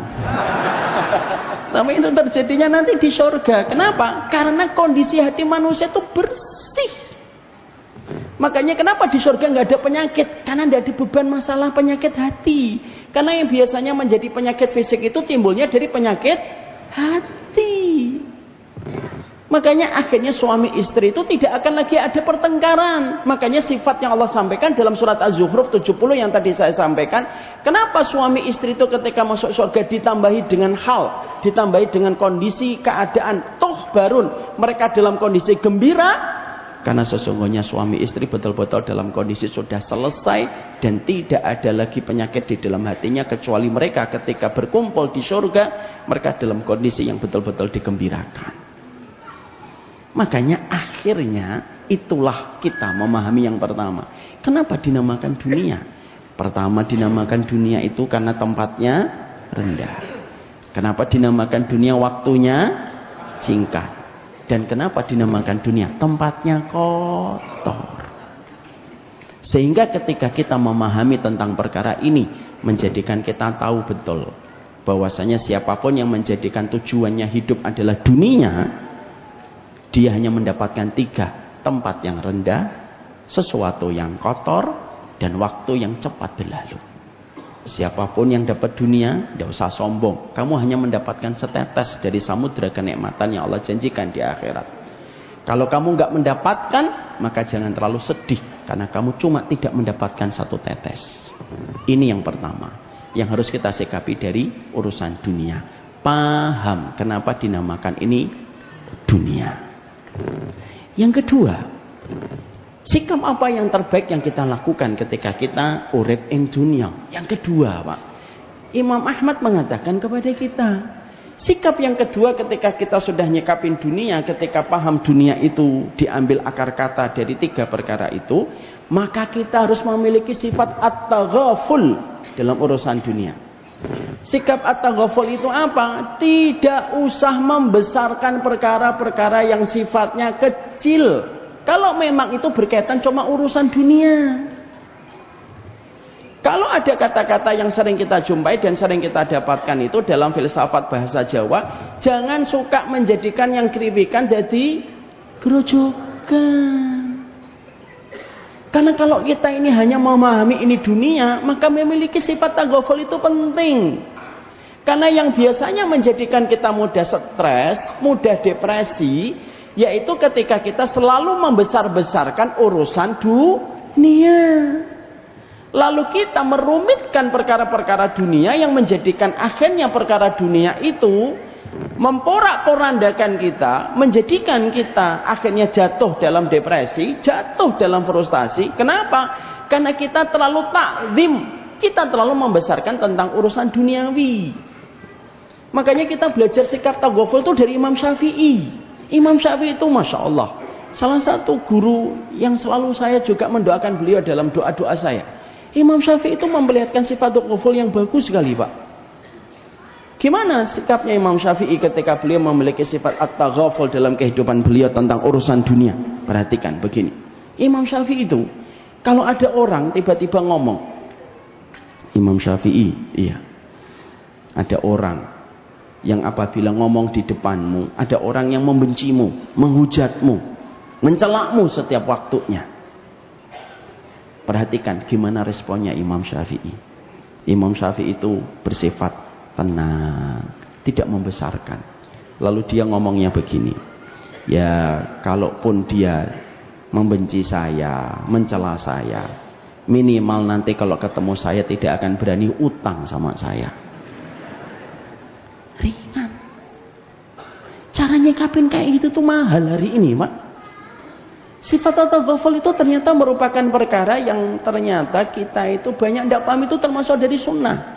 Tapi itu terjadinya nanti di surga. Kenapa? Karena kondisi hati manusia itu bersih. Makanya kenapa di surga nggak ada penyakit? Karena tidak ada beban masalah penyakit hati. Karena yang biasanya menjadi penyakit fisik itu timbulnya dari penyakit hati. Makanya akhirnya suami istri itu tidak akan lagi ada pertengkaran. Makanya sifat yang Allah sampaikan dalam surat Az-Zukhruf 70 yang tadi saya sampaikan. Kenapa suami istri itu ketika masuk surga ditambahi dengan hal, ditambahi dengan kondisi keadaan toh barun, mereka dalam kondisi gembira? Karena sesungguhnya suami istri betul-betul dalam kondisi sudah selesai dan tidak ada lagi penyakit di dalam hatinya, kecuali mereka ketika berkumpul di surga, mereka dalam kondisi yang betul-betul digembirakan. Makanya akhirnya itulah kita memahami yang pertama. Kenapa dinamakan dunia? Pertama dinamakan dunia itu karena tempatnya rendah. Kenapa dinamakan dunia? Waktunya singkat. Dan kenapa dinamakan dunia? Tempatnya kotor. Sehingga ketika kita memahami tentang perkara ini, menjadikan kita tahu betul bahwasanya siapapun yang menjadikan tujuannya hidup adalah dunia, dia hanya mendapatkan 3: tempat yang rendah, sesuatu yang kotor, dan waktu yang cepat berlalu. Siapapun yang dapat dunia, tidak usah sombong. Kamu hanya mendapatkan setetes dari samudera kenikmatan yang Allah janjikan di akhirat. Kalau kamu nggak mendapatkan, maka jangan terlalu sedih, karena kamu cuma tidak mendapatkan 1 tetes. Ini yang pertama, yang harus kita sikapi dari urusan dunia. Paham kenapa dinamakan ini dunia. Yang kedua, sikap apa yang terbaik yang kita lakukan ketika kita urip in dunia? Yang kedua, Pak, Imam Ahmad mengatakan kepada kita, sikap yang kedua ketika kita sudah nyikapin dunia, ketika paham dunia itu diambil akar kata dari 3 perkara itu, maka kita harus memiliki sifat at-taghaful dalam urusan dunia. Sikap at-taghaful itu apa? Tidak usah membesarkan perkara-perkara yang sifatnya kecil. Kalau memang itu berkaitan cuma urusan dunia. Kalau ada kata-kata yang sering kita jumpai dan sering kita dapatkan itu dalam filsafat bahasa Jawa, jangan suka menjadikan yang keribikan jadi grojogan. Karena kalau kita ini hanya memahami ini dunia, maka memiliki sifat taghaful itu penting. Karena yang biasanya menjadikan kita mudah stres, mudah depresi, yaitu ketika kita selalu membesar-besarkan urusan dunia. Lalu kita merumitkan perkara-perkara dunia yang menjadikan akhirnya perkara dunia itu memporak-porandakan kita, menjadikan kita akhirnya jatuh dalam depresi, jatuh dalam frustasi. Kenapa? Karena kita terlalu takzim, kita terlalu membesarkan tentang urusan duniawi. Makanya kita belajar sikap taghaful itu dari Imam Syafi'i. Imam Syafi'i itu Masya Allah, salah satu guru yang selalu saya juga mendoakan beliau dalam doa-doa saya. Imam Syafi'i itu memperlihatkan sifat taghaful yang bagus sekali, Pak. Gimana sikapnya Imam Syafi'i ketika beliau memiliki sifat at-taghaful dalam kehidupan beliau tentang urusan dunia? Perhatikan begini. Imam Syafi'i itu, kalau ada orang tiba-tiba ngomong, Imam Syafi'i, iya, ada orang yang apabila ngomong di depanmu ada orang yang membencimu, menghujatmu, mencelakmu setiap waktunya. Perhatikan gimana responnya Imam Syafi'i. Imam Syafi'i itu bersifat tenang, tidak membesarkan. Lalu dia ngomongnya begini, ya kalaupun dia membenci saya, mencela saya, minimal nanti kalau ketemu saya tidak akan berani utang sama saya. Ringan. Cara nyikapin kayak gitu tuh mahal hari ini, Pak. Sifat at-taghaful itu ternyata merupakan perkara yang ternyata kita itu banyak tidak paham, itu termasuk dari sunnah.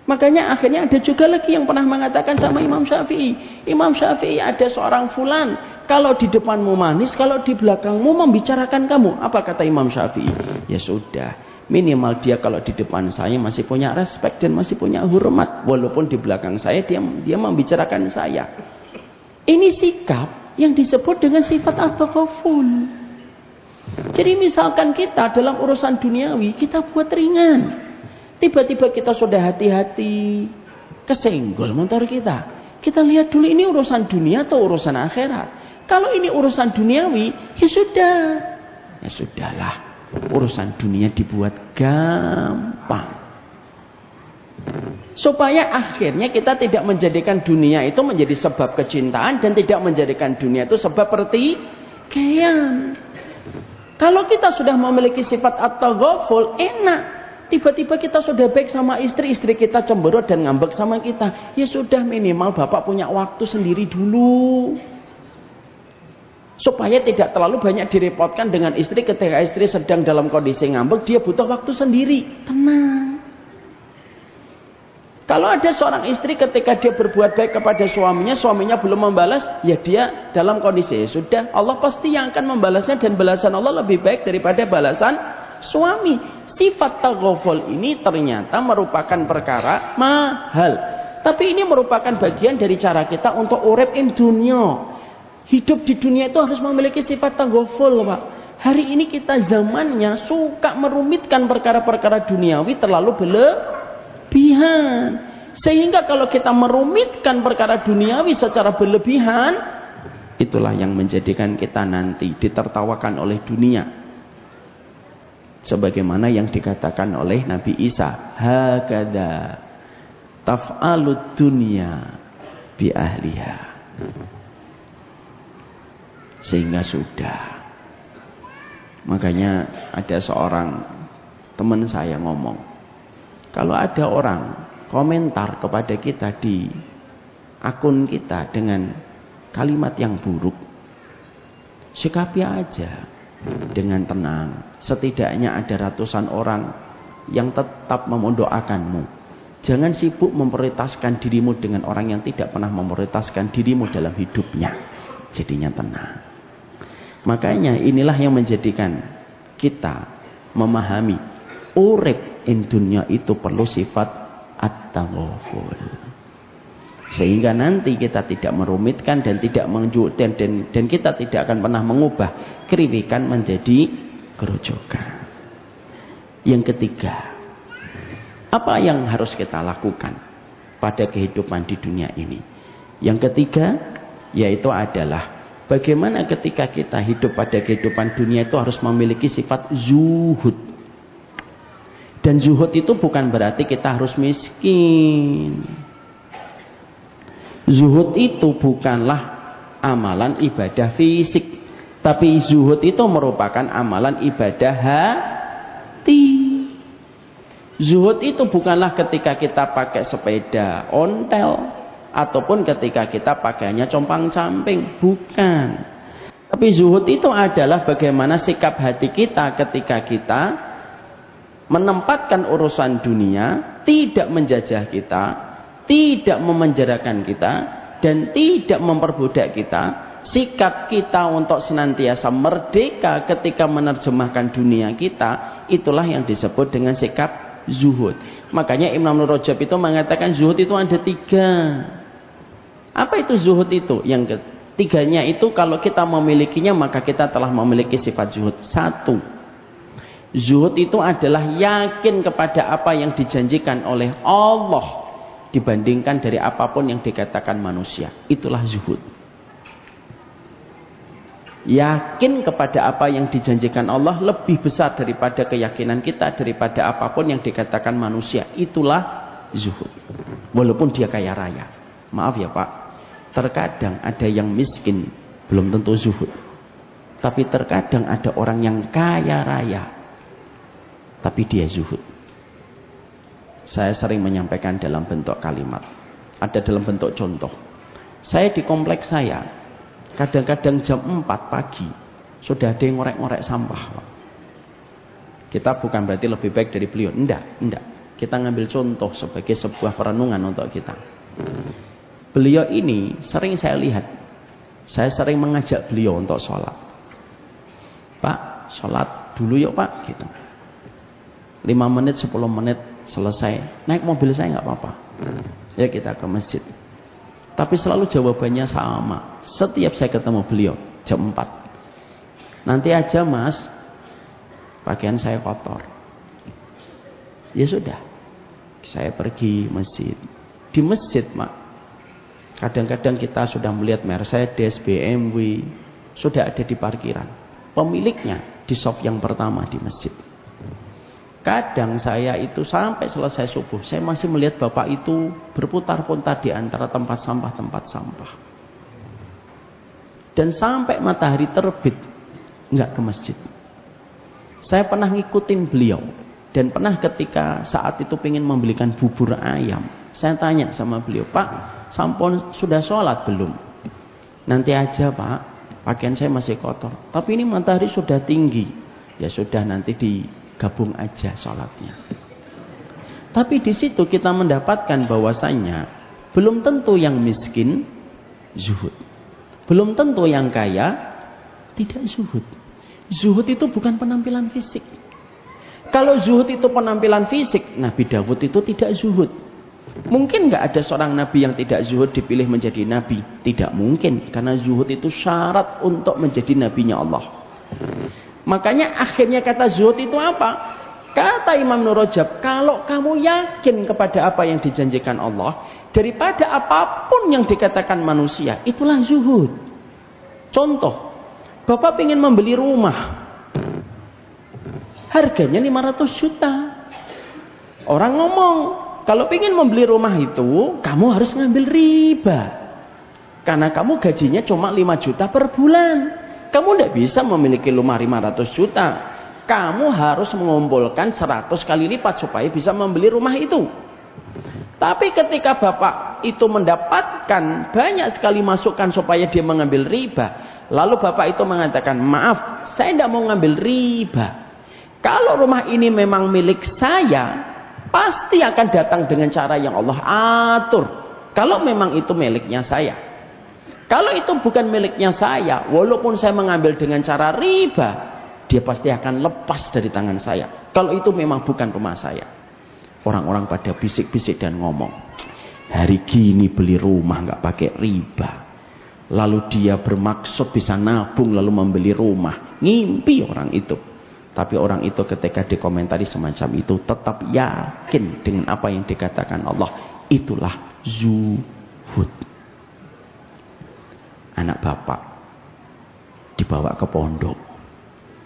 Makanya akhirnya ada juga lagi yang pernah mengatakan sama Imam Syafi'i, Imam Syafi'i, ada seorang fulan, kalau di depanmu manis, kalau di belakangmu membicarakan kamu. Apa kata Imam Syafi'i? Ya sudah, minimal dia kalau di depan saya masih punya respek dan masih punya hormat, walaupun di belakang saya dia membicarakan saya. Ini sikap yang disebut dengan sifat at-taghaful. Jadi misalkan kita dalam urusan duniawi kita buat ringan, tiba-tiba kita sudah hati-hati kesenggol motor kita. Kita lihat dulu ini urusan dunia atau urusan akhirat. Kalau ini urusan duniawi, ya sudah. Ya sudahlah, urusan dunia dibuat gampang. Supaya akhirnya kita tidak menjadikan dunia itu menjadi sebab kecintaan dan tidak menjadikan dunia itu sebab pertikaian. Kalau kita sudah memiliki sifat at-taghaful, enak. Tiba-tiba kita sudah baik sama istri kita cemberut dan ngambek sama kita. Ya sudah, minimal bapak punya waktu sendiri dulu. Supaya tidak terlalu banyak direpotkan dengan istri ketika istri sedang dalam kondisi ngambek, dia butuh waktu sendiri. Tenang. Kalau ada seorang istri ketika dia berbuat baik kepada suaminya, suaminya belum membalas, ya dia dalam kondisi, ya sudah, Allah pasti yang akan membalasnya dan balasan Allah lebih baik daripada balasan suami. Sifat taghaful ini ternyata merupakan perkara mahal. Tapi ini merupakan bagian dari cara kita untuk urip in dunia. Hidup di dunia itu harus memiliki sifat taghaful, Pak. Hari ini kita zamannya suka merumitkan perkara-perkara duniawi terlalu berlebihan. Sehingga kalau kita merumitkan perkara duniawi secara berlebihan, itulah yang menjadikan kita nanti ditertawakan oleh dunia. Sebagaimana yang dikatakan oleh Nabi Isa, hakadha taf'alud dunya bi ahliha. Sehingga sudah. Makanya ada seorang teman saya ngomong, kalau ada orang komentar kepada kita di akun kita dengan kalimat yang buruk, sikapi aja dengan tenang. Setidaknya ada ratusan orang yang tetap mendoakanmu. Jangan sibuk memprioritaskan dirimu dengan orang yang tidak pernah memprioritaskan dirimu dalam hidupnya. Jadinya tenang. Makanya inilah yang menjadikan kita memahami urip in dunya itu perlu sifat at-taghaful. Sehingga nanti kita tidak merumitkan dan tidak dan kita tidak akan pernah mengubah keriwikan menjadi kerucukan. Yang ketiga, apa yang harus kita lakukan pada kehidupan di dunia ini? Yang ketiga, yaitu adalah bagaimana ketika kita hidup pada kehidupan dunia itu harus memiliki sifat zuhud. Dan zuhud itu bukan berarti kita harus miskin. Zuhud itu bukanlah amalan ibadah fisik, tapi zuhud itu merupakan amalan ibadah hati. Zuhud itu bukanlah ketika kita pakai sepeda ontel ataupun ketika kita pakainya compang-camping, bukan. Tapi zuhud itu adalah bagaimana sikap hati kita ketika kita menempatkan urusan dunia, tidak menjajah kita, tidak memenjarakan kita, dan tidak memperbudak kita. Sikap kita untuk senantiasa merdeka ketika menerjemahkan dunia kita, itulah yang disebut dengan sikap zuhud. Makanya Imam Ibnu Rajab itu mengatakan zuhud itu ada 3. Apa itu zuhud itu? Yang ketiganya itu kalau kita memilikinya maka kita telah memiliki sifat zuhud. 1. Zuhud itu adalah yakin kepada apa yang dijanjikan oleh Allah dibandingkan dari apapun yang dikatakan manusia. Itulah zuhud. Yakin kepada apa yang dijanjikan Allah lebih besar daripada keyakinan kita, daripada apapun yang dikatakan manusia. Itulah zuhud. Walaupun dia kaya raya. Maaf ya Pak, terkadang ada yang miskin belum tentu zuhud. Tapi terkadang ada orang yang kaya raya tapi dia zuhud. Saya sering menyampaikan dalam bentuk kalimat, ada dalam bentuk contoh. Saya di kompleks saya, kadang-kadang jam 4 pagi sudah ada yang ngorek-ngorek sampah. Kita bukan berarti lebih baik dari beliau, enggak. Kita ngambil contoh sebagai sebuah perenungan untuk kita. Beliau ini sering saya lihat, saya sering mengajak beliau untuk sholat. Pak, sholat dulu yuk Pak, gitu. 5 menit, 10 menit selesai, naik mobil saya nggak apa-apa. Ya kita ke masjid. Tapi selalu jawabannya sama. Setiap saya ketemu beliau jam 4. Nanti aja Mas, pakaian saya kotor. Ya sudah, saya pergi masjid. Di masjid Mak, kadang-kadang kita sudah melihat Mercedes, BMW sudah ada di parkiran. Pemiliknya di sop yang pertama di masjid. Kadang saya itu sampai selesai subuh, saya masih melihat bapak itu berputar-putar di antara tempat sampah. Dan sampai matahari terbit, nggak ke masjid. Saya pernah ngikutin beliau, dan pernah ketika saat itu pengen membelikan bubur ayam, saya tanya sama beliau, Pak, sampun sudah sholat belum? Nanti aja Pak, pakaian saya masih kotor. Tapi ini matahari sudah tinggi, ya sudah nanti digabung aja sholatnya. Tapi di situ kita mendapatkan bahwasannya belum tentu yang miskin zuhud, belum tentu yang kaya tidak zuhud. Zuhud itu bukan penampilan fisik. Kalau zuhud itu penampilan fisik, Nabi Dawud itu tidak zuhud. Mungkin nggak ada seorang nabi yang tidak zuhud dipilih menjadi nabi? Tidak mungkin, karena zuhud itu syarat untuk menjadi nabinya Allah. Makanya akhirnya kata zuhud itu apa? Kata Imam Nur Rajab, kalau kamu yakin kepada apa yang dijanjikan Allah, daripada apapun yang dikatakan manusia, itulah zuhud. Contoh, Bapak ingin membeli rumah, harganya 500 juta. Orang ngomong, kalau ingin membeli rumah itu, kamu harus ngambil riba. Karena kamu gajinya cuma 5 juta per bulan. Kamu tidak bisa memiliki rumah 500 juta. Kamu harus mengumpulkan 100 kali lipat supaya bisa membeli rumah itu. Tapi ketika Bapak itu mendapatkan banyak sekali masukan supaya dia mengambil riba, lalu Bapak itu mengatakan, maaf, saya tidak mau ngambil riba. Kalau rumah ini memang milik saya, pasti akan datang dengan cara yang Allah atur. Kalau memang itu miliknya saya. Kalau itu bukan miliknya saya, walaupun saya mengambil dengan cara riba, dia pasti akan lepas dari tangan saya. Kalau itu memang bukan rumah saya. Orang-orang pada bisik-bisik dan ngomong, hari gini beli rumah nggak pakai riba. Lalu dia bermaksud bisa nabung lalu membeli rumah. Ngimpi orang itu. Tapi orang itu ketika dikomentari semacam itu tetap yakin dengan apa yang dikatakan Allah. Itulah zuhud. Anak bapak dibawa ke pondok.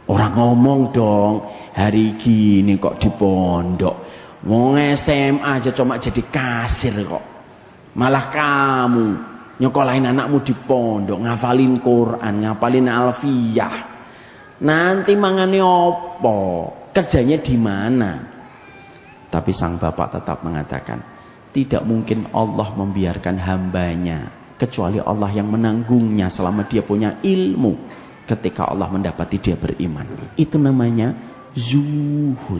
Orang ngomong dong, hari gini kok di pondok. Mau SMA aja cuma jadi kasir kok. Malah kamu nyekolahin anakmu di pondok, ngafalin Quran, ngafalin Alfiyah. Nanti mangane opo? Kerjanya di mana? Tapi sang bapak tetap mengatakan, tidak mungkin Allah membiarkan hambanya kecuali Allah yang menanggungnya selama dia punya ilmu. Ketika Allah mendapati dia beriman, itu namanya zuhud.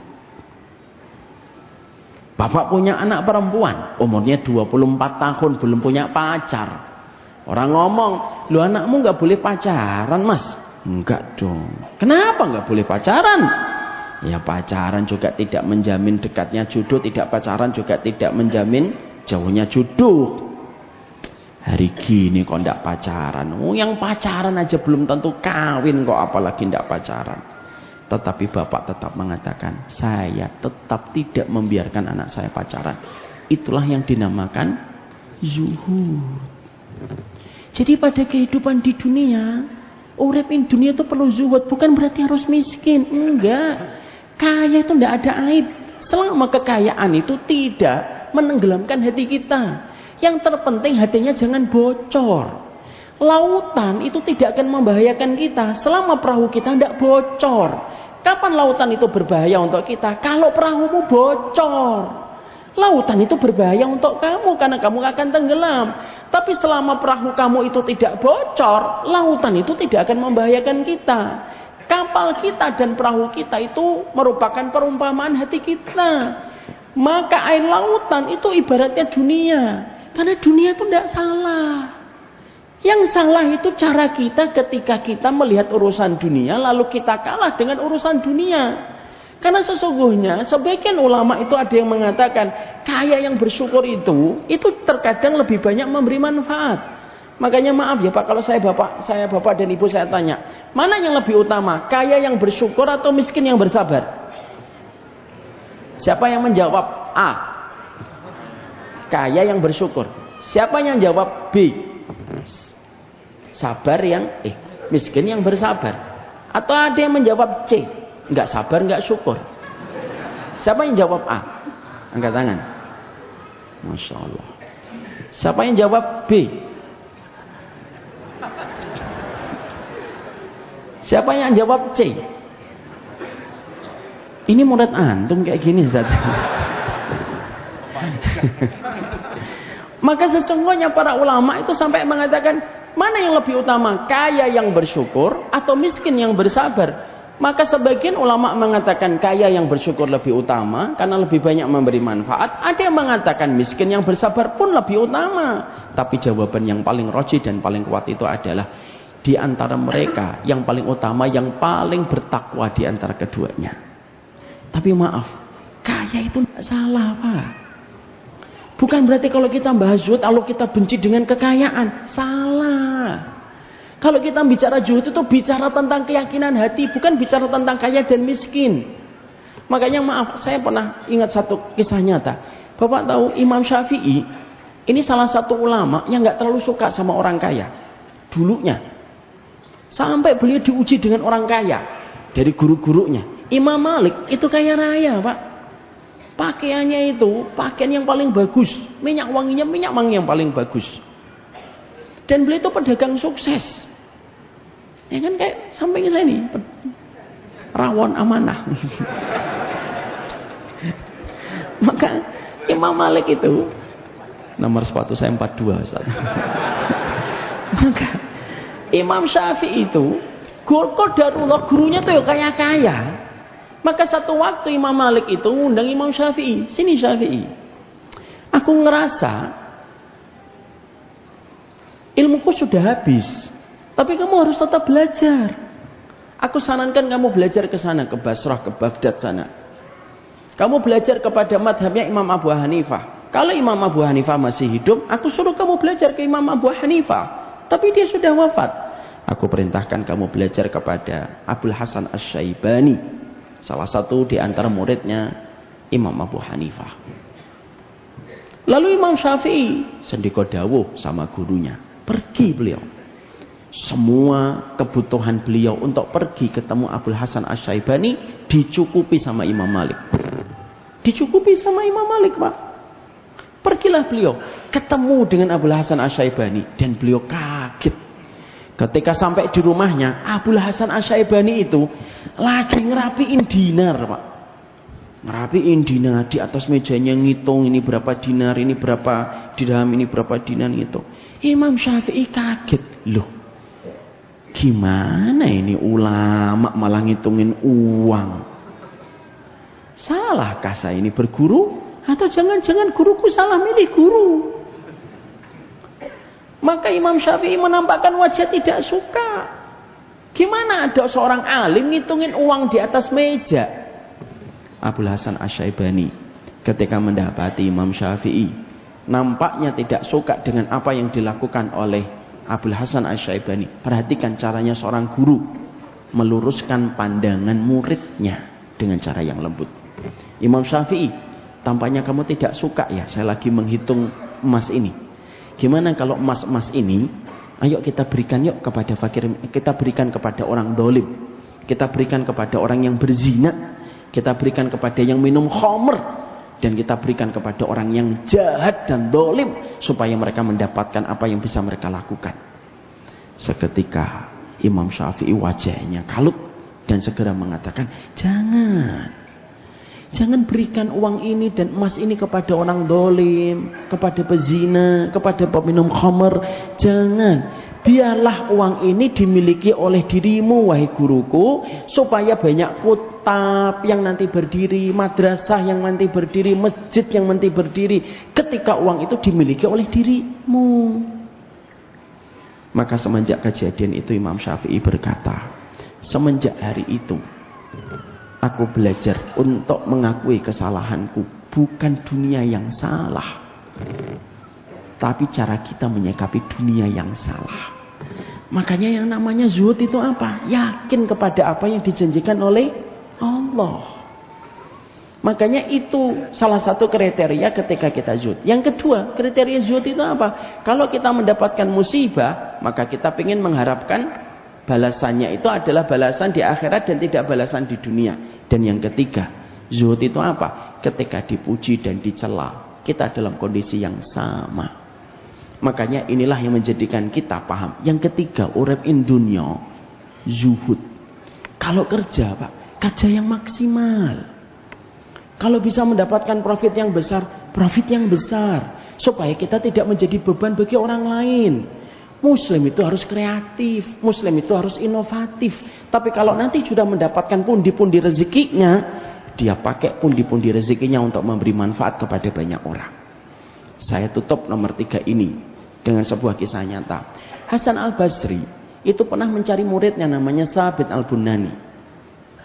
Bapak punya anak perempuan, umurnya 24 tahun, belum punya pacar. Orang ngomong, lu anakmu nggak boleh pacaran Mas. Enggak dong. Kenapa nggak boleh pacaran? Ya pacaran juga tidak menjamin dekatnya jodoh, tidak pacaran juga tidak menjamin jauhnya jodoh. Hari gini kok ndak pacaran. Oh, yang pacaran aja belum tentu kawin kok, apalagi ndak pacaran. Tetapi bapak tetap mengatakan, saya tetap tidak membiarkan anak saya pacaran. Itulah yang dinamakan zuhud. Jadi pada kehidupan di dunia, urip in dunia itu perlu zuhud, bukan berarti harus miskin, enggak. Kaya itu enggak ada aib, selama kekayaan itu tidak menenggelamkan hati kita. Yang terpenting hatinya jangan bocor. Lautan itu tidak akan membahayakan kita selama perahu kita tidak bocor. Kapan lautan itu berbahaya untuk kita? Kalau perahumu bocor. Lautan itu berbahaya untuk kamu karena kamu akan tenggelam. Tapi selama perahu kamu itu tidak bocor, lautan itu tidak akan membahayakan kita. Kapal kita dan perahu kita itu merupakan perumpamaan hati kita. Maka air lautan itu ibaratnya dunia. Karena dunia itu tidak salah. Yang salah itu cara kita ketika kita melihat urusan dunia lalu kita kalah dengan urusan dunia. Karena sesungguhnya sebagian ulama itu ada yang mengatakan kaya yang bersyukur itu terkadang lebih banyak memberi manfaat. Makanya maaf ya Pak, kalau saya bapak dan ibu saya tanya, mana yang lebih utama, kaya yang bersyukur atau miskin yang bersabar? Siapa yang menjawab A? Kaya yang bersyukur. Siapa yang jawab B? Miskin yang bersabar. Atau ada yang menjawab C? Enggak sabar, enggak syukur. Siapa yang jawab A? Angkat tangan. Masya Allah. Siapa yang jawab B? Siapa yang jawab C? Ini murid antum kayak gini Ustaz. Maka sesungguhnya para ulama itu sampai mengatakan mana yang lebih utama, kaya yang bersyukur atau miskin yang bersabar? Maka sebagian ulama mengatakan kaya yang bersyukur lebih utama karena lebih banyak memberi manfaat. Ada yang mengatakan miskin yang bersabar pun lebih utama. Tapi jawaban yang paling rajih dan paling kuat itu adalah di antara mereka yang paling utama, yang paling bertakwa di antara keduanya. Tapi maaf, kaya itu tidak salah Pak. Bukan berarti kalau kita bahas zuhud lalu kita benci dengan kekayaan. Salah. Kalau kita bicara zuhud itu bicara tentang keyakinan hati, bukan bicara tentang kaya dan miskin. Makanya maaf, saya pernah ingat satu kisah nyata. Bapak tahu Imam Syafi'i ini salah satu ulama yang nggak terlalu suka sama orang kaya dulunya. Sampai beliau diuji dengan orang kaya dari guru-gurunya. Imam Malik itu kaya raya Pak. Pakaiannya itu pakaian yang paling bagus, minyak wangi yang paling bagus. Dan beliau itu pedagang sukses. Ya kan kayak samping saya ini rawon amanah. Maka Imam Malik itu nomor sepatu saya 42 Ustaz. Maka Imam Syafi'i itu qadarullah gurunya tuh kaya-kaya. Maka satu waktu Imam Malik itu undang Imam Syafi'i, sini Syafi'i. Aku ngerasa ilmuku sudah habis. Tapi kamu harus tetap belajar. Aku sarankan kamu belajar ke sana, ke Basrah, ke Baghdad sana. Kamu belajar kepada madhabnya Imam Abu Hanifah. Kalau Imam Abu Hanifah masih hidup, aku suruh kamu belajar ke Imam Abu Hanifah. Tapi dia sudah wafat. Aku perintahkan kamu belajar kepada Abul Hasan Asy-Syaibani, salah satu di antara muridnya Imam Abu Hanifah. Lalu Imam Syafi'i sendiko dawuh sama gurunya. Pergi beliau. Semua kebutuhan beliau untuk pergi ketemu Abul Hasan Asy-Syaibani dicukupi sama Imam Malik. Dicukupi sama Imam Malik Pak. Pergilah beliau ketemu dengan Abul Hasan Asy-Syaibani dan beliau kaget. Ketika sampai di rumahnya, Abul Hasan Asy-Syaibani itu lagi ngerapiin dinar Pak. Ngerapiin dinar, di atas mejanya ngitung ini berapa dinar, ini berapa dirham, ini berapa dinar gitu. Imam Syafi'i kaget. Loh, gimana ini ulama malah ngitungin uang? Salahkah saya ini berguru? Atau jangan-jangan guruku salah milih guru? Maka Imam Syafi'i menampakkan wajah tidak suka. Gimana ada seorang alim ngitungin uang di atas meja? Abul Hasan Asy-Syaibani ketika mendapati Imam Syafi'i nampaknya tidak suka dengan apa yang dilakukan oleh Abul Hasan Asy-Syaibani. Perhatikan caranya seorang guru meluruskan pandangan muridnya dengan cara yang lembut. Imam Syafi'i tampaknya kamu tidak suka ya saya lagi menghitung emas ini. Gimana kalau emas-emas ini, ayo kita berikan yuk kepada fakir, kita berikan kepada orang dolim, kita berikan kepada orang yang berzina, kita berikan kepada yang minum khamr, dan kita berikan kepada orang yang jahat dan dolim, supaya mereka mendapatkan apa yang bisa mereka lakukan. Seketika Imam Syafi'i wajahnya kalut dan segera mengatakan, jangan berikan uang ini dan emas ini kepada orang dolim, kepada pezina, kepada peminum khamr. Jangan. Biarlah uang ini dimiliki oleh dirimu, wahai guruku, supaya banyak kutab yang nanti berdiri, madrasah yang nanti berdiri, masjid yang nanti berdiri, ketika uang itu dimiliki oleh dirimu. Maka semenjak kejadian itu Imam Syafi'i berkata, semenjak hari itu aku belajar untuk mengakui kesalahanku. Bukan dunia yang salah, tapi cara kita menyikapi dunia yang salah. Makanya yang namanya zuhud itu apa? Yakin kepada apa yang dijanjikan oleh Allah. Makanya itu salah satu kriteria ketika kita zuhud. Yang kedua, kriteria zuhud itu apa? Kalau kita mendapatkan musibah, maka kita ingin mengharapkan balasannya itu adalah balasan di akhirat dan tidak balasan di dunia. Dan yang ketiga, zuhud itu apa? Ketika dipuji dan dicela, kita dalam kondisi yang sama. Makanya inilah yang menjadikan kita paham. Yang ketiga, urip in dunya, zuhud. Kalau kerja, Pak, kerja yang maksimal. Kalau bisa mendapatkan profit yang besar, profit yang besar, supaya kita tidak menjadi beban bagi orang lain. Muslim itu harus kreatif, Muslim itu harus inovatif. Tapi kalau nanti sudah mendapatkan pundi-pundi rezekinya, dia pakai pundi-pundi rezekinya untuk memberi manfaat kepada banyak orang. Saya tutup nomor 3 ini dengan sebuah kisah nyata. Hasan al-Basri itu pernah mencari muridnya namanya Sabit al-Bunani.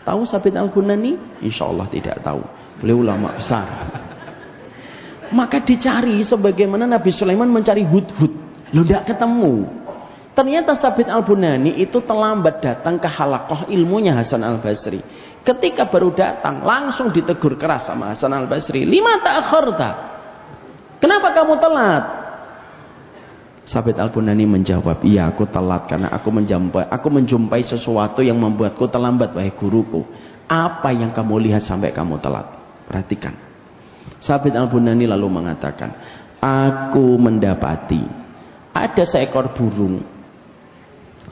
Tahu Sabit al-Bunani? Insya Allah tidak tahu. Beliau ulama besar. Maka dicari sebagaimana Nabi Sulaiman mencari hudhud. Lu tidak ketemu. Ternyata Sabit al-Bunani itu terlambat datang ke halaqah ilmunya Hasan al-Basri. Ketika baru datang, langsung ditegur keras sama Hasan al-Basri. Lima ta'akharta. Kenapa kamu telat? Sabit al-Bunani menjawab, iya aku telat karena aku menjumpai sesuatu yang membuatku terlambat, wahai guruku. Apa yang kamu lihat sampai kamu telat? Perhatikan. Sabit al-Bunani lalu mengatakan, aku mendapati ada seekor burung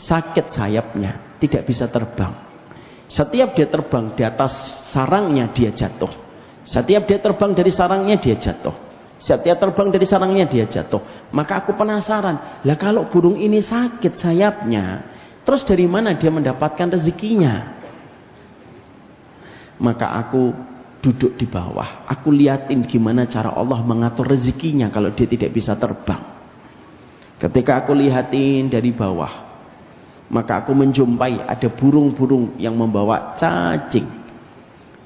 sakit sayapnya, tidak bisa terbang. Setiap dia terbang di atas sarangnya dia jatuh. Setiap dia terbang dari sarangnya dia jatuh. Setiap terbang dari sarangnya dia jatuh. Maka aku penasaran, lah kalau burung ini sakit sayapnya, terus dari mana dia mendapatkan rezekinya? Maka aku duduk di bawah, aku liatin gimana cara Allah mengatur rezekinya kalau dia tidak bisa terbang. Ketika aku lihatin dari bawah, maka aku menjumpai ada burung-burung yang membawa cacing.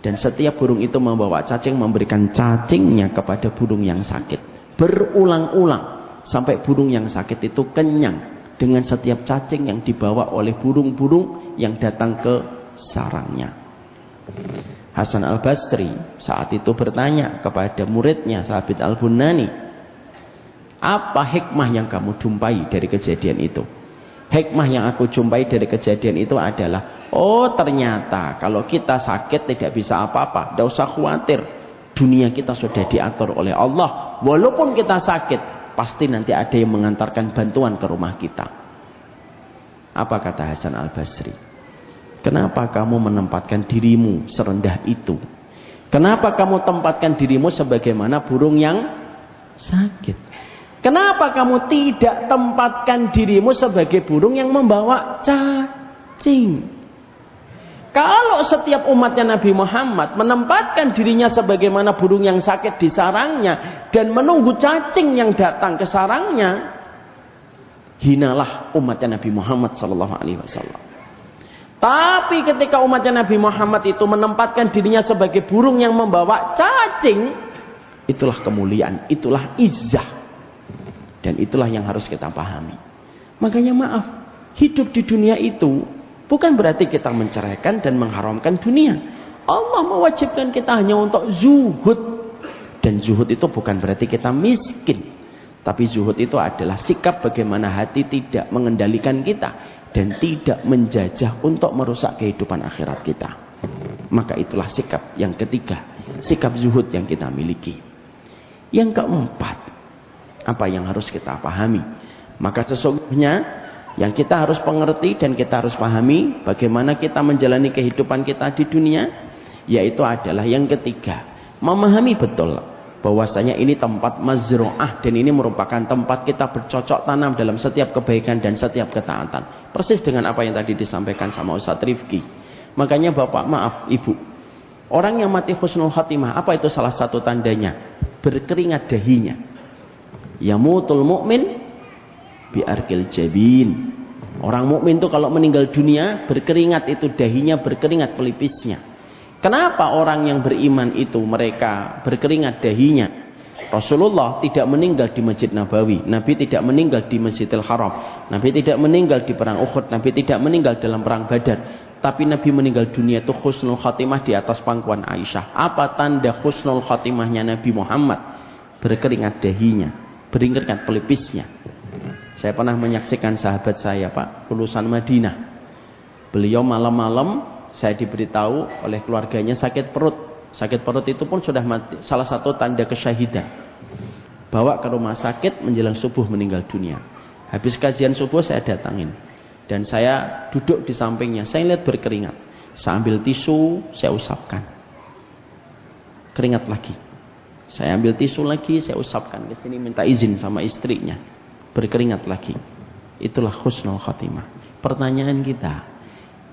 Dan setiap burung itu membawa cacing, memberikan cacingnya kepada burung yang sakit. Berulang-ulang sampai burung yang sakit itu kenyang dengan setiap cacing yang dibawa oleh burung-burung yang datang ke sarangnya. Hasan al-Basri saat itu bertanya kepada muridnya Sabit al-Bunani, apa hikmah yang kamu jumpai dari kejadian itu? Hikmah yang aku jumpai dari kejadian itu adalah, oh ternyata kalau kita sakit tidak bisa apa-apa, tidak usah khawatir, dunia kita sudah diatur oleh Allah. Walaupun kita sakit, pasti nanti ada yang mengantarkan bantuan ke rumah kita. Apa kata Hasan al-Basri? Kenapa kamu menempatkan dirimu serendah itu? Kenapa kamu tempatkan dirimu sebagaimana burung yang sakit? Kenapa kamu tidak tempatkan dirimu sebagai burung yang membawa cacing? Kalau setiap umatnya Nabi Muhammad menempatkan dirinya sebagaimana burung yang sakit di sarangnya dan menunggu cacing yang datang ke sarangnya, hinalah umatnya Nabi Muhammad SAW. Tapi ketika umatnya Nabi Muhammad itu menempatkan dirinya sebagai burung yang membawa cacing, itulah kemuliaan, itulah izzah. Dan itulah yang harus kita pahami. Makanya maaf, hidup di dunia itu bukan berarti kita menceraikan dan mengharamkan dunia. Allah mewajibkan kita hanya untuk zuhud. Dan zuhud itu bukan berarti kita miskin, tapi zuhud itu adalah sikap bagaimana hati tidak mengendalikan kita dan tidak menjajah untuk merusak kehidupan akhirat kita. Maka itulah sikap yang ketiga, sikap zuhud yang kita miliki. Yang keempat, apa yang harus kita pahami? Maka sesungguhnya yang kita harus mengerti dan kita harus pahami bagaimana kita menjalani kehidupan kita di dunia, yaitu adalah yang ketiga, memahami betul bahwasanya ini tempat mazru'ah dan ini merupakan tempat kita bercocok tanam dalam setiap kebaikan dan setiap ketaatan. Persis dengan apa yang tadi disampaikan sama Ustadz Rifki. Makanya Bapak, maaf Ibu, orang yang mati husnul khatimah, apa itu salah satu tandanya? Berkeringat dahinya. Yamutul mu'min biarkil jabin. Orang mukmin itu kalau meninggal dunia berkeringat, itu dahinya berkeringat, pelipisnya. Kenapa orang yang beriman itu mereka berkeringat dahinya? Rasulullah tidak meninggal di Masjid Nabawi, Nabi tidak meninggal di Masjidil Haram, Nabi tidak meninggal di perang Uhud, Nabi tidak meninggal dalam perang Badar, tapi Nabi meninggal dunia itu husnul khatimah di atas pangkuan Aisyah. Apa tanda husnul khatimahnya Nabi Muhammad? Berkeringat dahinya, berkeringat pelipisnya. Saya pernah menyaksikan sahabat saya, Pak, lulusan Madinah. Beliau malam-malam saya diberitahu oleh keluarganya sakit perut. Sakit perut itu pun sudah mati, salah satu tanda kesyahidan. Bawa ke rumah sakit, menjelang subuh meninggal dunia. Habis kajian subuh saya datangin. Dan saya duduk di sampingnya, saya lihat berkeringat. Saya ambil tisu, saya usapkan. Keringat lagi. Saya ambil tisu lagi, saya usapkan. Ke sini minta izin sama istrinya. Berkeringat lagi. Itulah husnul khatimah. Pertanyaan kita,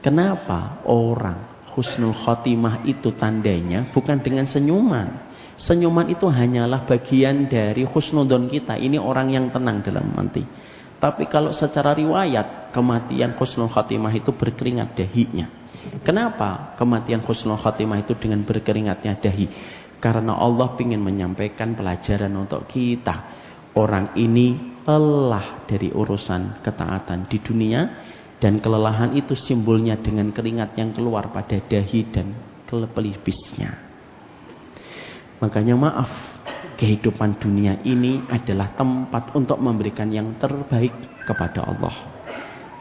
kenapa orang husnul khatimah itu tandanya bukan dengan senyuman? Senyuman itu hanyalah bagian dari husnudon kita. Ini orang yang tenang dalam mati. Tapi kalau secara riwayat, kematian husnul khatimah itu berkeringat dahinya. Kenapa kematian husnul khatimah itu dengan berkeringatnya dahi? Karena Allah ingin menyampaikan pelajaran untuk kita. Orang ini lelah dari urusan ketaatan di dunia, dan kelelahan itu simbolnya dengan keringat yang keluar pada dahi dan pelipisnya. Makanya maaf, kehidupan dunia ini adalah tempat untuk memberikan yang terbaik kepada Allah.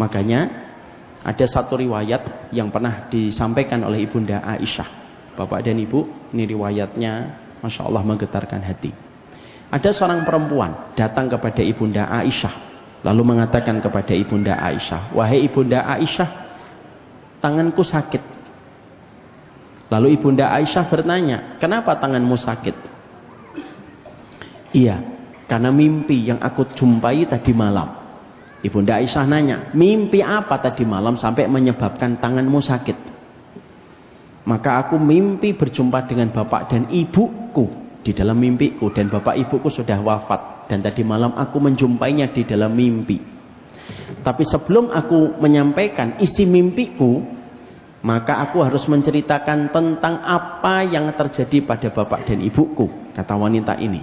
Makanya ada satu riwayat yang pernah disampaikan oleh Ibunda Aisyah. Bapak dan Ibu, ini riwayatnya Masya Allah menggetarkan hati. Ada seorang perempuan datang kepada Ibunda Aisyah, lalu mengatakan kepada Ibunda Aisyah, "Wahai Ibunda Aisyah, tanganku sakit." Lalu Ibunda Aisyah bertanya, "Kenapa tanganmu sakit?" "Iya, karena mimpi yang aku jumpai tadi malam." Ibunda Aisyah nanya, "Mimpi apa tadi malam sampai menyebabkan tanganmu sakit?" "Maka aku mimpi berjumpa dengan bapak dan ibuku di dalam mimpiku, dan bapak ibuku sudah wafat, dan tadi malam aku menjumpainya di dalam mimpi. Tapi sebelum aku menyampaikan isi mimpiku, maka aku harus menceritakan tentang apa yang terjadi pada bapak dan ibuku," kata wanita ini.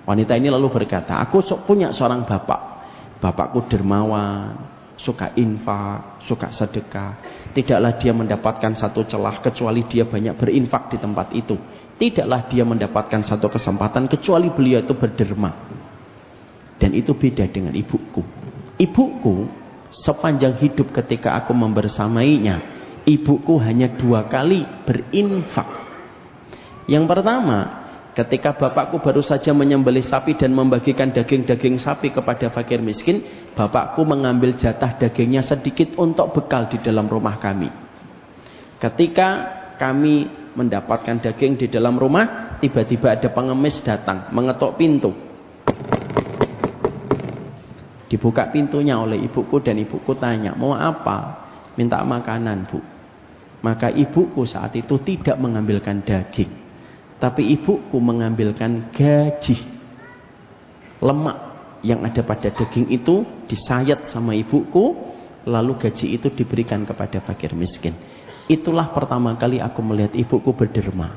Wanita ini lalu berkata, "Aku punya seorang bapak. Bapakku dermawan, suka infak, suka sedekah. Tidaklah dia mendapatkan satu celah kecuali dia banyak berinfak di tempat itu. Tidaklah dia mendapatkan satu kesempatan kecuali beliau itu berderma. Dan itu beda dengan ibuku. Ibuku sepanjang hidup ketika aku membersamainya, ibuku hanya 2 kali berinfak. Yang pertama, ketika bapakku baru saja menyembelih sapi dan membagikan daging-daging sapi kepada fakir miskin, bapakku mengambil jatah dagingnya sedikit untuk bekal di dalam rumah kami. Ketika kami mendapatkan daging di dalam rumah, tiba-tiba ada pengemis datang, mengetuk pintu. Dibuka pintunya oleh ibuku dan ibuku tanya, "Mau apa?" "Minta makanan, Bu." Maka ibuku saat itu tidak mengambilkan daging, tapi ibuku mengambilkan gaji. Lemak yang ada pada daging itu disayat sama ibuku, lalu gaji itu diberikan kepada fakir miskin. Itulah pertama kali aku melihat ibuku berderma.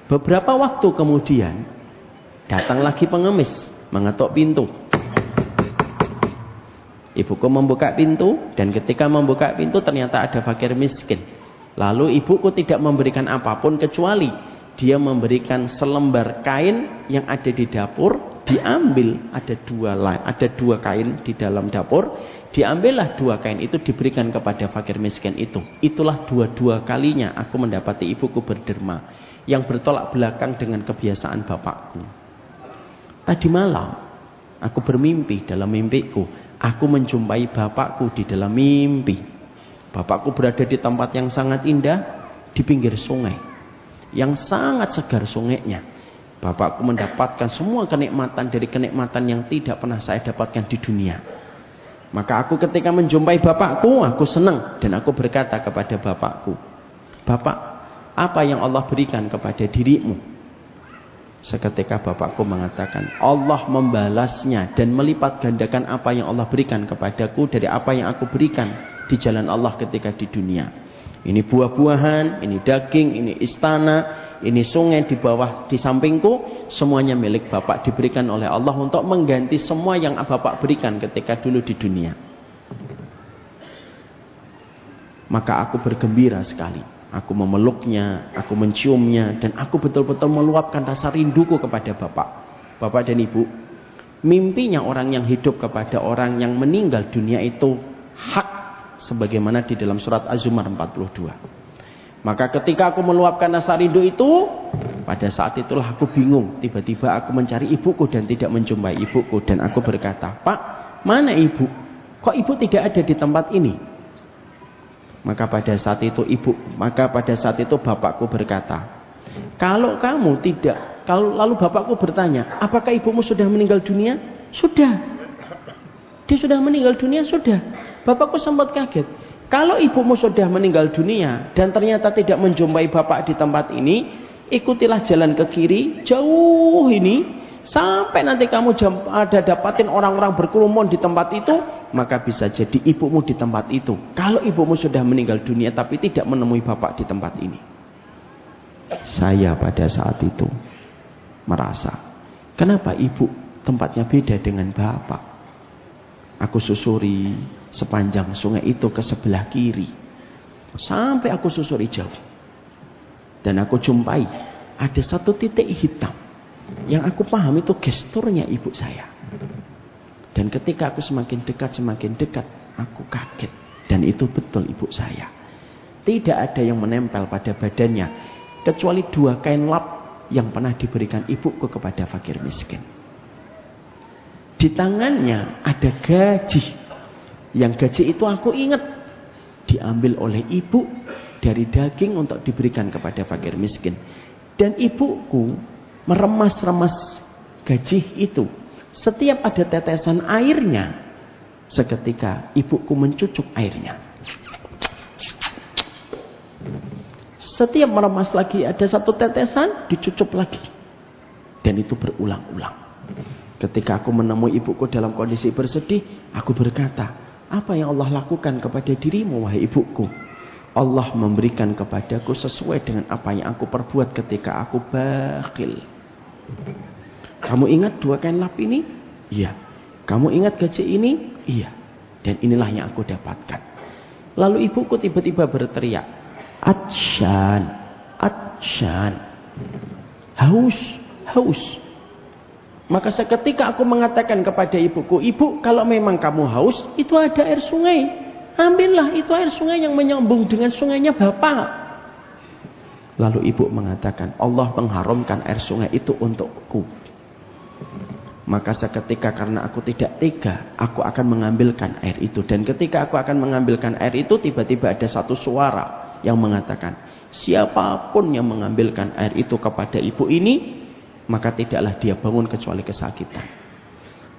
Beberapa waktu kemudian datang lagi pengemis, mengetuk pintu. Ibuku membuka pintu, dan ketika membuka pintu ternyata ada fakir miskin. Lalu ibuku tidak memberikan apapun kecuali dia memberikan selembar kain yang ada di dapur, diambil, ada dua kain di dalam dapur, diambillah 2 kain itu, diberikan kepada fakir miskin itu. Itulah dua kalinya aku mendapati ibuku berderma, yang bertolak belakang dengan kebiasaan bapakku. Tadi malam aku bermimpi, dalam mimpiku aku menjumpai bapakku di dalam mimpi. Bapakku berada di tempat yang sangat indah, di pinggir sungai yang sangat segar sungainya. Bapakku mendapatkan semua kenikmatan dari kenikmatan yang tidak pernah saya dapatkan di dunia. Maka aku ketika menjumpai bapakku, aku senang dan aku berkata kepada bapakku, "Bapak, apa yang Allah berikan kepada dirimu?" Seketika bapakku mengatakan, "Allah membalasnya dan melipat gandakan apa yang Allah berikan kepadaku dari apa yang aku berikan di jalan Allah ketika di dunia. Ini buah-buahan, ini daging, ini istana, ini sungai di bawah, di sampingku, semuanya milik Bapak, diberikan oleh Allah untuk mengganti semua yang Bapak berikan ketika dulu di dunia." Maka aku bergembira sekali. Aku memeluknya, aku menciumnya, dan aku betul-betul meluapkan rasa rinduku kepada Bapak. Bapak dan Ibu, mimpinya orang yang hidup kepada orang yang meninggal dunia itu hak, sebagaimana di dalam surat Az-Zumar 42. Maka ketika aku meluapkan rasa rindu itu, pada saat itulah aku bingung. Tiba-tiba aku mencari ibuku dan tidak menjumpai ibuku, dan aku berkata, "Pak, mana ibu? Kok ibu tidak ada di tempat ini?" Maka pada saat itu bapakku berkata, "Kalau kamu tidak," lalu bapakku bertanya, "Apakah ibumu sudah meninggal dunia?" "Sudah." "Dia sudah meninggal dunia?" "Sudah." Bapakku sempat kaget. "Kalau ibumu sudah meninggal dunia dan ternyata tidak menjumpai bapak di tempat ini, ikutilah jalan ke kiri jauh ini sampai nanti kamu ada dapatin orang-orang berkerumun di tempat itu, maka bisa jadi ibumu di tempat itu. Kalau ibumu sudah meninggal dunia tapi tidak menemui bapak di tempat ini." Saya pada saat itu merasa, kenapa ibu tempatnya beda dengan bapak? Aku susuri sepanjang sungai itu ke sebelah kiri, sampai aku susuri jauh, dan aku jumpai ada satu titik hitam yang aku paham itu gesturnya ibu saya. Dan ketika aku semakin dekat, aku kaget, dan itu betul ibu saya. Tidak ada yang menempel pada badannya kecuali 2 kain lap yang pernah diberikan ibuku kepada fakir miskin. Di tangannya ada gaji. Yang gaji itu aku ingat diambil oleh ibu dari daging untuk diberikan kepada fakir miskin. Dan ibuku meremas-remas gaji itu. Setiap ada tetesan airnya, seketika ibuku mencucuk airnya. Setiap meremas lagi ada satu tetesan, dicucup lagi. Dan itu berulang-ulang. Ketika aku menemui ibuku dalam kondisi bersedih, aku berkata, "Apa yang Allah lakukan kepada dirimu, wahai ibuku?" "Allah memberikan kepadaku sesuai dengan apa yang aku perbuat ketika aku bakhil." "Kamu ingat 2 kain lap ini?" "Iya." "Kamu ingat gaji ini?" "Iya." "Dan inilah yang aku dapatkan." Lalu ibuku tiba-tiba berteriak, "Atsyan, atsyan." Haus, haus. Maka seketika aku mengatakan kepada ibuku, "Ibu, kalau memang kamu haus, itu ada air sungai. Ambillah, itu air sungai yang menyambung dengan sungainya Bapak." Lalu ibu mengatakan, "Allah mengharamkan air sungai itu untukku." Maka seketika karena aku tidak tega, aku akan mengambilkan air itu. Dan ketika aku akan mengambilkan air itu, tiba-tiba ada satu suara yang mengatakan, "Siapapun yang mengambilkan air itu kepada ibu ini, maka tidaklah dia bangun kecuali kesakitan."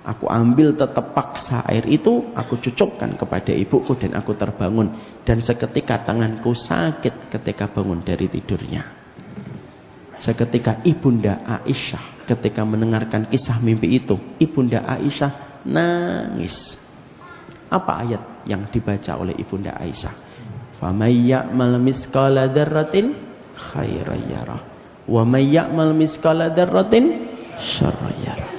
Aku ambil tetap paksa air itu, aku cucukkan kepada ibuku dan aku terbangun. Dan seketika tanganku sakit ketika bangun dari tidurnya. Seketika Ibunda Aisyah ketika mendengarkan kisah mimpi itu, Ibunda Aisyah nangis. Apa ayat yang dibaca oleh Ibunda Aisyah? "Famay ya'mal misqala dzarratin khairan yarah. Wa may ya'mal misqala dzarratin syarran yarah."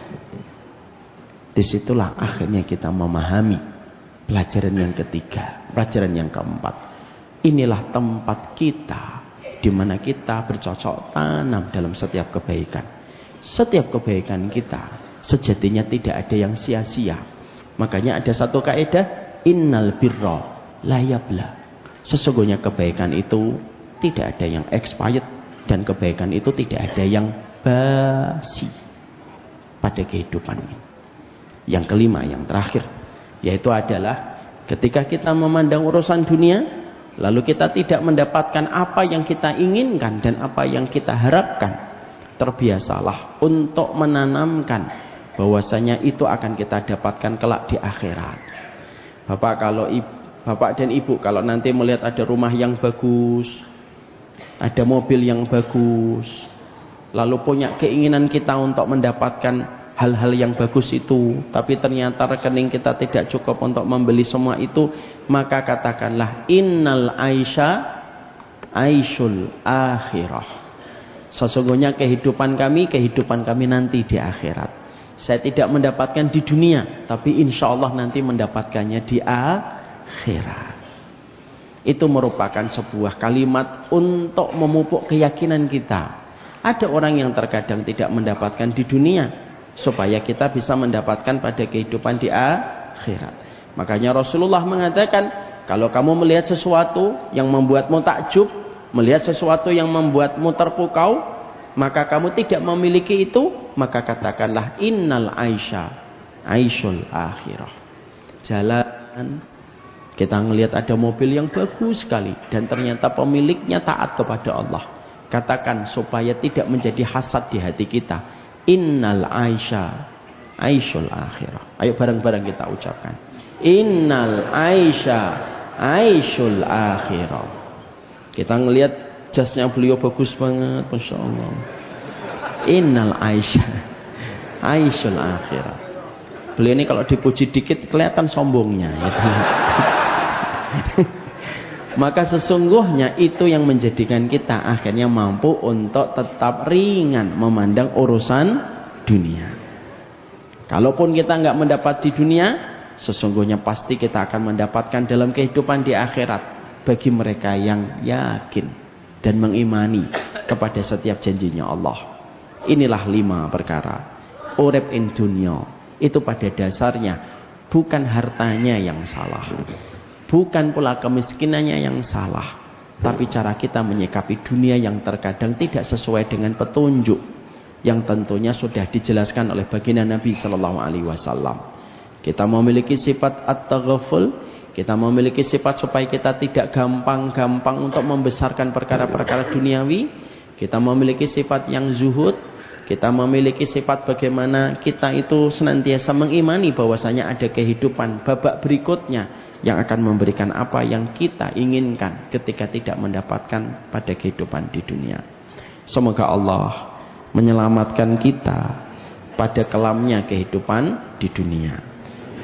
Disitulah akhirnya kita memahami pelajaran yang ketiga, pelajaran yang keempat. Inilah tempat kita di mana kita bercocok tanam dalam setiap kebaikan. Setiap kebaikan kita sejatinya tidak ada yang sia-sia. Makanya ada satu kaidah, innal birra la yabla. Sesungguhnya kebaikan itu tidak ada yang expired, dan kebaikan itu tidak ada yang basi pada kehidupan ini. Yang kelima, yang terakhir, yaitu adalah ketika kita memandang urusan dunia, lalu kita tidak mendapatkan apa yang kita inginkan dan apa yang kita harapkan, terbiasalah untuk menanamkan bahwasanya itu akan kita dapatkan kelak di akhirat. Bapak dan ibu kalau nanti melihat ada rumah yang bagus, ada mobil yang bagus, lalu punya keinginan kita untuk mendapatkan hal-hal yang bagus itu, tapi ternyata rekening kita tidak cukup untuk membeli semua itu, maka katakanlah innal aisha aisyul akhirah. Sesungguhnya kehidupan kami nanti di akhirat. Saya tidak mendapatkan di dunia, tapi insya Allah nanti mendapatkannya di akhirat. Itu merupakan sebuah kalimat untuk memupuk keyakinan kita. Ada orang yang terkadang tidak mendapatkan di dunia, supaya kita bisa mendapatkan pada kehidupan di akhirat. Makanya Rasulullah mengatakan, kalau kamu melihat sesuatu yang membuatmu takjub, melihat sesuatu yang membuatmu terpukau, maka kamu tidak memiliki itu, maka katakanlah innal aisha aisyul akhirah. Jalan, kita melihat ada mobil yang bagus sekali dan ternyata pemiliknya taat kepada Allah. Katakan supaya tidak menjadi hasad di hati kita, innal aisha aisyul akhirah. Ayo bareng-bareng kita ucapkan, innal aisha aisyul akhirah. Kita ngelihat jasnya beliau bagus banget, Masya Allah. Innal aisha aisyul akhirah. Beliau ini kalau dipuji dikit kelihatan sombongnya gitu. Maka sesungguhnya itu yang menjadikan kita akhirnya mampu untuk tetap ringan memandang urusan dunia. Kalaupun kita nggak mendapat di dunia, sesungguhnya pasti kita akan mendapatkan dalam kehidupan di akhirat. Bagi mereka yang yakin dan mengimani kepada setiap janjinya Allah. Inilah 5 perkara. Urip in dunya itu pada dasarnya bukan hartanya yang salah, bukan pula kemiskinannya yang salah, tapi cara kita menyikapi dunia yang terkadang tidak sesuai dengan petunjuk yang tentunya sudah dijelaskan oleh baginda Nabi Sallallahu Alaihi Wasallam. Kita memiliki sifat at-taghaful, kita memiliki sifat supaya kita tidak gampang-gampang untuk membesarkan perkara-perkara duniawi. Kita memiliki sifat yang zuhud. Kita memiliki sifat bagaimana kita itu senantiasa mengimani bahwasanya ada kehidupan babak berikutnya yang akan memberikan apa yang kita inginkan ketika tidak mendapatkan pada kehidupan di dunia. Semoga Allah menyelamatkan kita pada kelamnya kehidupan di dunia.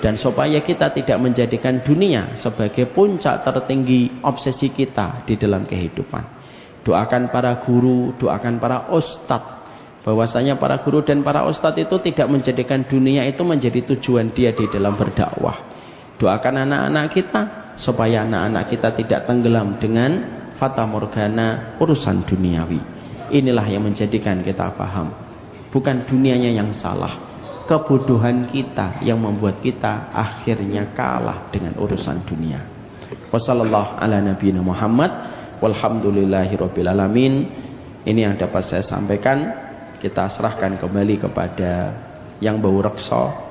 Dan supaya kita tidak menjadikan dunia sebagai puncak tertinggi obsesi kita di dalam kehidupan. Doakan para guru, doakan para ustadz, bahwasanya para guru dan para ustadz itu tidak menjadikan dunia itu menjadi tujuan dia di dalam berdakwah. Doakan anak-anak kita supaya anak-anak kita tidak tenggelam dengan fata morgana urusan duniawi. Inilah yang menjadikan kita paham, bukan dunianya yang salah, kebodohan kita yang membuat kita akhirnya kalah dengan urusan dunia. Wassallallahu ala nabiyina Muhammad walhamdulillahirabbil alamin. Ini yang dapat saya sampaikan. Kita serahkan kembali kepada yang bau reksa